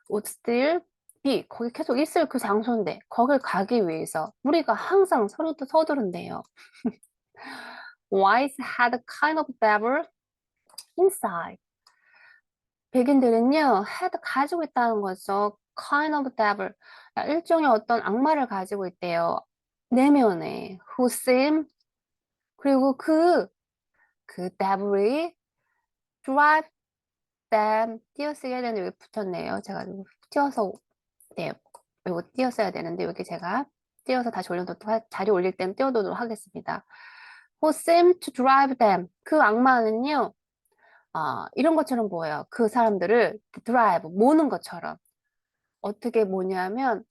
would still be, 거기 계속 있을 그 장소인데 거길 가기 위해서 우리가 항상 서두른대요. Whites had a kind of devil inside. 백인들은요, had 가지고 있다는 거죠. kind of devil. 일종의 어떤 악마를 가지고 있대요. 내면에. who seem, 그리고 그 devil이 drive them, 띄어쓰기해야 되는데 여기 붙었네요. 제가 띄어서, 네, 이거 띄어써야 되는데 여기 제가 띄어서 다시 올려놓도록, 자료 올릴 때는 띄워놓도록 하겠습니다. who seem to drive them. 그 악마는요, 이런 것처럼 보여요. 그 사람들을 drive, 모는 것처럼. 어떻게 모냐면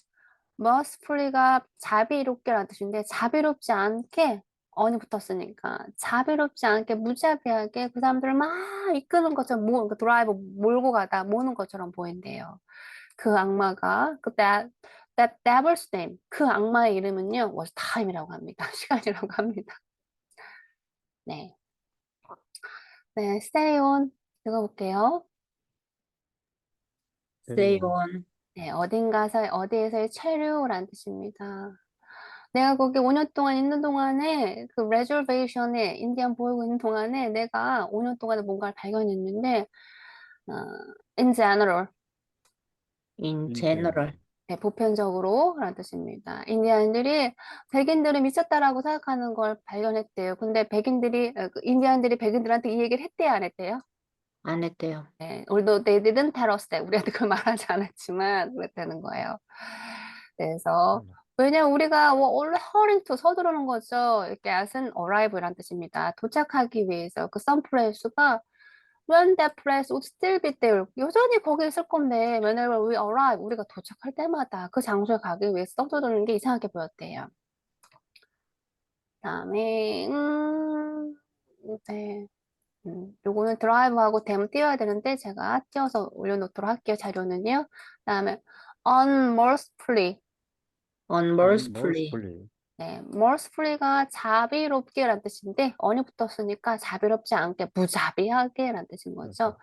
mercifully가 자비롭게라는 뜻인데 자비롭지 않게 언이 붙었으니까 자비롭지 않게 무자비하게 그 사람들을 막 이끄는 것처럼 드라이브 몰고 가다 모는 것처럼 보인대요. 그 악마가 that devil's name 그 악마의 이름은요 was time이라고 합니다. 시간이라고 합니다. 네, 네, stay on 읽어볼게요. stay on. 네, 어디에서의 체류라는 뜻입니다. 내가 거기 5년 동안 있는 동안에 그 레저베이션에 인디안 보이고 있는 동안에 내가 5년 동안에 뭔가를 발견했는데 in general in general. 네, 보편적으로 라는 뜻입니다. 인디안들이 백인들을 미쳤다라고 생각하는 걸 발견했대요. 근데 인디안들이 백인들한테 이 얘기를 했대요, 안 했대요? 안 했대요. 네, although they didn't tell us that 우리한테 그걸 말하지 않았지만 그랬다는 거예요. 그래서 왜냐면 우리가 원래 hurrying to 서두르는 거죠. 이렇게 as은 arrive이란 뜻입니다. 도착하기 위해서 그 some place가 when that place would still be there 여전히 거기 있을 건데 whenever we arrive 우리가 도착할 때마다 그 장소에 가기 위해서 서두르는 게 이상하게 보였대요. 그다음에 네. 요거는 드라이브하고 댐 띄워야 되는데 제가 띄워서 올려놓도록 할게요. 자료는요. 그다음에 unmercifully. unmercifully. 네, mercifully가 자비롭게란 뜻인데 on이 붙었으니까 자비롭지 않게 무자비하게란 뜻인 거죠.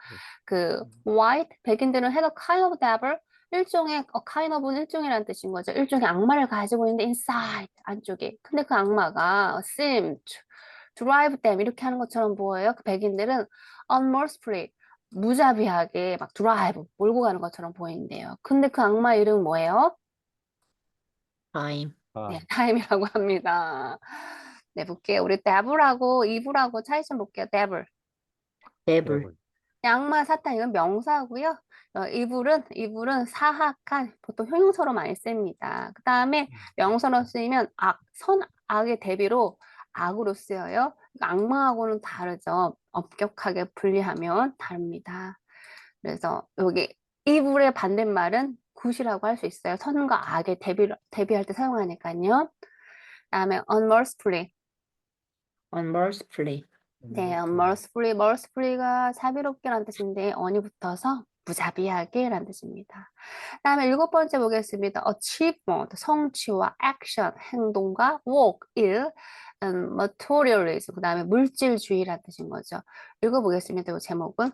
그 white 백인들은 have a kind of devil 일종의 a kind of은 일종이라는 뜻인 거죠. 일종의 악마를 가지고 있는데 inside 안쪽에. 근데 그 악마가 seem to drive them 이렇게 하는 것처럼 보여요. 그 백인들은 unmercifully 무자비하게 막 drive 몰고 가는 것처럼 보이는데요. 근데 그 악마 이름은 뭐예요? time, 네, 타임이라고 합니다. 네, 볼게요. 우리 devil하고 evil하고 차이 좀 볼게요. devil. devil, 악마, 사탄 이건 명사고요. 이불은 사악한 보통 형용사로 많이 씁니다. 그 다음에 명사로 쓰이면 선악의 대비로 악으로 쓰여요. 그러니까 악마하고는 다르죠. 엄격하게 분리하면 다릅니다. 그래서 여기 이불의 반대말은 굿이라고 할 수 있어요. 선과 악의 대비할 때 사용하니까요. 그다음에 unmercifully. unmercifully, 네, mercifully가 자비롭게란 뜻인데 on이 붙어서 무자비하게란 뜻입니다. 그다음에 7번째 보겠습니다. achievement, 성취와 action, 행동과 work, 일, materialism, 그다음에 물질주의란 뜻인 거죠. 읽어보겠습니다. 이 제목은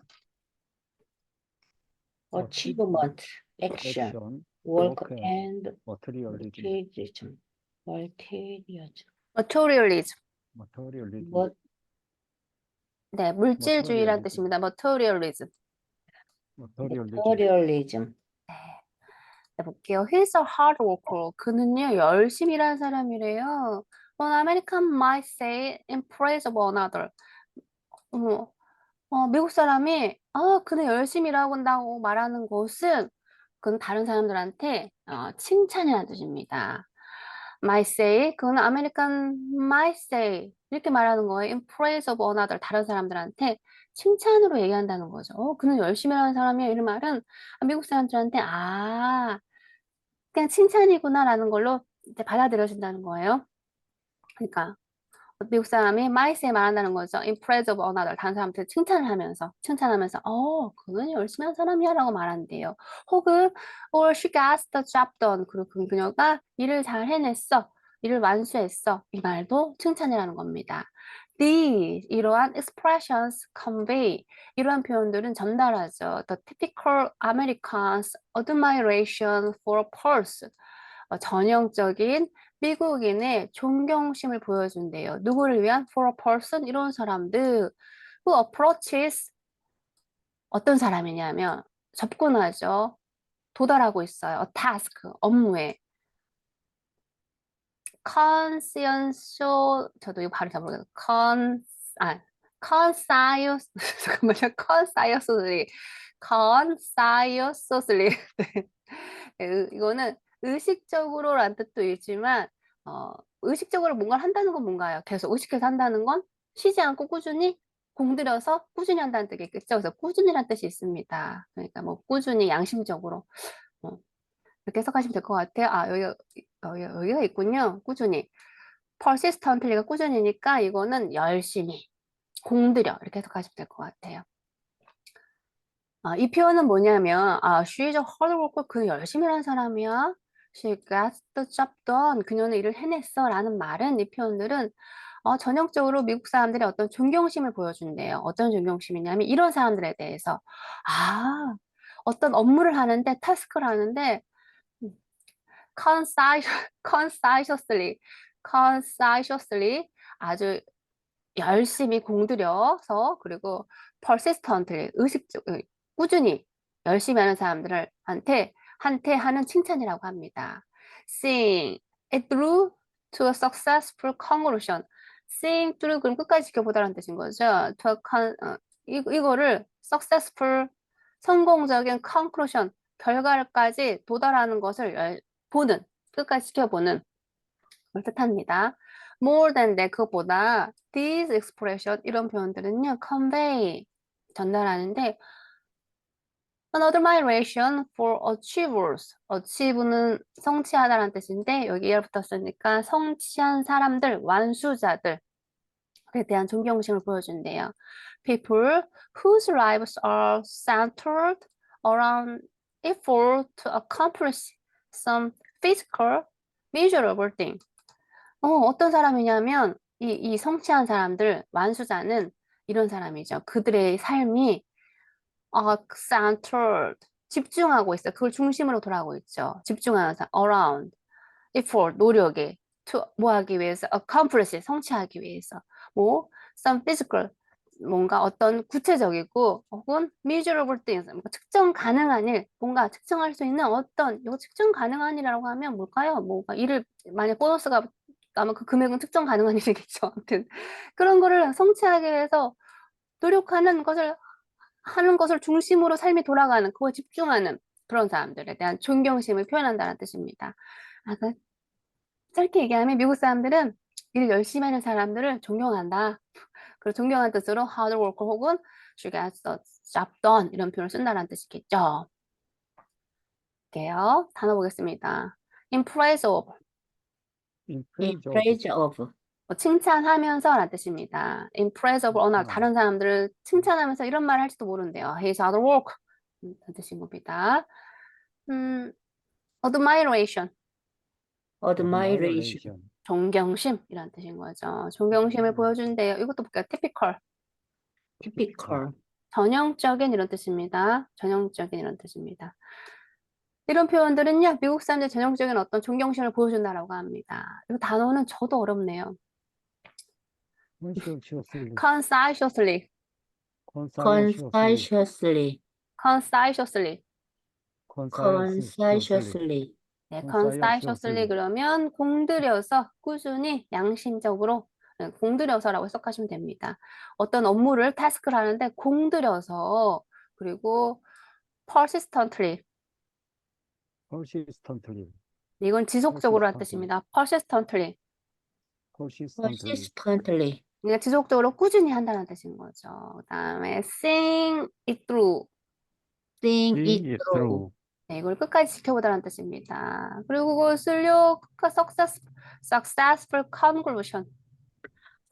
achievement, action, work and materialism. materialism, materialism. 네, 물질주의란 뜻입니다. materialism. materialism, 해볼게요. He's a hard worker. 그는요, 열심히 일하는 사람이래요. One American might say in praise of another. 미국 사람이, 그는 열심히 일하고 한다고 말하는 것은, 그건 다른 사람들한테 칭찬이라는 뜻입니다. might say, 그건 American might say. 이렇게 말하는 거예요. In praise of another. 다른 사람들한테 칭찬으로 얘기한다는 거죠. 그는 열심히 일하는 사람이야. 이런 말은 미국 사람들한테, 그냥 칭찬이구나라는 걸로 이제 받아들여진다는 거예요. 그러니까 미국 사람이 mice에 말한다는 거죠. In praise of another. 다른 사람한테 칭찬하면서 그는 열심히 한 사람이야라고 말한대요. 혹은 or she gets the job done. 그리고 그녀가 일을 잘 해냈어. 일을 완수했어. 이 말도 칭찬이라는 겁니다. 이러한 expressions convey 이러한 표현들은 전달하죠. The typical Americans admiration for a person 전형적인 미국인의 존경심을 보여준대요. 누구를 위한? For a person 이런 사람들 who approaches 어떤 사람이냐면 접근하죠. 도달하고 있어요. A task 업무에 conscientious 저도 이거 발음 잘 모르겠어요. conscious 잠깐만요. conscientiously 이거는 의식적으로란 뜻도 있지만 의식적으로 뭔가를 한다는 건 뭔가요? 계속 의식해서 한다는 건 쉬지 않고 꾸준히 공들여서 꾸준히 한다는 뜻이겠죠. 그래서 꾸준히란 뜻이 있습니다. 그러니까 뭐 꾸준히 양심적으로 이렇게 해석하시면 될 것 같아요. 여기가 있군요. 꾸준히. persistently가 꾸준히니까 이거는 열심히 공들여 이렇게 해석하시면 될 것 같아요. 이 표현은 뭐냐면 she is a hard worker. 그는 열심히 하는 사람이야. She gets the job done. 그녀는 일을 해냈어 라는 말은 이 표현들은 전형적으로 미국 사람들의 어떤 존경심을 보여준대요. 어떤 존경심이냐면 이런 사람들에 대해서 어떤 업무를 하는데 타스크를 하는데 conscientiously 아주 열심히 공들여서 그리고 persistently 꾸준히 열심히 하는 사람들을 한테 하는 칭찬이라고 합니다. Seeing it through to a successful conclusion. Seeing through 그럼 끝까지 지켜보다라는 뜻인 거죠. 이거를 successful 성공적인 conclusion 결과까지 도달하는 것을 보는 끝까지 지켜보는 걸 뜻합니다. More than that 그것보다 these expression 이런 표현들은요 convey 전달하는데 Another admiration for achievers. achieve는 성취하다라는 뜻인데 여기 예를 붙었으니까 성취한 사람들, 완수자들에 대한 존경심을 보여준대요. People whose lives are centered around effort to accomplish some physical, measurable thing. 어떤 사람이냐면 이 성취한 사람들, 완수자는 이런 사람이죠. 그들의 삶이 centered, 집중하고 있어요. 그걸 중심으로 돌아가고 있죠. 집중하는 사람, around, effort, 노력에, to, 뭐 하기 위해서, accomplish, 성취하기 위해서, 뭐, some physical, 뭔가 어떤 구체적이고, 혹은 measurable things, 뭔가 측정 가능한 일, 뭔가 측정할 수 있는 어떤, 이거 측정 가능한 일이라고 하면 뭘까요? 뭔가 일을, 만약 보너스가 나면 그 금액은 측정 가능한 일이겠죠. 아무튼, 그런 거를 성취하기 위해서 노력하는 것을 하는 것을 중심으로 삶이 돌아가는, 그거에 집중하는 그런 사람들에 대한 존경심을 표현한다는 뜻입니다. 짧게 얘기하면 미국 사람들은 일 열심히 하는 사람들을 존경한다. 그리고 존경한 뜻으로 hard worker 혹은 she gets the job done 이런 표현을 쓴다는 뜻이겠죠. 볼게요. 단어 보겠습니다. in praise of, In In praise of. praise of. 칭찬하면서 라는 뜻입니다. in praise of honor, 칭찬. 다른 사람들을 칭찬하면서 이런 말을 할지도 모른대요. He's hard work. 라는 뜻인 겁니다. admiration, admiration. 존경심이란 뜻인 거죠. 존경심을 보여준대요. 이것도 볼게요. typical, typical. 전형적인 이런 뜻입니다. 전형적인 이런 뜻입니다. 이런 표현들은요, 미국 사람들 전형적인 어떤 존경심을 보여준다라고 합니다. 이 단어는 저도 어렵네요. Conscientiously. conscientiously, Conscientiously. conscientiously. conscientiously. conscientiously. 네, conscientiously. conscientiously 그러면 공들여서 꾸준히 양심적으로 공들여서라고 해석하시면 됩니다. 어떤 업무를 타스크를 하는데 공들여서 그리고 persistently Persistently. 이건 지속적으로 한 persistently. 뜻입니다. persistently Persistently. persistently. 그러니까 지속적으로 꾸준히 한다는 뜻인 거죠. 그다음에 think it through think See it it through. through. 네, 이걸 끝까지 지켜보다는 뜻입니다. 그리고 그것을요, successful conclusion,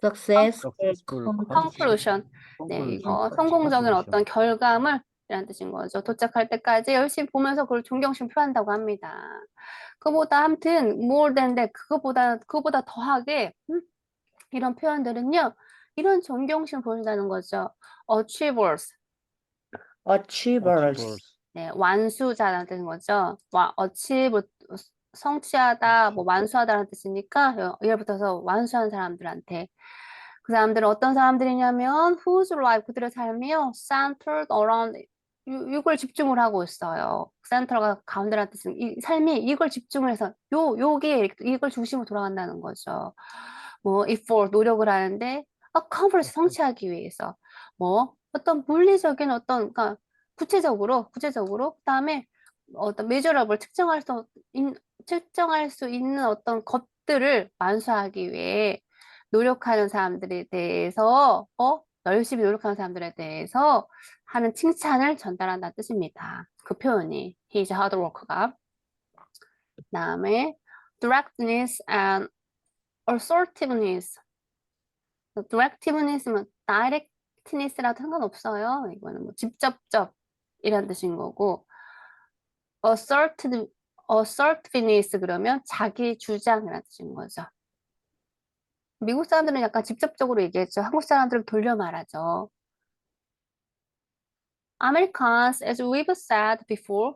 successful Successful conclusion. 네, 이거 성공적인 어떤 결과물 이라는 뜻인 거죠. 도착할 때까지 열심히 보면서 그걸 존경심 표한다고 합니다. 그보다 아무튼 more than인데 그거보다 더하게 이런 표현들은요, 이런 존경심 보여준다는 거죠. achievers, achievers. 네, 완수자라는 뜻인 거죠. achieve, 성취하다, 뭐 완수하다라는 뜻이니까 이에 붙어서 완수한 사람들한테 그 사람들은 어떤 사람들이냐면 whose life, 그들의 삶이요 centered around 이걸 집중을 하고 있어요. 센터가 가운데라는 뜻은 이 삶이 이걸 집중을 해서 요게 이걸 중심으로 돌아간다는 거죠. 뭐 effort, 노력을 하는데 accomplish, 성취하기 위해서 뭐 어떤 물리적인 어떤 그러니까 구체적으로 그다음에 어떤 measurable 측정할 수 있는 어떤 것들을 완수하기 위해 노력하는 사람들에 대해서 열심히 노력하는 사람들에 대해서 하는 칭찬을 전달한다는 뜻입니다. 그 표현이 he's a hard worker가. 그다음에 directness and assertiveness. directiveness는 directness라도 상관없어요. 이거는 뭐 직접적이라는 뜻인 거고 assertiveness 그러면 자기 주장이라는 뜻인 거죠. 미국 사람들은 약간 직접적으로 얘기했죠. 한국 사람들은 돌려 말하죠. Americans, as we've said before,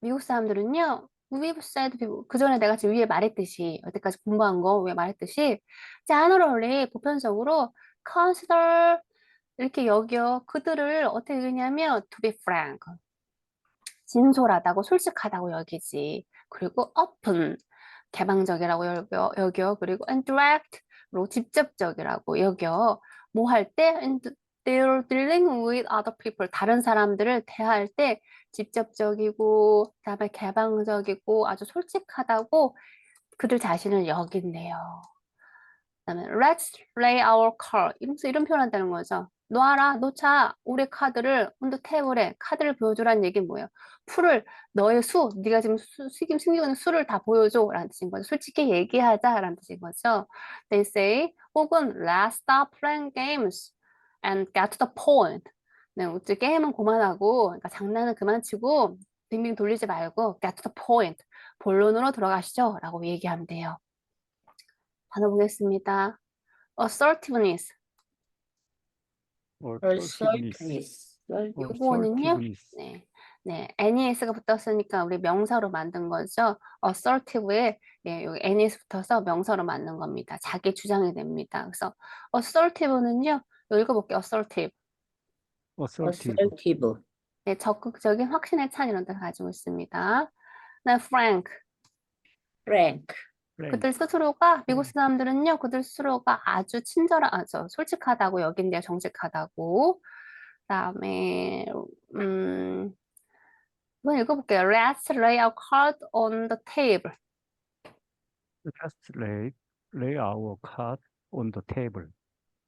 미국 사람들은요, we've said before, 그 전에 내가 지금 위에 말했듯이, 여태까지 공부한 거 위에 말했듯이, generally, 보편적으로 consider, 이렇게 여겨, 그들을 어떻게 여기냐면, to be frank, 진솔하다고, 솔직하다고 여기지. 그리고 open, 개방적이라고 여겨. 그리고 indirect로 직접적이라고 여겨. 뭐 할 때? They're dealing with other people. 다른 사람들을 대할 때 직접적이고, 그다음에 개방적이고, 아주 솔직하다고 그들 자신을 여긴대요. 그다음에 let's lay our card. 이러면서 이런 표현 한다는 거죠. 놓자. 우리 카드를 온더 테이블에 카드를 보여주라는 얘기는 뭐예요? 너의 네가 지금 숨기고 있는 수를 다 보여줘라는 뜻인 거죠. 솔직히 얘기하자라는 뜻인 거죠. They say 혹은 let's stop playing games and get to the point. 네, 우리 게임은 그만하고, 그러니까 장난은 그만 치고 빙빙 돌리지 말고 get to the point. 본론으로 들어가시죠 라고 얘기하면 돼요. 단어 보겠습니다. assertiveness. assertiveness, 요거는요. assertiveness. 네, NES가 붙었으니까 우리 명사로 만든 거죠. assertive에 여기 NES 붙어서 명사로 만든 겁니다. 자기 주장이 됩니다. 그래서 assertive는요. 읽어볼게요. assertive. assertive, assertive, 네, 적극적인 확신에 찬 이런 뜻을 가지고 있습니다. 네, frank. frank, frank, 그들 스스로가 미국 사람들은요. 그들 스스로가 아주 친절하죠. 솔직하다고 여긴대요. 정직하다고. 그다음에 한번 읽어볼게요. Let's lay our card on the table. let's lay our card on the table.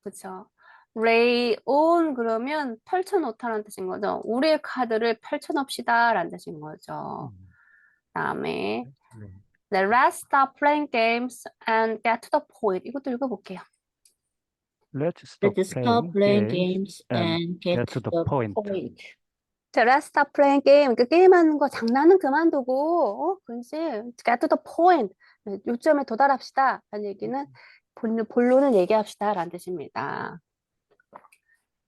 그렇죠. lay on 그러면 펼쳐놓다라는 뜻인 거죠. 우리의 카드를 펼쳐놓읍시다라는 뜻인 거죠. 그다음에 네. Let's stop playing games and get to the point. 이것도 읽어볼게요. Let's stop let's stop playing games games and get to the point. 자, Let's stop playing game. 그 게임하는 거 장난은 그만두고, 그렇지. Get to the point. 요점에 도달합시다. 라는 얘기는 본론을 얘기합시다. 라는 뜻입니다.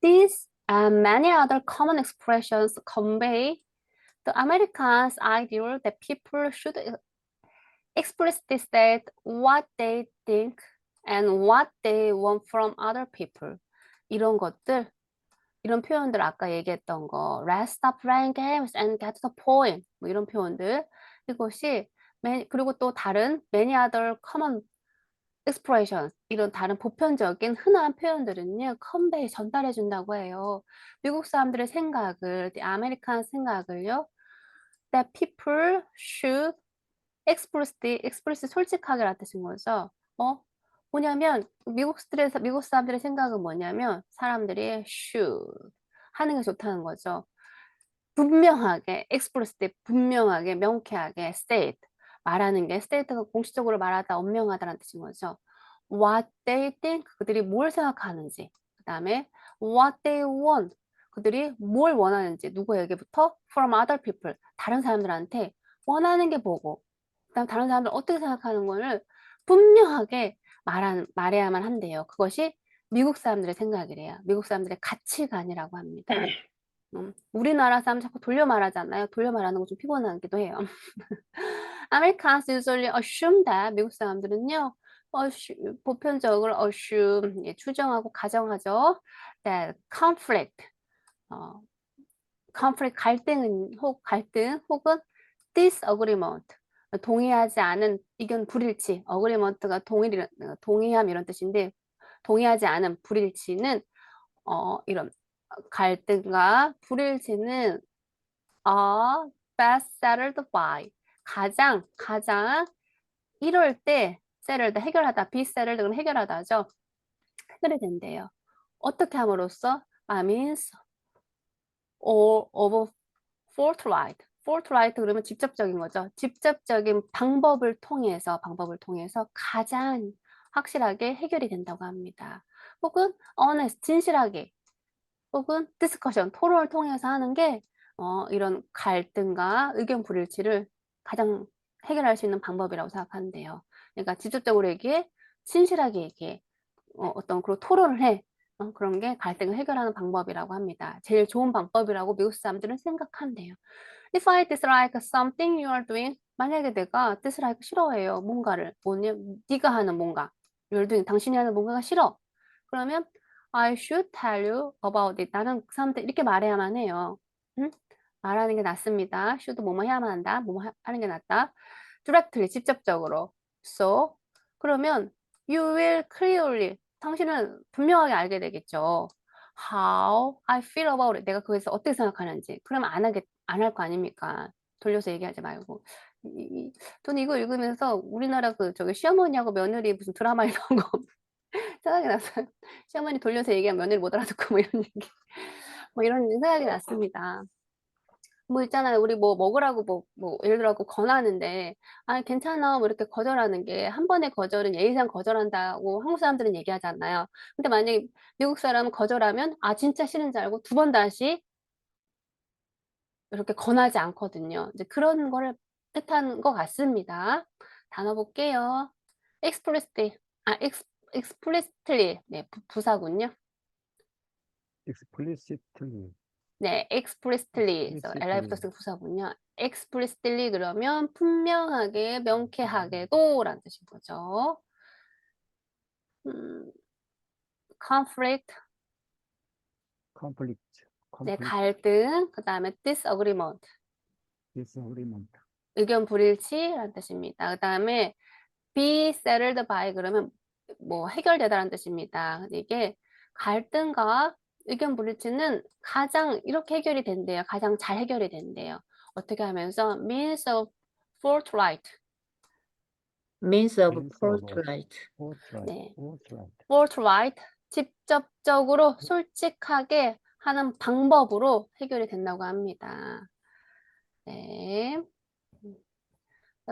These and many other common expressions convey the Americans' ideal that people should explicitly state what they think and what they want from other people. 이런 것들, 이런 표현들 아까 얘기했던 거 Let's stop playing games and get to the point. 뭐 이런 표현들. 이것이 그리고 또 다른 many other common expressions 이런 다른 보편적인 흔한 표현들은요. convey 전달해 준다고 해요. 미국 사람들의 생각을 the American 생각을요. that people should explicit 솔직하게라는 뜻인 거죠. 뭐냐면 미국 사람들의 생각은 뭐냐면 사람들이 should 하는 게 좋다는 거죠. 분명하게 explicit 분명하게 명쾌하게 state 말하는 게 state가 공식적으로 말하다 엄명하다라는 뜻인 거죠. What they think 그들이 뭘 생각하는지 그다음에 what they want 그들이 뭘 원하는지 누구에게부터 from other people 다른 사람들한테 원하는 게 뭐고 그다음 다른 사람들 어떻게 생각하는 거를 분명하게 말해야만 한대요. 그것이 미국 사람들의 생각이래요. 미국 사람들의 가치관이라고 합니다. 우리나라 사람 자꾸 돌려 말하잖아요. 돌려 말하는 거 좀 피곤하기도 해요. Americans usually assume that 미국 사람들은요. 보편적으로 assume 추정하고 가정하죠. that conflict 갈등 혹은 disagreement 동의하지 않은 의견 불일치 agreement가 동의함 이런 뜻인데 동의하지 않은 불일치는 이런 갈등과 불일치는 best settled by 가장 이럴 때 settled 해결하다 be settled 그럼 해결하다죠. 해결이 된대요. 어떻게 함으로써 means of forthright 그러면 직접적인 거죠. 직접적인 방법을 통해서 가장 확실하게 해결이 된다고 합니다. 혹은 honest 진실하게 혹은 discussion 토론을 통해서 하는 게 이런 갈등과 의견 불일치를 가장 해결할 수 있는 방법이라고 생각하는데요. 그러니까 직접적으로 얘기해, 진실하게 얘기해, 어떤 그런 토론을 해. 그런 게 갈등을 해결하는 방법이라고 합니다. 제일 좋은 방법이라고 미국 사람들은 생각한대요. If I dislike something you are doing, 만약에 내가 dislike 싫어해요. 뭔가를, 네가 하는 뭔가, you're doing, 당신이 하는 뭔가가 싫어. 그러면 I should tell you about it. 나는 그 사람한테 이렇게 말해야만 해요. 응? 말하는 게 낫습니다. should 뭐뭐 해야만 한다. 뭐뭐 하는 게 낫다. directly, 직접적으로. So, 그러면 you will clearly, 당신은 분명하게 알게 되겠죠. How I feel about it. 내가 그거에서 어떻게 생각하는지. 그러면 안 할 거 아닙니까? 돌려서 얘기하지 말고. 저는 이거 읽으면서 우리나라 저기 시어머니하고 며느리 무슨 드라마에 나온 거 생각이 났어요. 시어머니 돌려서 얘기하면 며느리 못 알아듣고 뭐 이런 얘기. 뭐 이런 생각이 났습니다. 뭐 있잖아요. 우리 뭐 먹으라고 예를 들어 권하는데 괜찮아 뭐 이렇게 거절하는 게 한 번의 거절은 예의상 거절한다고 한국 사람들은 얘기하잖아요. 근데 만약에 미국 사람은 거절하면 진짜 싫은 줄 알고 두 번 다시 이렇게 권하지 않거든요. 이제 그런 거를 뜻하는 것 같습니다. 단어 볼게요. explicitly explicitly. 네, 부사군요. explicitly. 네, explicitly. 그래서 li 붙어서 부사군요. explicitly 그러면 분명하게, 명쾌하게도 라는 뜻인 거죠. conflict. conflict, 네, conflict, 갈등. 그 다음에 disagreement. disagreement, 의견 불일치라는 뜻입니다. 그 다음에 be settled by 그러면 뭐 해결되다라는 뜻입니다. 근데 이게 갈등과 의견 불일치는 가장 이렇게 해결이 된대요. 가장 잘 해결이 된대요. 어떻게 하면서 means of forthright. means of means of forthright. forthright, 네. forthright, forthright. 직접적으로 솔직하게 하는 방법으로 해결이 된다고 합니다. 네.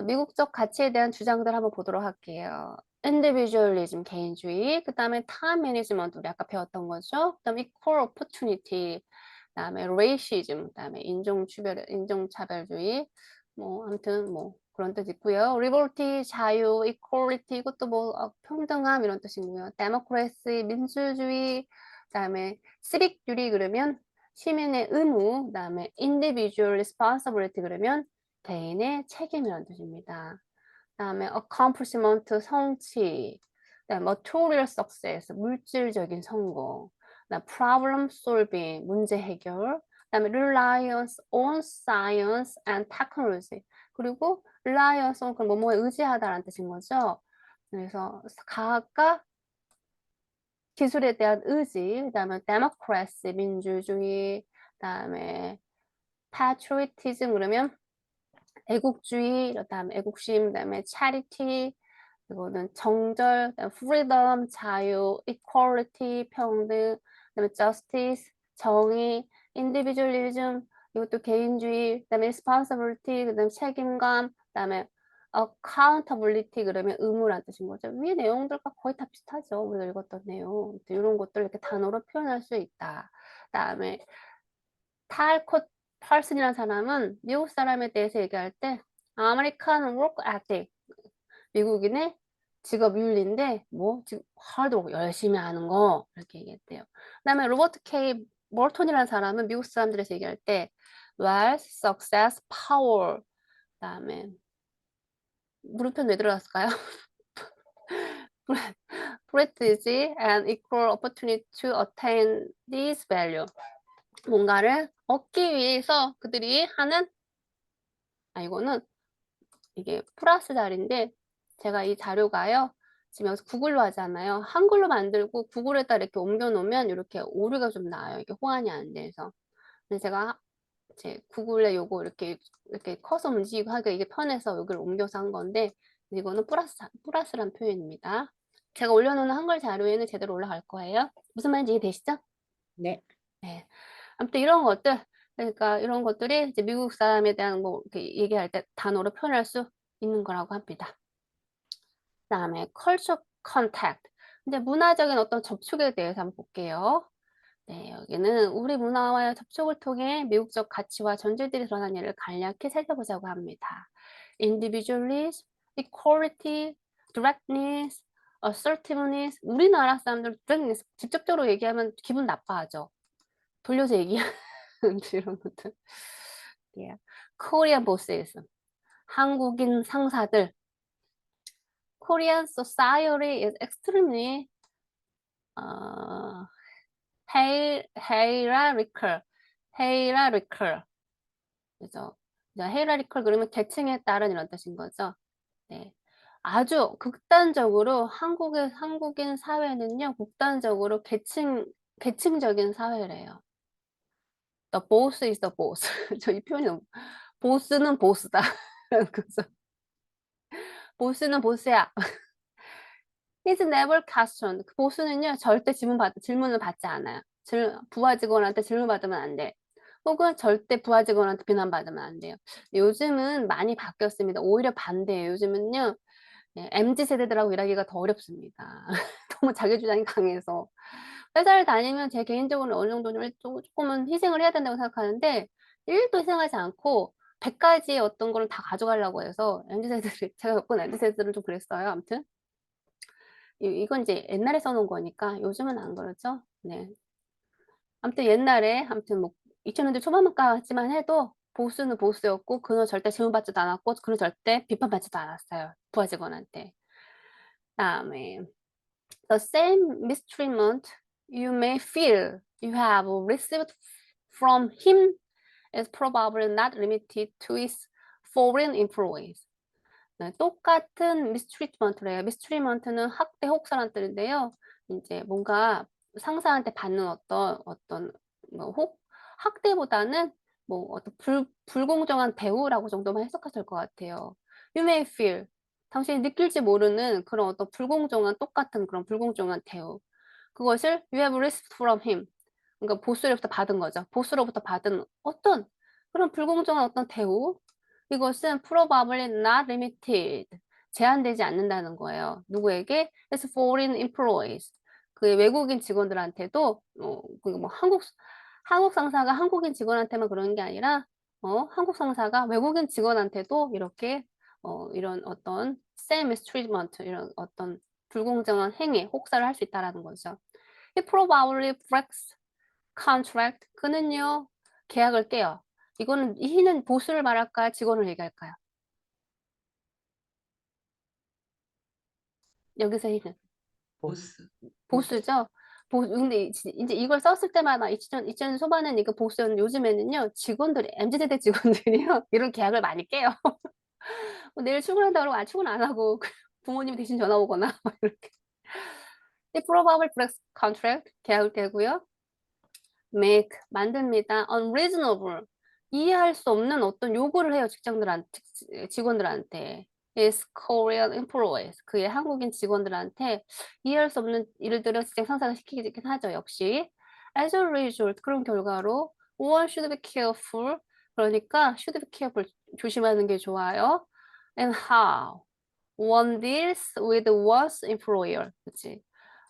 미국적 가치에 대한 주장들 한번 보도록 할게요. individualism, 개인주의, 그 다음에 time management, 우리 아까 배웠던 거죠. 그 다음에 equal opportunity, 그 다음에 racism, 그 다음에 인종차별주의, 뭐 아무튼 뭐 그런 뜻 있고요. liberty, 자유, equality, 이것도 뭐 평등함 이런 뜻이고요. democracy, 민주주의, 그 다음에 civic duty 그러면 시민의 의무, 그 다음에 individual responsibility 그러면 개인의 책임이라는 뜻입니다. 다음에 accomplishment, 성취, 그다음에 material success, 물질적인 성공, 그다음 problem solving, 문제 해결, 그다음에 reliance on science and technology, 그리고 reliance on 그건 뭐뭐에 의지하다라는 뜻인 거죠. 그래서 과학과 기술에 대한 의지, 그다음에 democracy, 민주주의, 그다음에 patriotism 그러면 애국주의, 그다음에 애국심, 그다음에 charity, 이거는 정절, 그다음에 freedom, 자유, equality, 평등, 그다음에 justice, 정의, individualism, 이것도 개인주의, 그다음에 responsibility, 그다음에 책임감, 그다음에 accountability 그러면 의무란 뜻인 거죠. 위의 내용들과 거의 다 비슷하죠. 우리가 읽었던 내용. 이런 것들을 이렇게 단어로 표현할 수 있다. 그다음에 탈콧 펄슨이라는 사람은 미국 사람에 대해서 얘기할 때 American work ethic, 미국인의 직업 윤리인데 뭐 지금 hard 열심히 하는 거 이렇게 얘기했대요. 그다음에 로버트 K 몰턴이라는 사람은 미국 사람들에서 얘기할 때 wealth, success, power, 그다음에 물음표 왜 들어갔을까요? prestige and equal opportunity to attain this value. 뭔가를 얻기 위해서 그들이 하는 이거는 이게 플러스 자리인데 제가 이 자료가요. 지금 여기서 구글로 하잖아요. 한글로 만들고 구글에다 이렇게 옮겨 놓으면 이렇게 오류가 좀 나요. 이게 호환이 안 돼서. 근데 제가 제 구글에 요거 이렇게 커서 움직이고 하기가 이게 편해서 여기를 옮겨서 한 건데 이거는 플러스란 표현입니다. 제가 올려놓은 한글 자료에는 제대로 올라갈 거예요. 무슨 말인지 이해되시죠? 네. 네. 아무튼 이런 것들, 그러니까 이런 것들이 이제 미국 사람에 대한 뭐 이렇게 얘기할 때 단어로 표현할 수 있는 거라고 합니다. 그다음에 culture contact. 이제 문화적인 어떤 접촉에 대해서 한번 볼게요. 네, 여기는 우리 문화와의 접촉을 통해 미국적 가치와 전제들이 드러난 예를 간략히 살펴보자고 합니다. individualism, equality, directness, assertiveness. 우리나라 사람들 directness 직접적으로 얘기하면 기분 나빠하죠. 돌려서 얘기하는 이런 것들. Yeah. Korean bosses. 한국인 상사들. Korean society is extremely hierarchical. hierarchical. 그죠? hierarchical 그러면 계층에 따른 이런 뜻인 거죠. 네. 아주 극단적으로 한국인 사회는요, 극단적으로 계층적인 사회래요. The boss is the boss. 저 이 표현이 너무, 보스는 보스다. 그죠? 보스는 보스야. He's never questioned. 그 보스는요, 절대 질문을 받지 않아요. 부하 직원한테 질문 받으면 안 돼. 혹은 절대 부하 직원한테 비난받으면 안 돼요. 요즘은 많이 바뀌었습니다. 오히려 반대예요. 요즘은요, MZ 세대들하고 일하기가 더 어렵습니다. 너무 자기 주장이 강해서. 회사를 다니면 제 개인적으로는 어느 정도 조금은 희생을 해야 된다고 생각하는데 1도 희생하지 않고 100가지의 어떤 거를 다 가져가려고 해서 MZ 세대들이 제가 겪은 MZ 세대들은 좀 그랬어요. 아무튼 이건 이제 옛날에 써놓은 거니까 요즘은 안 그러죠. 네. 아무튼 옛날에 아무튼 뭐 2000년대 초반까지만 해도 보스는 보스였고 그는 절대 질문받지도 않았고 그는 절대 비판받지도 않았어요. 부하 직원한테. 다음에 the same mistreatment you may feel you have received from him is probably not limited to his foreign employees. 네, 똑같은 mistreatment래요. mistreatment는 학대, 혹사란 뜻인데요. 이제 뭔가 상사한테 받는 어떤 뭐 학대보다는 뭐 어떤 불공정한 대우라고 정도만 해석하면 될 것 같아요. You may feel 당신이 느낄지 모르는 그런 어떤 불공정한 똑같은 그런 불공정한 대우. 그것을 you have received from him. 그러니까 보스로부터 받은 거죠. 보스로부터 받은 어떤 그런 불공정한 어떤 대우. 이것은 probably not limited. 제한되지 않는다는 거예요. 누구에게? It's foreign employees. 그 외국인 직원들한테도 뭐 한국 상사가 한국인 직원한테만 그러는 게 아니라 한국 상사가 외국인 직원한테도 이렇게 이런 어떤 same mistreatment 이런 어떤 불공정한 행위, 혹사를 할 수 있다라는 거죠. He probably breaks contract. 그는요 계약을 깨요. 이거는 he는 보스를 말할까요? 직원을 얘기할까요? 여기서 he는 보스. 보스죠. 근데 이제 이걸 썼을 때마다 2000년 초반에는 이거 보스였는데 요즘에는요 직원들이 MZ세대 직원들이요 이런 계약을 많이 깨요. 내일 출근한다 그러고 출근 안 하고 부모님이 대신 전화 오거나 막 이렇게. He probably breaks contract. 계약을 깨고요. make 만듭니다. unreasonable 이해할 수 없는 어떤 요구를 해요. 직원들한테. his Korean employees 그의 한국인 직원들한테 이해할 수 없는 일들을 직장 상사가 시키긴 하죠. 역시 as a result 그런 결과로 one should be careful 그러니까 should be careful 조심하는 게 좋아요. and how one deals with one's employer 그치?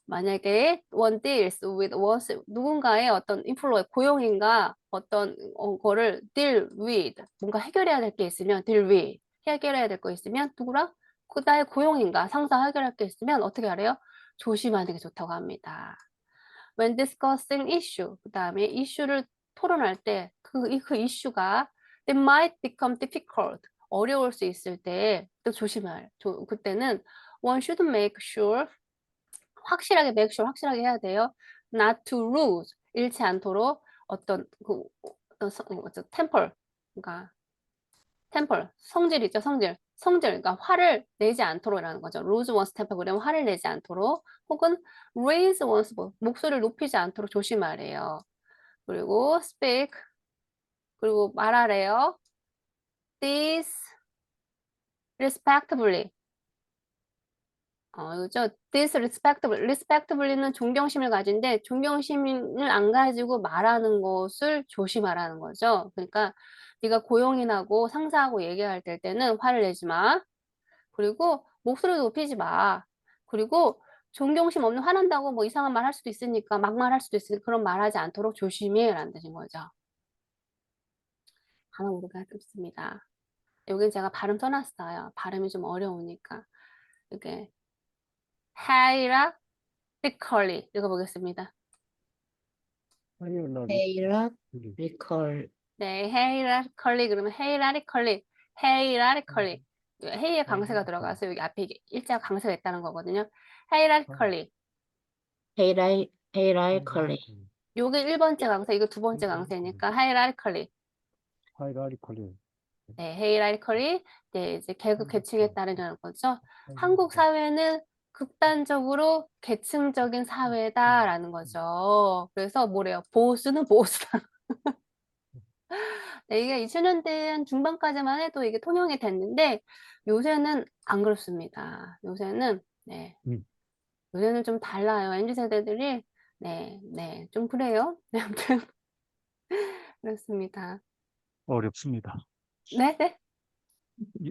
만약에 one deals with one's 누군가의 어떤 employee 고용인가 어떤 거를 deal with 뭔가 해결해야 될 게 있으면 deal with 해결해야 될 거 있으면 누구랑 그 나의 고용인가 상사 해결할 게 있으면 어떻게 하래요? 조심하는 게 좋다고 합니다. When discussing issue 그 다음에 이슈를 토론할 때 그 이슈가 it might become difficult 어려울 수 있을 때 또 조심할 그때는 one should make sure 확실하게 make sure 확실하게 해야 돼요. not to lose 잃지 않도록 어떤 temper 그러니까 temper 성질이죠 성질 그러니까 화를 내지 않도록이라는 거죠. lose one's temper 그러면 화를 내지 않도록 혹은 raise one's 목소리를 높이지 않도록 조심하래요. 그리고 speak 그리고 말하래요. this respectfully 이거죠. respectably는 존경심을 가진데 존경심을 안 가지고 말하는 것을 조심하라는 거죠. 그러니까 네가 고용인하고 상사하고 얘기할 때는 화를 내지 마. 그리고 목소리 높이지 마. 그리고 존경심 없는 화난다고 뭐 이상한 말 할 수도 있으니까 막말할 수도 있으니까 그런 말 하지 않도록 조심해 라는 뜻인 거죠. 단어 모르게 하겠습니다. 여긴 제가 발음 써놨어요. 발음이 좀 어려우니까. 이게 hierarchically 읽어보겠습니다. hierarchical 네, hierarchically 그러면 hierarchically 헤이에 강세가 들어가서 여기 앞에 이게 일자 강세가 있다는 거거든요. hierarchically hierarchically 요게 1번째 강세, 이거 2번째 강세니까 hierarchically hierarchically. 네, hierarchically 네, 이제 계급 계층에 따르는 거죠. 한국 사회는 극단적으로 계층적인 사회다라는 거죠. 그래서 뭐래요? 보수는 보수다. 네, 이게 2000년대 중반까지만 해도 이게 통용이 됐는데 요새는 안 그렇습니다. 요새는 네, 요새는 좀 달라요. MZ 세대들이 네, 좀 그래요. 네, 아무튼 그렇습니다. 어렵습니다. 네, 네,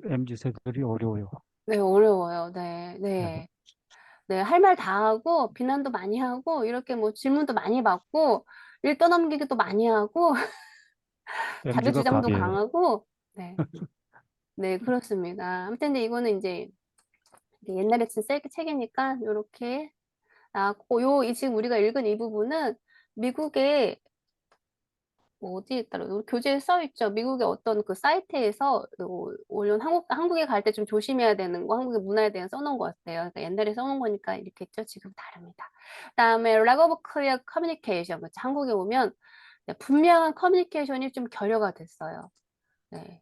MZ 세대들이 어려워요. 네, 어려워요. 네, 네. 네, 할 말 다 하고, 비난도 많이 하고, 이렇게 뭐 질문도 많이 받고, 일 떠넘기기도 많이 하고, 자기 MZ가 주장도 갑이에요. 강하고, 네, 네, 그렇습니다. 아무튼 근데 이거는 이제 옛날에 쓴 책이니까 요렇게 지금 우리가 읽은 이 부분은 미국의 어디에 있더라? 교재에 써 있죠. 미국의 어떤 그 사이트에서 올려온 한국에 갈 때 좀 조심해야 되는 거, 한국의 문화에 대해 써놓은 것 같아요. 그러니까 옛날에 써놓은 거니까 이렇게 했죠. 지금 다릅니다. 그다음에 lack of clear communication. 그렇죠. 한국에 오면 분명한 커뮤니케이션이 좀 결여가 됐어요. 네.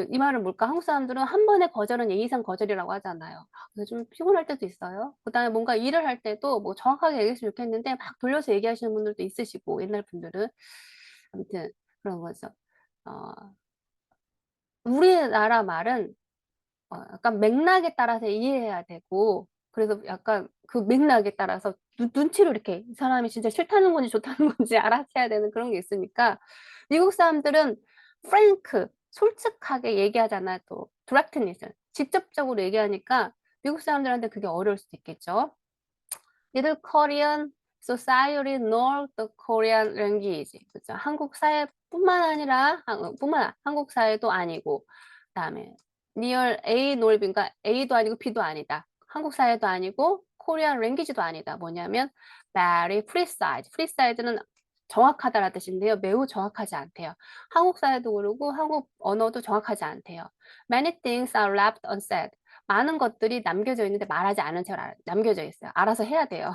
이 말은 뭘까? 한국 사람들은 한 번의 거절은 예의상 거절이라고 하잖아요. 그래서 좀 피곤할 때도 있어요. 그다음에 뭔가 일을 할 때도 뭐 정확하게 얘기했으면 좋겠는데 막 돌려서 얘기하시는 분들도 있으시고 옛날 분들은 아무튼 그런 거죠. 어, 우리나라 말은 약간 맥락에 따라서 이해해야 되고 그래서 약간 그 맥락에 따라서 눈치로 이렇게 이 사람이 진짜 싫다는 건지 좋다는 건지 알아채야 되는 그런 게 있으니까 미국 사람들은 프랭크, 솔직하게 얘기하잖아요. 또 디렉트니스, 직접적으로 얘기하니까 미국 사람들한테 그게 어려울 수도 있겠죠. Neither Korean society nor the Korean language. 그렇죠. 한국 사회뿐만 아니라 한국 사회도 아니고 그다음에 near A nor B니까 A도 아니고 B도 아니다. 한국 사회도 아니고 Korean language도 아니다. 뭐냐면 very precise. precise는 정확하다라는 뜻인데요. 매우 정확하지 않대요. 한국 사회도 그러고 한국 언어도 정확하지 않대요. Many things are left unsaid. 많은 것들이 남겨져 있는데 말하지 않은 채로 남겨져 있어요. 알아서 해야 돼요.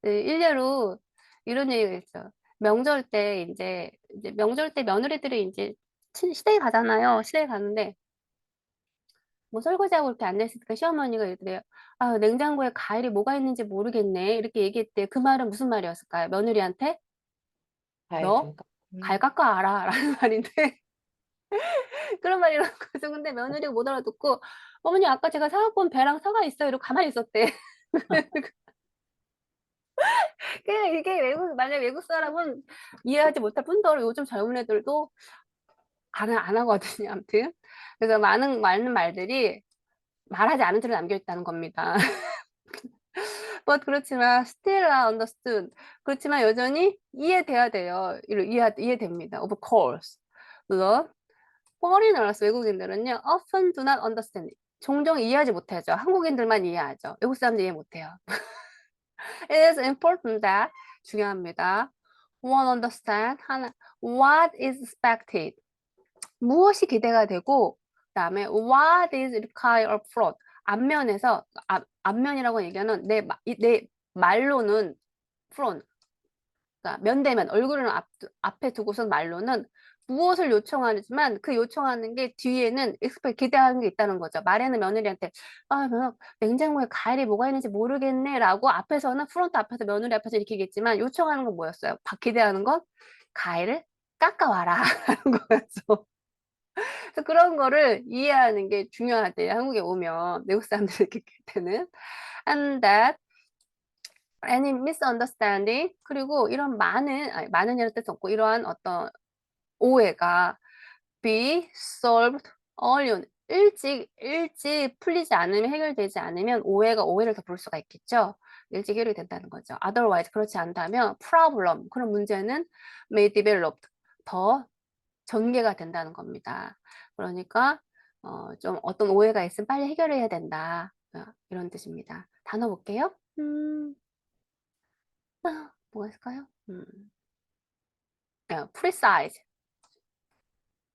네, 일례로 이런 얘기가 있죠. 명절 때 이제 명절 때 며느리들이 이제 시댁에 가잖아요. 시댁에 가는데 뭐 설거지하고 이렇게 앉아있으니까 시어머니가 이러더래요. 아, 냉장고에 과일이 뭐가 있는지 모르겠네. 이렇게 얘기했대. 그 말은 무슨 말이었을까요? 며느리한테 너 과일 깎아 알아. 라는 말인데 그런 말이라는 거죠. 근데 며느리가 못 알아듣고 어머니 아까 제가 사갖고 온 배랑 사과 있어요. 이러고 가만히 있었대. 그냥 이게 만약 외국 사람은 이해하지 못할 뿐더러 요즘 젊은 애들도 안 하거든요. 아무튼. 그래서 많은 말들이 말하지 않은 채로 남겨 있다는 겁니다. But 그렇지만 still not understood. 그렇지만 여전히 이해돼야 돼요. 이해됩니다. Of course. 물론 foreigners 외국인들은요 often do not understand. 종종 이해하지 못하죠. 한국인들만 이해하죠. 외국 사람들 이해 못해요. It is important that 중요합니다. One understand what is expected. 무엇이 기대가 되고 그다음에 what is required up front. 앞면에서 앞면이라고 얘기하는 내 말로는 front. 그러니까 면대면 얼굴을 앞에 두고선 말로는 무엇을 요청하지만 그 요청하는 게 뒤에는 기대하는 게 있다는 거죠. 말에는 며느리한테 냉장고에 과일이 뭐가 있는지 모르겠네 라고 앞에서는 프론트 앞에서 며느리 앞에서 이렇게 얘기했지만 요청하는 건 뭐였어요? 기대하는 건 과일을 깎아와라 하는 거였죠. 그래서 그런 거를 이해하는 게 중요하대요. 한국에 오면 외국 사람들 이렇게 때는 and that any misunderstanding 그리고 이런 많은 이런 뜻 없고 이러한 어떤 오해가 be solved early 일찍 풀리지 않으면 해결되지 않으면 오해가 오해를 더 부를 수가 있겠죠. 일찍 해결이 된다는 거죠. Otherwise 그렇지 않다면 problem 그런 문제는 may develop 더 전개가 된다는 겁니다. 그러니까 좀 어떤 오해가 있으면 빨리 해결해야 된다. 이런 뜻입니다. 단어 볼게요. 뭐가 있을까요? precise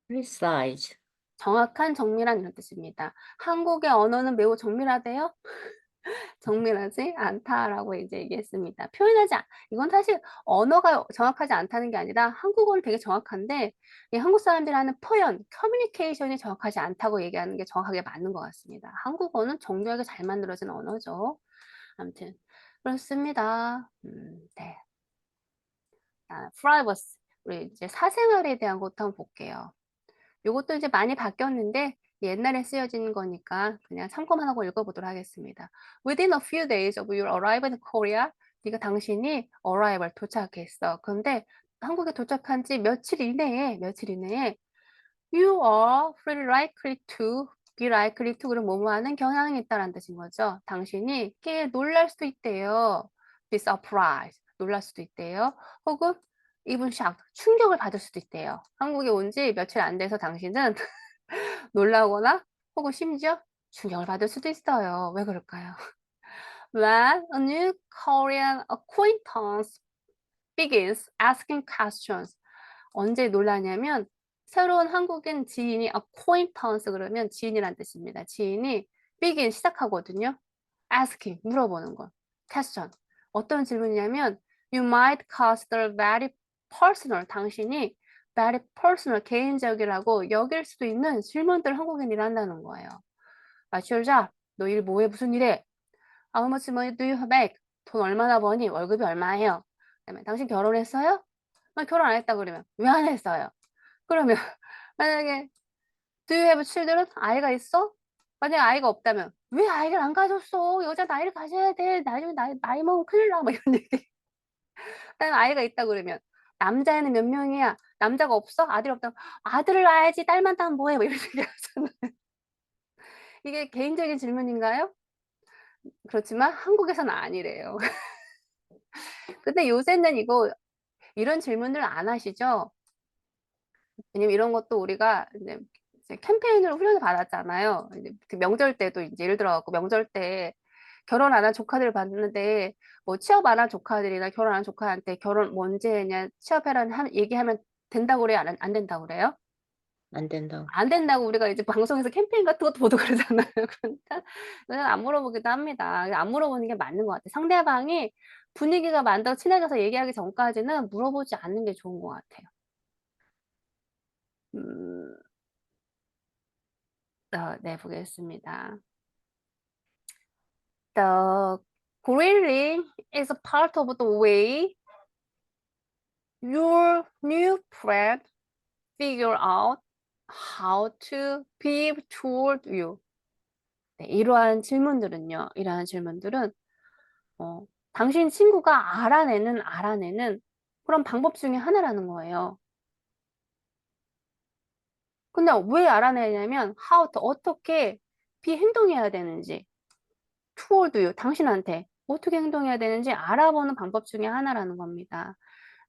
precise. 정확한, 정밀한 이런 뜻입니다. 한국의 언어는 매우 정밀하대요. 정밀하지 않다라고 이제 얘기했습니다. 이건 사실 언어가 정확하지 않다는 게 아니라 한국어는 되게 정확한데 이 한국 사람들이 하는 표현, 커뮤니케이션이 정확하지 않다고 얘기하는 게 정확하게 맞는 것 같습니다. 한국어는 정교하게 잘 만들어진 언어죠. 아무튼 그렇습니다. 네. privacy. 우리 이제 사생활에 대한 것도 한번 볼게요. 이것도 이제 많이 바뀌었는데 옛날에 쓰여진 거니까 그냥 참고만 하고 읽어보도록 하겠습니다. Within a few days of your arrival in Korea, 당신이 arrival 도착했어. 그런데 한국에 도착한 지 며칠 이내에 you are very likely to be likely to 그럼 뭐뭐하는 경향이 있다라는 뜻인 거죠. 당신이 꽤 놀랄 수도 있대요. be surprised 놀랄 수도 있대요. 혹은 even shocked 충격을 받을 수도 있대요. 한국에 온 지 며칠 안 돼서 당신은 놀라거나 혹은 심지어 충격을 받을 수도 있어요. 왜 그럴까요? When a new Korean acquaintance begins asking questions. 언제 놀라냐면 새로운 한국인 지인이 acquaintance 그러면 지인이란 뜻입니다. 지인이 begin 시작하거든요. asking 물어보는 거. question 어떤 질문이냐면 you might consider very personal 당신이 very personal 개인적이라고 여길 수도 있는 질문들 한국인이 한다는 거예요. What's your job? 너 일 뭐해? 무슨 일해? How much money do you make? 돈 얼마나 버니? 월급이 얼마예요? 그다음에 당신 결혼했어요? 나 결혼 안 했다 그러면 왜 안 했어요? 그러면 만약에 do you have children? 아이가 있어? 만약에 아이가 없다면 왜 아이를 안 가졌어? 여자 나이를 가져야 돼. 나중에 나이 먹으면 큰일 나. 뭐 이런 얘기. 그다음에 아이가 있다 그러면 남자애는 몇 명이야? 남자가 없어? 아들이 없다면 아들을 낳아야지. 딸만 따면 뭐해? 뭐 이런 얘기 하잖아요. 이게 개인적인 질문인가요? 그렇지만 한국에서는 아니래요. 근데 요새는 이런 질문을 안 하시죠? 왜냐면 이런 것도 우리가 이제 캠페인으로 훈련을 받았잖아요. 이제 그 명절 때도 이제 예를 들어 갖고 명절 때 결혼 안 한 조카들을 봤는데 뭐 취업 안 한 조카들이나 결혼 안 한 조카한테 결혼 언제 했냐 취업해라는 얘기하면 된다고 그래요? 안 된다고 그래요? 안 된다고. 안 된다고 우리가 이제 방송에서 캠페인 같은 것도 보도 그러잖아요. 그러니까 저는 안 물어보기도 합니다. 안 물어보는 게 맞는 것 같아요. 상대방이 분위기가 만들어 친해져서 얘기하기 전까지는 물어보지 않는 게 좋은 것 같아요. 네, 보겠습니다. The grilling is a part of the way your new friend figure out how to be toward you. 네, 이러한 질문들은 당신 친구가 알아내는 그런 방법 중에 하나라는 거예요. 근데 왜 알아내냐면 how to 어떻게 행동해야 되는지 toward you 당신한테 어떻게 행동해야 되는지 알아보는 방법 중에 하나라는 겁니다.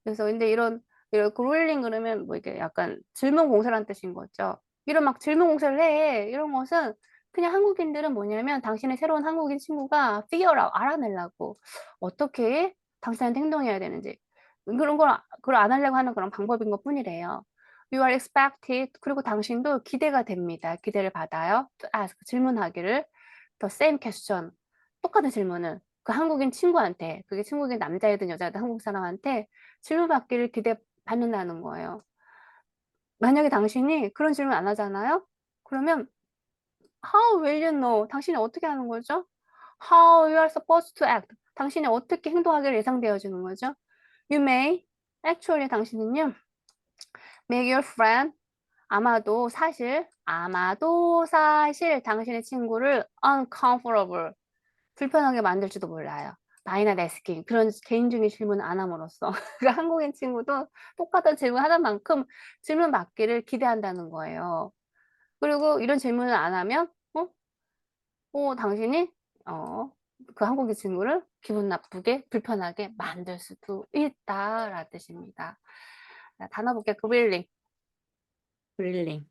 그래서 근데 이런 그롤링 그러면 뭐 이게 약간 질문 공세라는 뜻인 거죠. 이런 막 질문 공세를 해. 이런 것은 그냥 한국인들은 뭐냐면 당신의 새로운 한국인 친구가 figure out 알아내려고 어떻게 당신한테 행동해야 되는지 그런 그걸 안 하려고 하는 그런 방법인 것 뿐이래요. You are expected 그리고 당신도 기대가 됩니다. 기대를 받아요. To ask 질문하기를 the same question 똑같은 질문을 그 한국인 친구한테 그게 친구인 남자이든 여자이든 한국 사람한테 질문 받기를 기대받는다는 거예요. 만약에 당신이 그런 질문 안 하잖아요? 그러면 How will you know? 당신이 어떻게 하는 거죠? How you are supposed to act? 당신이 어떻게 행동하기를 예상되어지는 거죠? You may, actually 당신은요 make your friend 아마도 사실 당신의 친구를 uncomfortable 불편하게 만들지도 몰라요. by not asking 그런 개인적인 질문 안 함으로써 그러니까 한국인 친구도 똑같은 질문 하는 만큼 질문 받기를 기대한다는 거예요. 그리고 이런 질문을 안 하면 당신이 그 한국인 친구를 기분 나쁘게 불편하게 만들 수도 있다라는 뜻입니다. 자, 단어 볼게요. grilling 그릴링.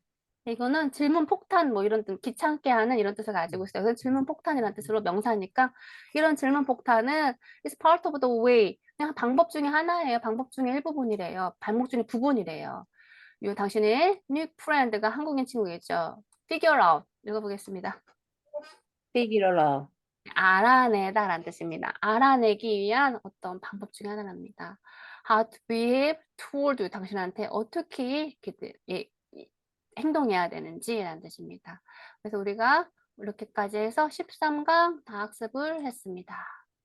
이거는 질문 폭탄 뭐 이런 뜻, 귀찮게 하는 이런 뜻을 가지고 있어요. 그래서 질문 폭탄이라는 뜻으로 명사니까 이런 질문 폭탄은 is part of the way 그냥 방법 중에 하나예요. 방법 중에 일부분이래요. 발목 중에 부분이래요. 요 당신의 new friend가 한국인 친구겠죠. figure out 읽어보겠습니다. figure out. 알아내다라는 뜻입니다. 알아내기 위한 어떤 방법 중에 하나랍니다. How to behave toward you. 당신한테 어떻게 행동해야 되는지라는 뜻입니다. 그래서 우리가 이렇게까지 해서 13강 다 학습을 했습니다.